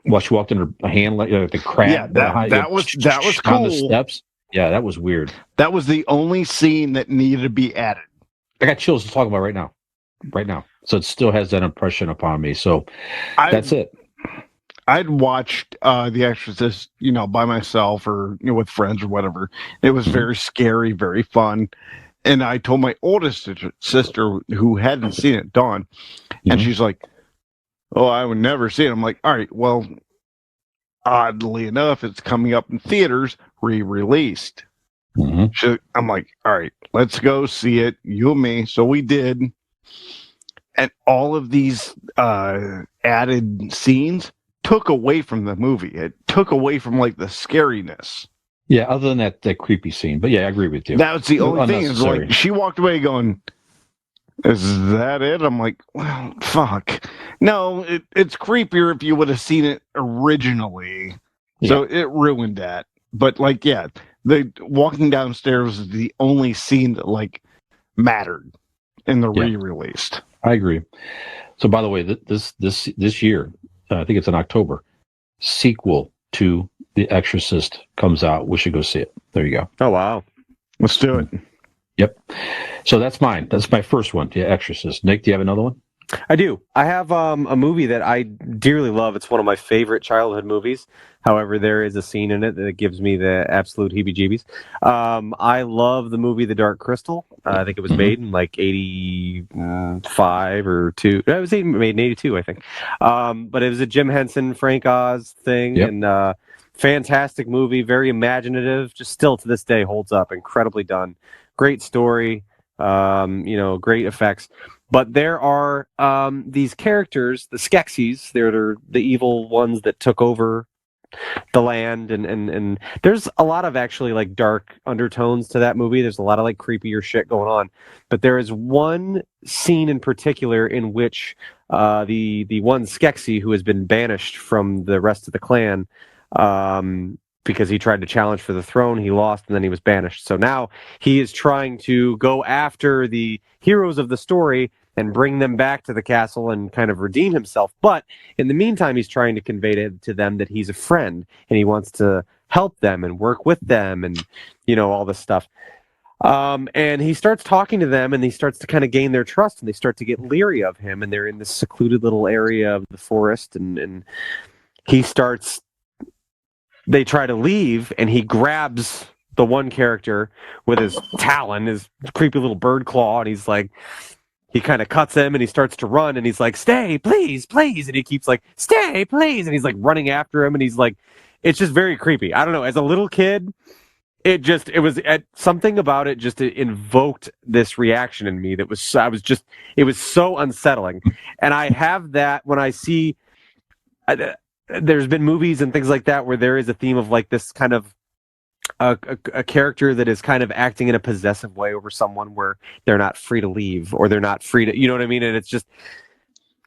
Well, she walked in her hand like the crab. Yeah, that was cool. On the steps. Yeah, that was weird. That was the only scene that needed to be added. I got chills to talk about right now. So it still has that impression upon me. So that's it. I'd watched The Exorcist, by myself or with friends or whatever. It was very scary, very fun. And I told my oldest sister who hadn't seen it, Dawn, and she's like, "Oh, I would never see it." I'm like, "All right, well, oddly enough, it's coming up in theaters, re-released." I'm like, "All right, let's go see it, you and me." So we did, and all of these added scenes took away from the movie. It took away from like the scariness. Yeah, other than that creepy scene. But yeah, I agree with you. That was the only thing. Is like she walked away going, "Is that it?" I'm like, "Well, fuck. No, it's creepier if you would have seen it originally." Yeah. So it ruined that. But like, yeah, the walking downstairs is the only scene that like mattered in the re-released. I agree. So by the way, this year, I think it's in October, sequel to The Exorcist comes out. We should go see it. There you go. Oh, wow. Let's do it. Yep. So that's mine. That's my first one, The Exorcist. Nick, do you have another one? I do. I have a movie that I dearly love. It's one of my favorite childhood movies. However, there is a scene in it that gives me the absolute heebie-jeebies. I love the movie The Dark Crystal. I think it was made in like 85 or 2. It was made in 82, I think. But it was a Jim Henson, Frank Oz thing. Yep. And fantastic movie, very imaginative. Just still to this day holds up. Incredibly done. Great story. Great effects. But there are these characters, the Skeksis. They're the evil ones that took over the land, and there's a lot of actually like dark undertones to that movie. There's a lot of like creepier shit going on. But there is one scene in particular in which the one Skeksi who has been banished from the rest of the clan because he tried to challenge for the throne, he lost, and then he was banished. So now he is trying to go after the heroes of the story and bring them back to the castle and kind of redeem himself. But in the meantime, he's trying to convey to them that he's a friend and he wants to help them and work with them and, all this stuff. And he starts talking to them and he starts to kind of gain their trust and they start to get leery of him. And they're in this secluded little area of the forest and they try to leave and he grabs the one character with his talon, his creepy little bird claw, and he's like, he kind of cuts him and he starts to run and he's like, "Stay, please, please." And he keeps like, "Stay, please." And he's like running after him and he's like, it's just very creepy. I don't know. As a little kid, it was something about it just invoked this reaction in me that was, it was so unsettling. And I have that when I see, there's been movies and things like that where there is a theme of like this kind of a character that is kind of acting in a possessive way over someone where they're not free to leave or they're not free to, you know what I mean? And it's just,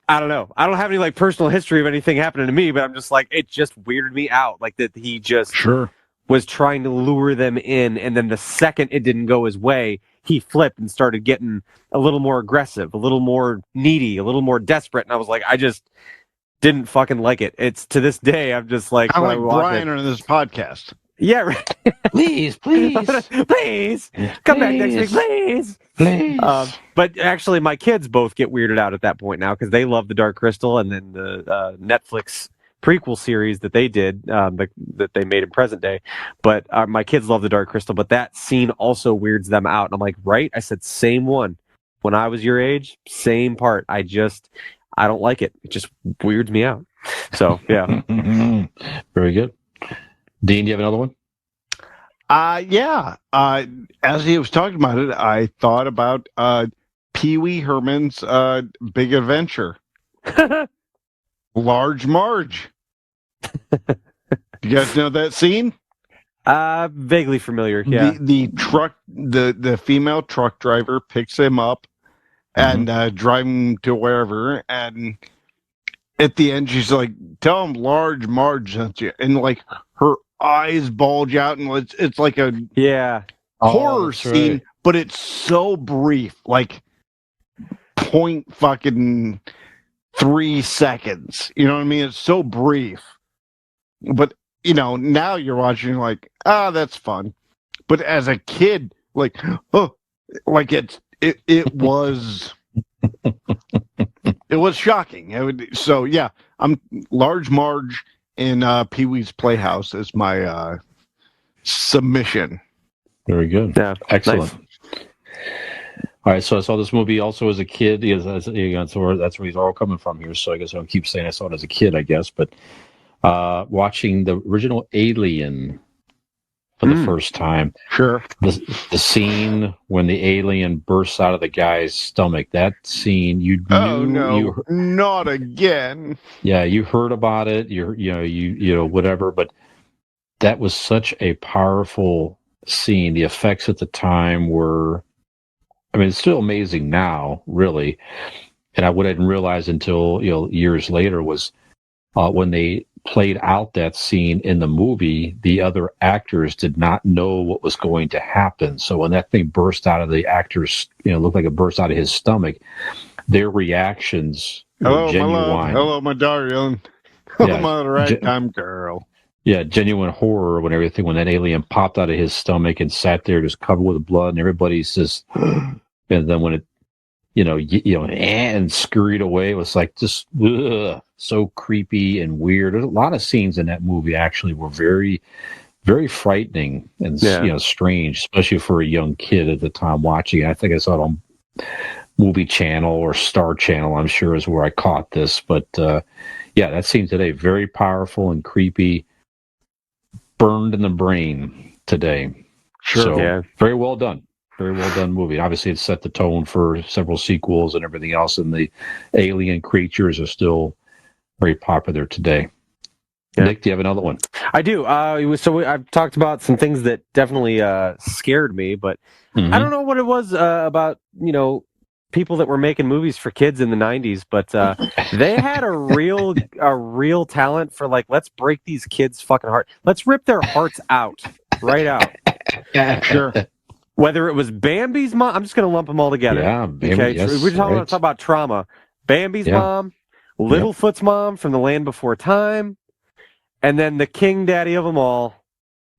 I don't know. I don't have any like personal history of anything happening to me, but I'm just like, it just weirded me out. Like that he just was trying to lure them in. And then the second it didn't go his way, he flipped and started getting a little more aggressive, a little more needy, a little more desperate. And I was like, I just didn't fucking like it. It's to this day, I'm just like, I like Brian on this podcast. Yeah, right. Please. Please. Come back next week, please. But actually, my kids both get weirded out at that point now because they love The Dark Crystal and then the Netflix prequel series that they did, that they made in present day. But my kids love The Dark Crystal, but that scene also weirds them out. And I'm like, right? I said, same one. When I was your age, same part. I don't like it. It just weirds me out. So, yeah. Very good. Dean, do you have another one? Yeah. As he was talking about it, I thought about Pee Wee Herman's Big Adventure. Large Marge. You guys know that scene? Vaguely familiar, yeah. The female truck driver picks him up and drive him to wherever. And at the end, she's like, "Tell him Large Marge sent you," and like her eyes bulge out, and it's like a horror scene, right. But it's so brief, like point fucking 3 seconds. You know what I mean? It's so brief, but now you're watching, you're like, that's fun. But as a kid, like, like it was. It was shocking. So yeah, I'm Large Marge in Pee-wee's Playhouse is my submission. Very good. Yeah, excellent. Nice. All right, so I saw this movie also as a kid. So that's where he's all coming from here. So I guess I don't keep saying I saw it as a kid, I guess. But watching the original Alien for the first time. Sure. The scene when the alien bursts out of the guy's stomach, that scene, you knew. Oh, no, not again. Yeah, you heard about it, you whatever, but that was such a powerful scene. The effects at the time were, I mean, it's still amazing now, really. And what I didn't realize until, years later was when they played out that scene in the movie, the other actors did not know what was going to happen. So when that thing burst out of the actor's, looked like it burst out of his stomach, their reactions were genuine. My love. Hello, my darling. Yeah, I'm on the right time, girl. Yeah, genuine horror when that alien popped out of his stomach and sat there just covered with blood, and everybody's just, and then when it, and scurried away, it was like just so creepy and weird. There's a lot of scenes in that movie actually were very, very frightening and strange, especially for a young kid at the time watching it. I think I saw it on Movie Channel or Star Channel, I'm sure, is where I caught this. But that scene today, very powerful and creepy, burned in the brain today. Sure. So, very well done. Very well done movie. Obviously, it set the tone for several sequels and everything else, and the alien creatures are still very popular today. Yeah. Nick, do you have another one? I do. I've talked about some things that definitely scared me, but I don't know what it was about, people that were making movies for kids in the 90s, but they had a real talent for, like, let's break these kids' fucking heart. Let's rip their hearts out. Right out. Yeah, sure. Whether it was Bambi's mom, I'm just going to lump them all together. Yeah, Bambi, okay, yes, we're talking about trauma. Bambi's mom, Littlefoot's mom from The Land Before Time, and then the king daddy of them all,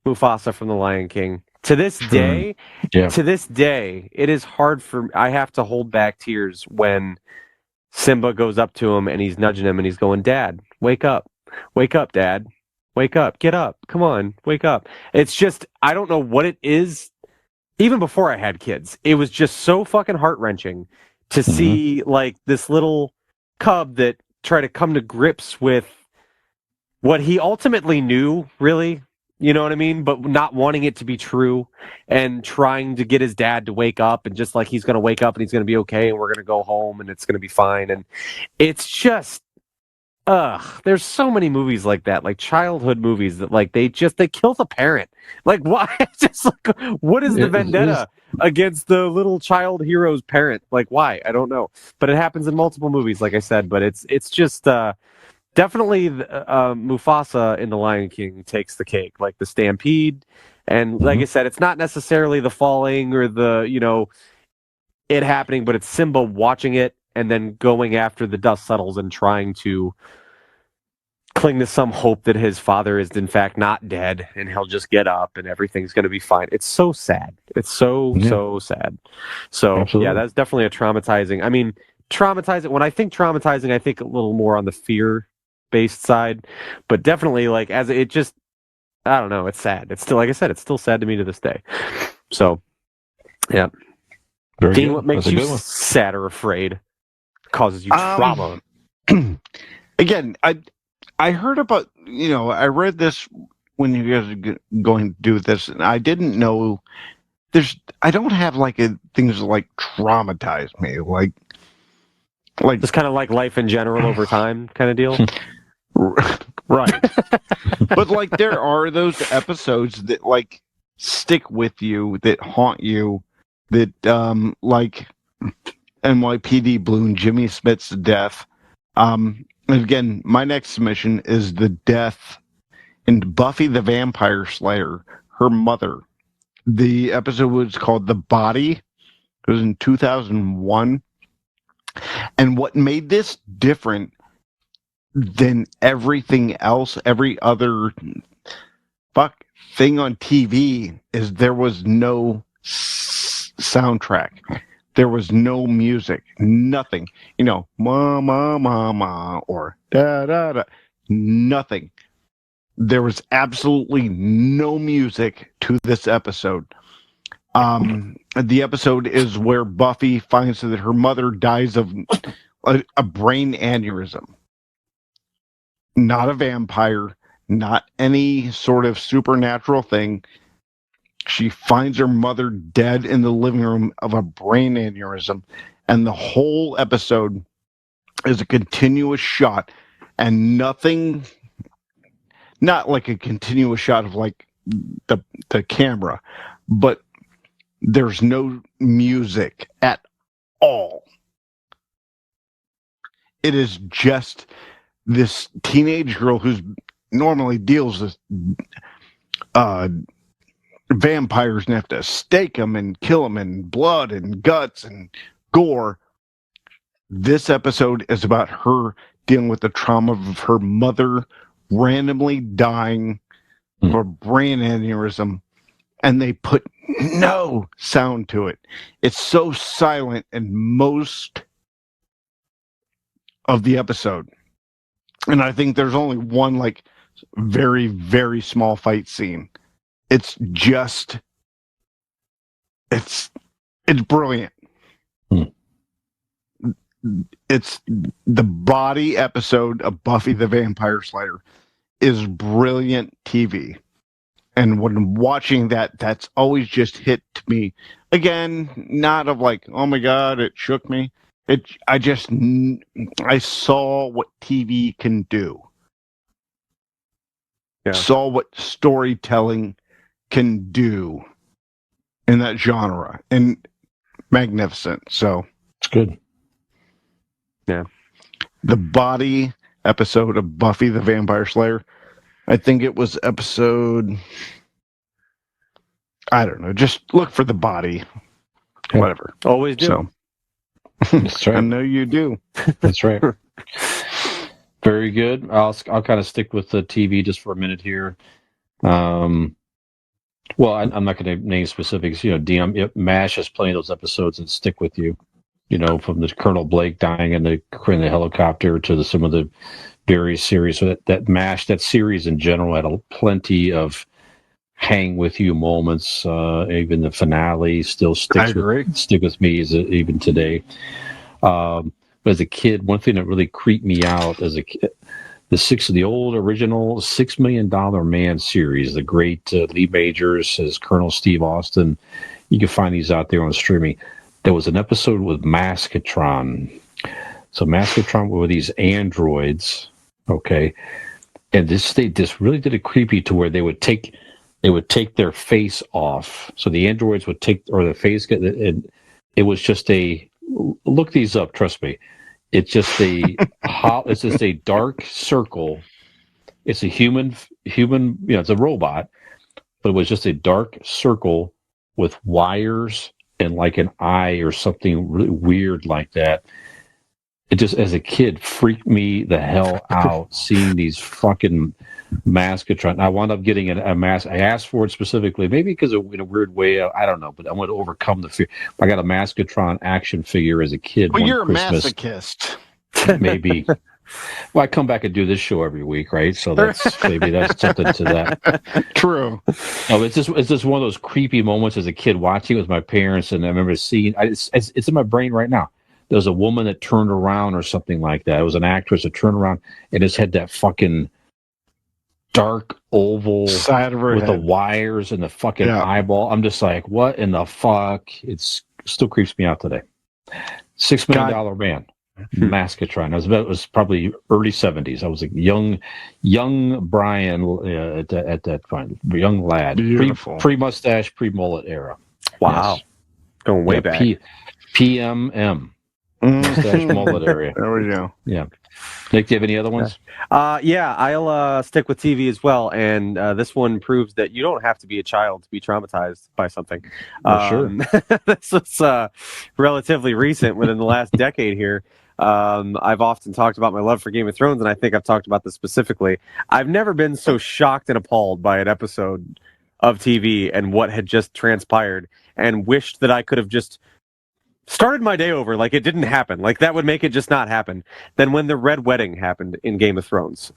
Mufasa from The Lion King. To this day, it is hard I have to hold back tears when Simba goes up to him and he's nudging him and he's going, "Dad, wake up, Dad, wake up, get up, come on, wake up." It's just, I don't know what it is. Even before I had kids, it was just so fucking heart-wrenching to see, like, this little cub that tried to come to grips with what he ultimately knew, really, you know what I mean? But not wanting it to be true and trying to get his dad to wake up, and just like, he's going to wake up and he's going to be okay and we're going to go home and it's going to be fine. And it's just, there's so many movies like that, like childhood movies that, like, they kill the parent. Like, why? Just like, what is the vendetta against the little child hero's parent? Like, why? I don't know. But it happens in multiple movies, like I said. But it's just definitely Mufasa in The Lion King takes the cake. Like the stampede, and like I said, it's not necessarily the falling or the it happening, but it's Simba watching it and then going after the dust settles and trying to cling to some hope that his father is in fact not dead and he'll just get up and everything's going to be fine. It's so sad. It's so sad. So absolutely. That's definitely a traumatizing. I mean, when I think traumatizing, I think a little more on the fear-based side, but definitely, like, as it just, I don't know, it's sad. It's still, like I said, it's still sad to me to this day. So, yeah. Very Dean, good. what makes you sad or afraid? Causes you trauma? Again, I heard about, I read this when you guys are going to do this, and I didn't know I don't have things like traumatize me, like just kind of like life in general over time kind of deal. Right. But there are those episodes that stick with you, that haunt you, that NYPD balloon Jimmy Smith's death. And again, my next submission is the death in Buffy the Vampire Slayer, her mother. The episode was called The Body. It was in 2001. And what made this different than everything else, every other thing on TV, is there was no soundtrack. There was no music, nothing. Ma, ma, ma, ma, or da, da, da. Nothing. There was absolutely no music to this episode. The episode is where Buffy finds that her mother dies of a brain aneurysm. Not a vampire, not any sort of supernatural thing. She finds her mother dead in the living room of a brain aneurysm, and the whole episode is a continuous shot, and nothing, not like a continuous shot of like the camera, but there's no music at all. It is just this teenage girl who's normally deals with vampires and have to stake them and kill them and blood and guts and gore. This episode is about her dealing with the trauma of her mother randomly dying of a brain aneurysm, and they put no sound to it. It's so silent in most of the episode. And I think there's only one like very, very small fight scene. It's just, it's brilliant. It's the Body episode of Buffy the Vampire Slayer is brilliant TV. And when watching that, that's always just hit me. Again, not of like, oh my God, it shook me. I saw what TV can do. Yeah. Saw what storytelling can do in that genre. And magnificent. So it's good. Yeah. The Body episode of Buffy the Vampire Slayer. I think it was episode, I don't know, just look for The Body. Yeah. Whatever. Always do. So. That's right. I know you do. That's right. Very good. I'll kind of stick with the TV just for a minute here. Well, I'm not going to name specifics. DM MASH has plenty of those episodes that stick with you. From the Colonel Blake dying in the helicopter to some of the various series. So that MASH, that series in general, had plenty of hang with you moments. Even the finale still stick with me even today. But as a kid, one thing that really creeped me out as a kid, the old original $6 Million Man series, the great Lee Majors as Colonel Steve Austin. You can find these out there on streaming. There was an episode with Maskatron. So Maskatron were these androids, okay, and this really did it creepy to where they would take their face off. So the androids would take, or the face, and it was just look these up, trust me. It's just it's just a dark circle. It's a human, it's a robot, but it was just a dark circle with wires and like an eye or something really weird like that. It just, as a kid, freaked me the hell out seeing these fucking Maskatron. I wound up getting a mask. I asked for it specifically, maybe because in a weird way, I don't know, but I want to overcome the fear. I got a Maskatron action figure as a kid. Well, you're Christmas. A masochist. Maybe. Well, I come back and do this show every week, right? So that's something to that. True. No, it's just one of those creepy moments as a kid watching with my parents, and I remember seeing. It's in my brain right now. There was a woman that turned around or something like that. It was an actress that turned around and just had that fucking dark oval side of her with head. The wires and the fucking eyeball. I'm just like, what in the fuck? It still creeps me out today. $6 Million Man. Maskatron. It was probably early 70s. I was a young Brian at that point, young lad, pre-mustache, pre-mullet era. Wow, yes. going way back. PMM. Mustache mullet area. There we go. Yeah. Nick, do you have any other ones? Yeah, I'll stick with TV as well, and this one proves that you don't have to be a child to be traumatized by something. Sure. This was relatively recent, within the last decade here. I've often talked about my love for Game of Thrones, and I think I've talked about this specifically. I've never been so shocked and appalled by an episode of TV and what had just transpired, and wished that I could have just started my day over like it didn't happen. Like that would make it just not happen. Then when the Red Wedding happened in Game of Thrones.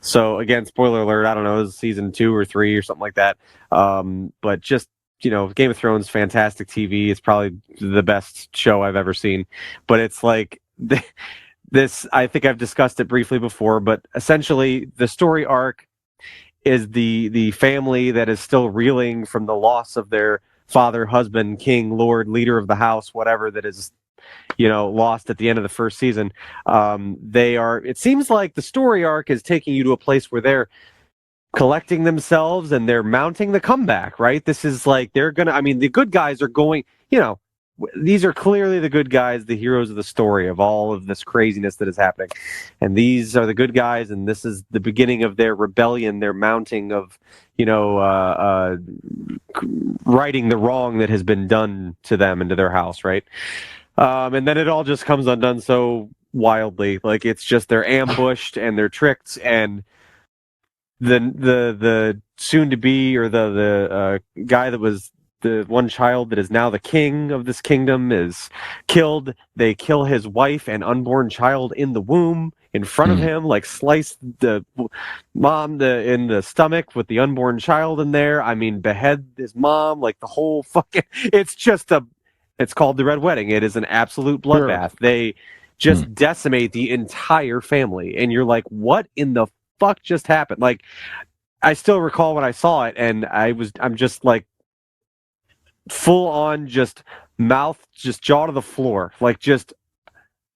So again, spoiler alert, I don't know, it was season 2 or 3 or something like that. But just, Game of Thrones, fantastic TV. It's probably the best show I've ever seen. But it's like this, I think I've discussed it briefly before, but essentially the story arc is the family that is still reeling from the loss of their father, husband, king, lord, leader of the house, whatever that is, lost at the end of the first season. It seems like the story arc is taking you to a place where they're collecting themselves and they're mounting the comeback, right? This is like, the good guys are going, these are clearly the good guys, the heroes of the story of all of this craziness that is happening. And these are the good guys, and this is the beginning of their rebellion, their mounting of, righting the wrong that has been done to them and to their house, right? And then it all just comes undone so wildly. Like, it's just they're ambushed and they're tricked, and the soon-to-be, or the guy that was the one child that is now the king of this kingdom is killed. They kill his wife and unborn child in the womb in front of him, like slice the mom in the stomach with the unborn child in there. I mean, behead his mom, like the whole fucking, it's called the Red Wedding. It is an absolute bloodbath. Sure. They just decimate the entire family. And you're like, what in the fuck just happened? Like, I still recall when I saw it, and I'm just like, full on, just mouth, just jaw to the floor, like just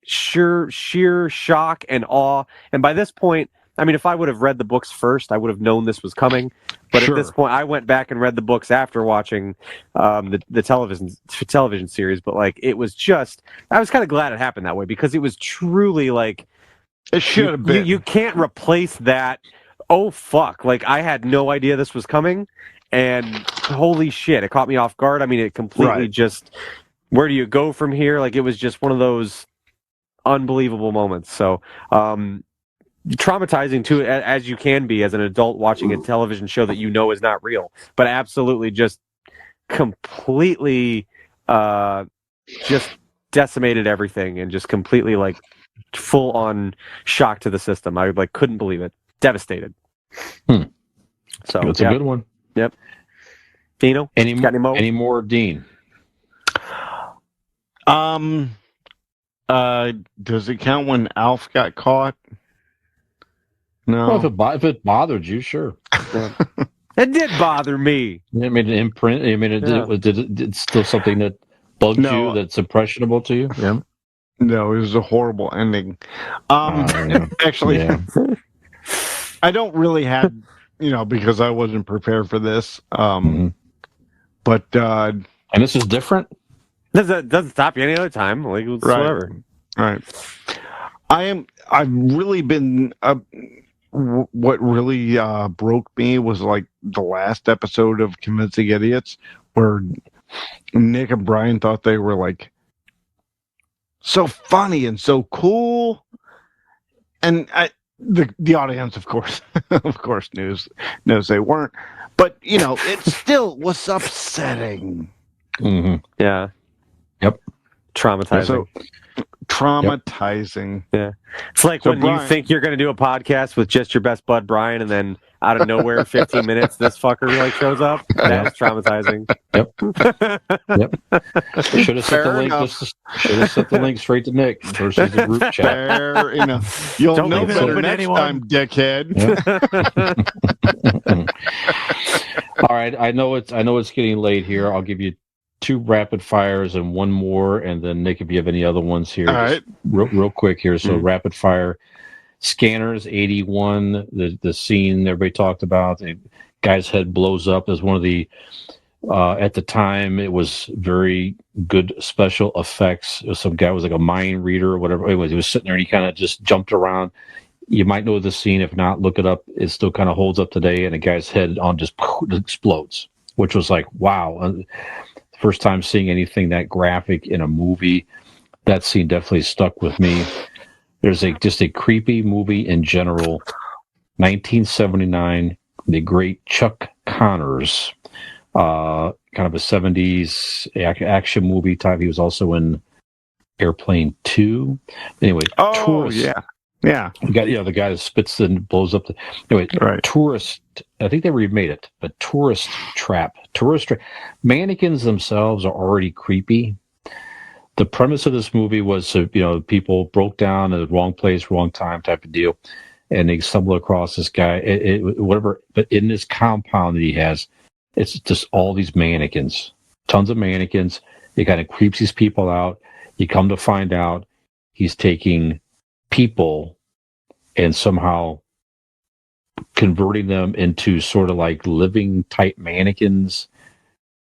sheer shock and awe. And by this point, I mean, if I would have read the books first, I would have known this was coming. But At this point, I went back and read the books after watching the television series. But like, it was just, I was kind of glad it happened that way, because it was truly like, it should have been. You can't replace that. Oh fuck! Like, I had no idea this was coming. And holy shit, it caught me off guard. I mean, it completely just, where do you go from here? Like, it was just one of those unbelievable moments. So, traumatizing too, as you can be as an adult watching a television show that is not real, but absolutely just completely, just decimated everything, and just completely like full on shock to the system. I couldn't believe it. Devastated. So that's a good one. Yep. Dino, any more, Dean? Does it count when Alf got caught? No. Well, if it bothered you, sure. It did bother me. It made an imprint. I mean, it's still something that bugged you, that's impressionable to you. Yeah. No, it was a horrible ending. Actually, I don't really have. Because I wasn't prepared for this. But and this is different. Doesn't stop you any other time, like whatsoever. Right. I've really been. What really broke me was like the last episode of Convincing Idiots, where Nick and Brian thought they were like so funny and so cool, and the audience, of course, knows they weren't. But it still was upsetting. Yeah. Yep. Traumatizing. So, traumatizing. Yeah. It's like when Brian, you think you're going to do a podcast with just your best bud Brian, and then out of nowhere, 15 minutes, this fucker shows up. That's traumatizing. Yep. Should have sent the link straight to Nick versus the group chat. Fair enough. You'll Don't know better next anyone. time, dickhead. Yep. All right. I know it's getting late here. I'll give you 2 rapid fires and 1 more, and then Nick, if you have any other ones here, all right, real quick here. So rapid fire. Scanners 81, the scene everybody talked about, the guy's head blows up as one of the At the time, it was very good special effects. Some guy was like a mind reader or whatever. Anyways, he was sitting there and he kind of just jumped around. You might know the scene. If not, look it up. It still kind of holds up today, and a guy's head on just explodes, which was like, wow. First time seeing anything that graphic in a movie. That scene definitely stuck with me. There's just a creepy movie in general. 1979, the great Chuck Connors, kind of a 70s action movie type. He was also in Airplane 2. Anyway, Tourist. Yeah. You got the guy that spits and blows up. Anyway, Right. Tourist. I think they remade it, but Tourist Trap. Mannequins themselves are already creepy. The premise of this movie was, people broke down at the wrong place, wrong time type of deal, and they stumble across this guy. Whatever, but in this compound that he has, it's just all these mannequins, tons of mannequins. It kind of creeps these people out. You come to find out he's taking people and somehow converting them into sort of like living type mannequins.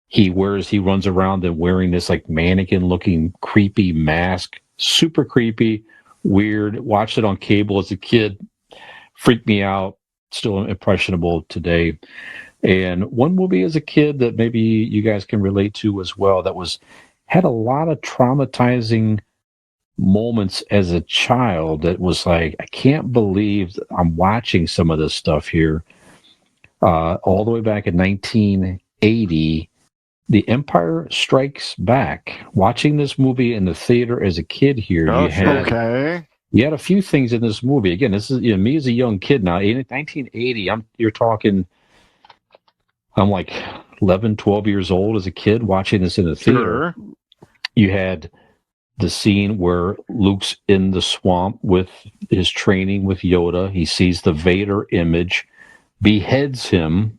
He runs around and wearing this like mannequin looking creepy mask, super creepy, weird. Watched it on cable as a kid, freaked me out, still impressionable today. And one movie as a kid that maybe you guys can relate to as well, that had a lot of traumatizing moments as a child, that was like, I can't believe I'm watching some of this stuff here. All the way back in 1980, The Empire Strikes Back. Watching this movie in the theater as a kid here, you had a few things in this movie. Again, this is me as a young kid now. In 1980, I'm like 11, 12 years old as a kid watching this in the theater. Sure. You had the scene where Luke's in the swamp with his training with Yoda. He sees the Vader image, beheads him,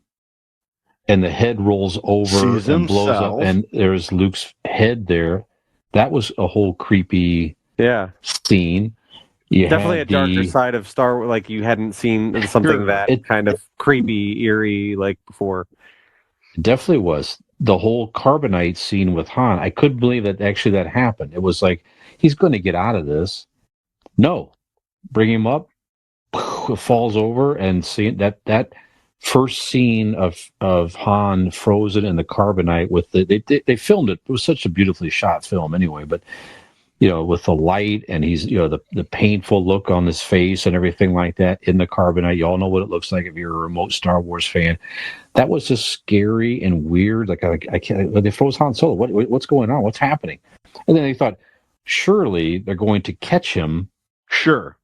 and the head rolls over and blows up, and there's Luke's head there. That was a whole creepy scene. Definitely a darker side of Star Wars, like you hadn't seen something kind of creepy, eerie like before. It definitely was. The whole carbonite scene with Han, I couldn't believe that actually that happened. It was like, he's going to get out of this. No. Bring him up, falls over, and see that first scene of Han frozen in the carbonite with they filmed it. It was such a beautifully shot film anyway, but with the light, and he's the painful look on his face and everything like that in the carbonite. You all know what it looks like if you're a remote Star Wars fan. That was just scary and weird. Like I can't. They froze Han Solo. What's going on? What's happening? And then they thought, surely they're going to catch him. Sure.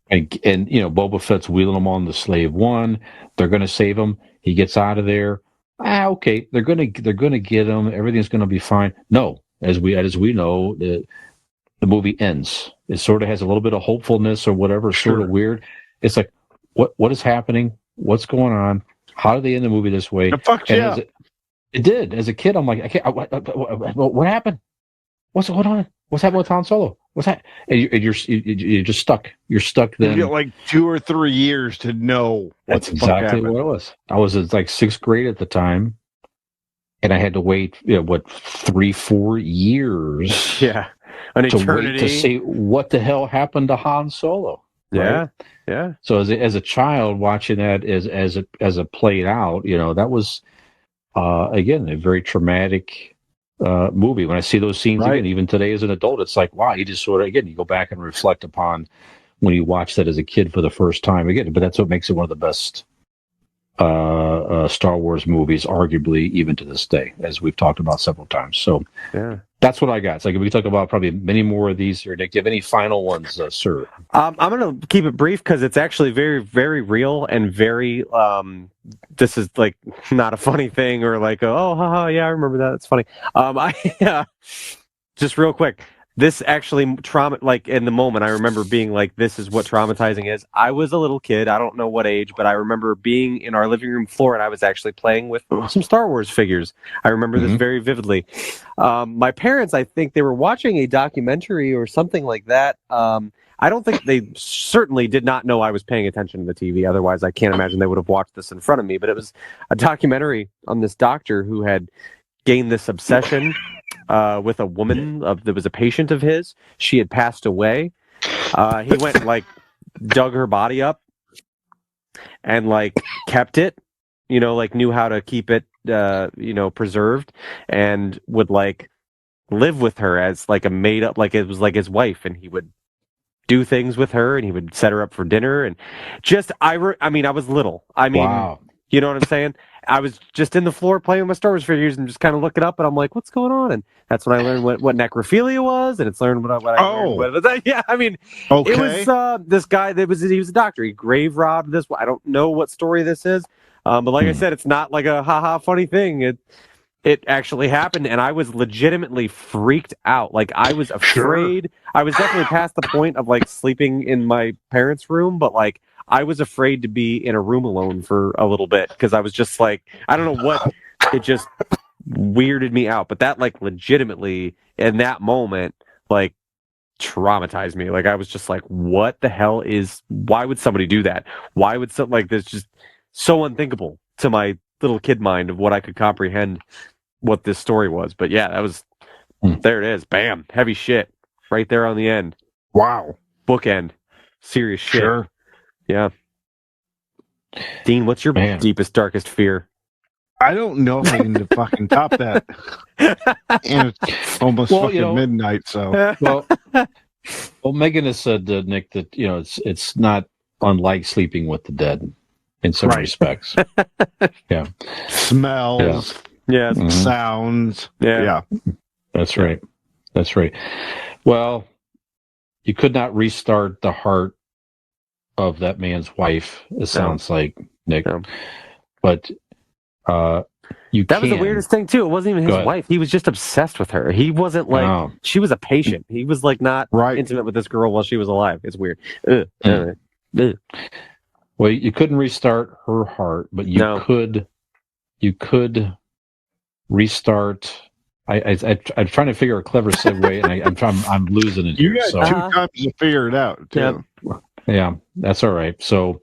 And Boba Fett's wheeling him on the Slave One. They're going to save him. He gets out of there. Okay, they're going to get him. Everything's going to be fine. No, as we know, the movie ends. It sort of has a little bit of hopefulness or whatever. Sort of weird. It's like, what is happening? What's going on? How did they end the movie this way? It did. As a kid, I'm like, I can't. What happened? What's going on? What's happening with Han Solo? What's that? And you're just stuck. You're stuck then. You get like 2 or 3 years to know. That's exactly what it was. I was in like 6th grade at the time, and I had to wait, 3-4 years. Yeah, an eternity wait to see what the hell happened to Han Solo. Right? Yeah. So as a child watching that as it played out, that was again a very traumatic movie. When I see those scenes again, even today as an adult, it's like, wow, you just sort of, again, you go back and reflect upon when you watch that as a kid for the first time again. But that's what makes it one of the best Star Wars movies, arguably, even to this day, as we've talked about several times. So that's what I got. It's like, we can talk about probably many more of these here. Nick, do you have any final ones, sir? I'm going to keep it brief because it's actually very, very real and very, this is like not a funny thing or like, oh, haha, yeah, I remember that. It's funny. Just real quick. This actually like in the moment, I remember being like, this is what traumatizing is. I was a little kid. I don't know what age, but I remember being in our living room floor and I was actually playing with some Star Wars figures. I remember this very vividly. My parents, I think they were watching a documentary or something like that. I don't think they certainly did not know I was paying attention to the TV. Otherwise, I can't imagine they would have watched this in front of me. But it was a documentary on this doctor who had gained this obsession with a woman that was a patient of his. She had passed away. He went and like dug her body up and like kept it, like knew how to keep it, preserved, and would like live with her as like a made up, like it was like his wife, and he would do things with her, and he would set her up for dinner, and just I was little. I mean, Wow. You know what I'm saying? I was just in the floor playing with my Star Wars figures and just kind of looking up, and I'm like, "What's going on?" And that's when I learned what necrophilia was, and it's learned what I learned. Yeah, I mean, Okay. it was this guy he was a doctor. He grave robbed this. I don't know what story this is, but like I said, it's not like a haha funny thing. It actually happened, and I was legitimately freaked out. Like I was afraid. I was definitely past the point of like sleeping in my parents' room, but like I was afraid to be in a room alone for a little bit because I was just like, I don't know what, it just weirded me out. But that like legitimately in that moment, like traumatized me. Like I was just like, what the hell why would somebody do that? Why would something like this just so unthinkable to my little kid mind of what I could comprehend what this story was. But yeah, that was, there it is. Bam. Heavy shit right there on the end. Wow. Bookend. Serious shit. Sure. Yeah. Dean, what's your deepest, darkest fear? I don't know if I can fucking top that. And it's almost fucking midnight, so. Well, Megan has said, Nick, that it's not unlike sleeping with the dead in some respects. Yeah. Smells. Yeah. Sounds. Yeah. That's right. That's right. Well, you could not restart the heart of that man's wife, it sounds like, Nick. No. But that was the weirdest thing too. It wasn't even his wife. He was just obsessed with her. He wasn't like she was a patient. He was like not intimate with this girl while she was alive. It's weird. Well, you couldn't restart her heart, but you could restart. I'm trying to figure a clever segue, and I'm losing it. You got 2 times to figure it out, too. Yeah, that's all right. So,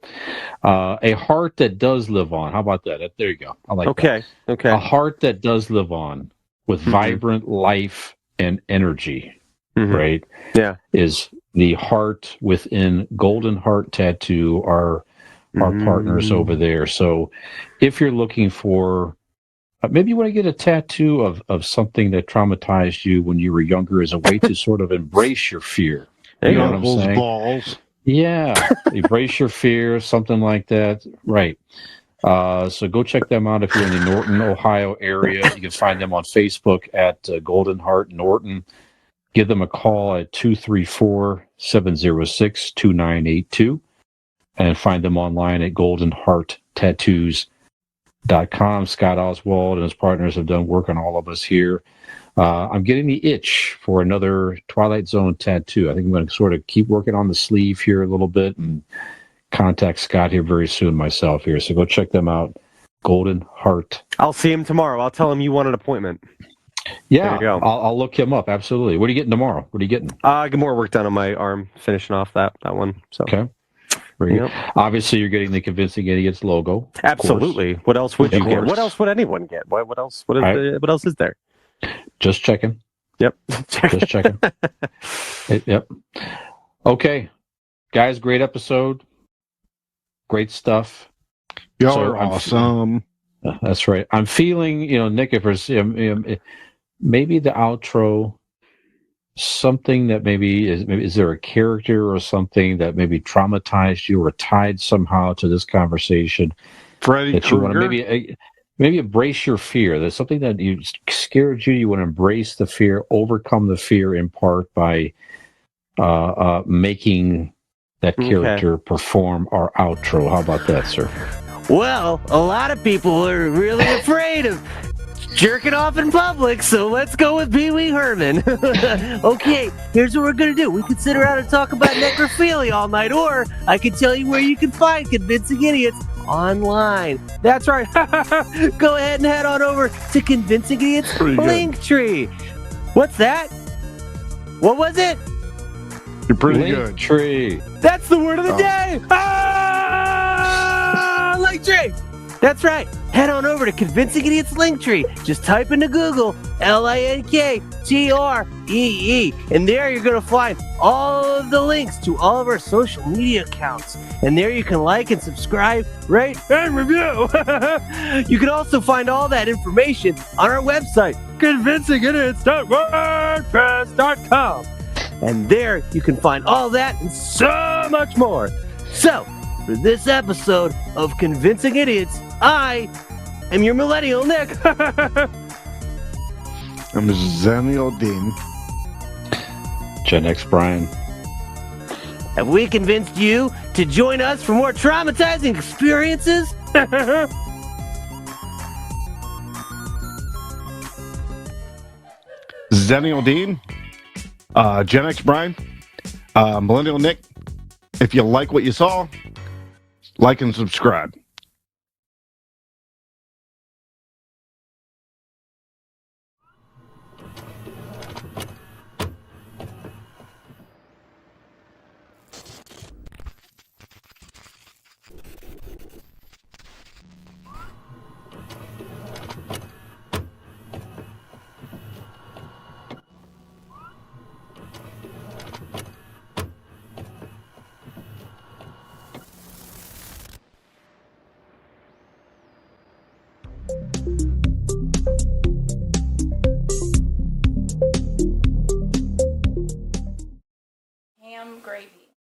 a heart that does live on. How about that? There you go. I like that. Okay. A heart that does live on with vibrant life and energy, right? Yeah. Is the heart within Golden Heart Tattoo, our partners over there. So, if you're looking for, maybe you want to get a tattoo of something that traumatized you when you were younger as a way to sort of embrace your fear. You know what I'm saying? Balls. Yeah, embrace your fear, something like that. Right. So go check them out if you're in the Norton, Ohio area. You can find them on Facebook at Golden Heart Norton. Give them a call at 234-706-2982 and find them online at goldenhearttattoos.com. Scott Oswald and his partners have done work on all of us here. I'm getting the itch for another Twilight Zone tattoo. I think I'm going to sort of keep working on the sleeve here a little bit and contact Scott here very soon myself here. So go check them out. Golden Heart. I'll see him tomorrow. I'll tell him you want an appointment. Yeah, I'll look him up. Absolutely. What are you getting tomorrow? What are you getting? Get more work done on my arm, finishing off that one. So. Okay. Obviously, you're getting the Convincing Idiots logo. Absolutely. What else would you get? What else would anyone get? What else? What else is there? Just checking. Yep. Just checking. Yep. Okay, guys. Great episode. Great stuff. Y'all are awesome. That's right. I'm feeling, Nick, if there's maybe the outro, something that maybe is there a character or something that maybe traumatized you or tied somehow to this conversation? Freddy that Krueger? You want to maybe embrace your fear. There's something that scared you. You want to embrace the fear, overcome the fear in part by making that character perform our outro. How about that, sir? Well, a lot of people are really afraid of jerking off in public, so let's go with Pee Wee Herman. Okay, here's what we're gonna do. We could sit around and talk about necrophilia all night, or I could tell you where you can find Convincing Idiots online. That's right. Go ahead and head on over to Convincing Idiots Linktree. What's that? What was it? You're pretty good. Linktree. That's the word of the day. Linktree. That's right. head on over to Convincing Idiots Linktree. Just type into Google LINKTREE, and there you're going to find all of the links to all of our social media accounts. And there you can like and subscribe, rate, and review. You can also find all that information on our website, convincingidiots.wordpress.com. And there you can find all that and so much more. So, for this episode of Convincing Idiots, I am your millennial Nick. I'm Zennial Dean. Gen X Brian. Have we convinced you to join us for more traumatizing experiences? Zennial Dean. Gen X Brian. Millennial Nick. If you like what you saw, like and subscribe.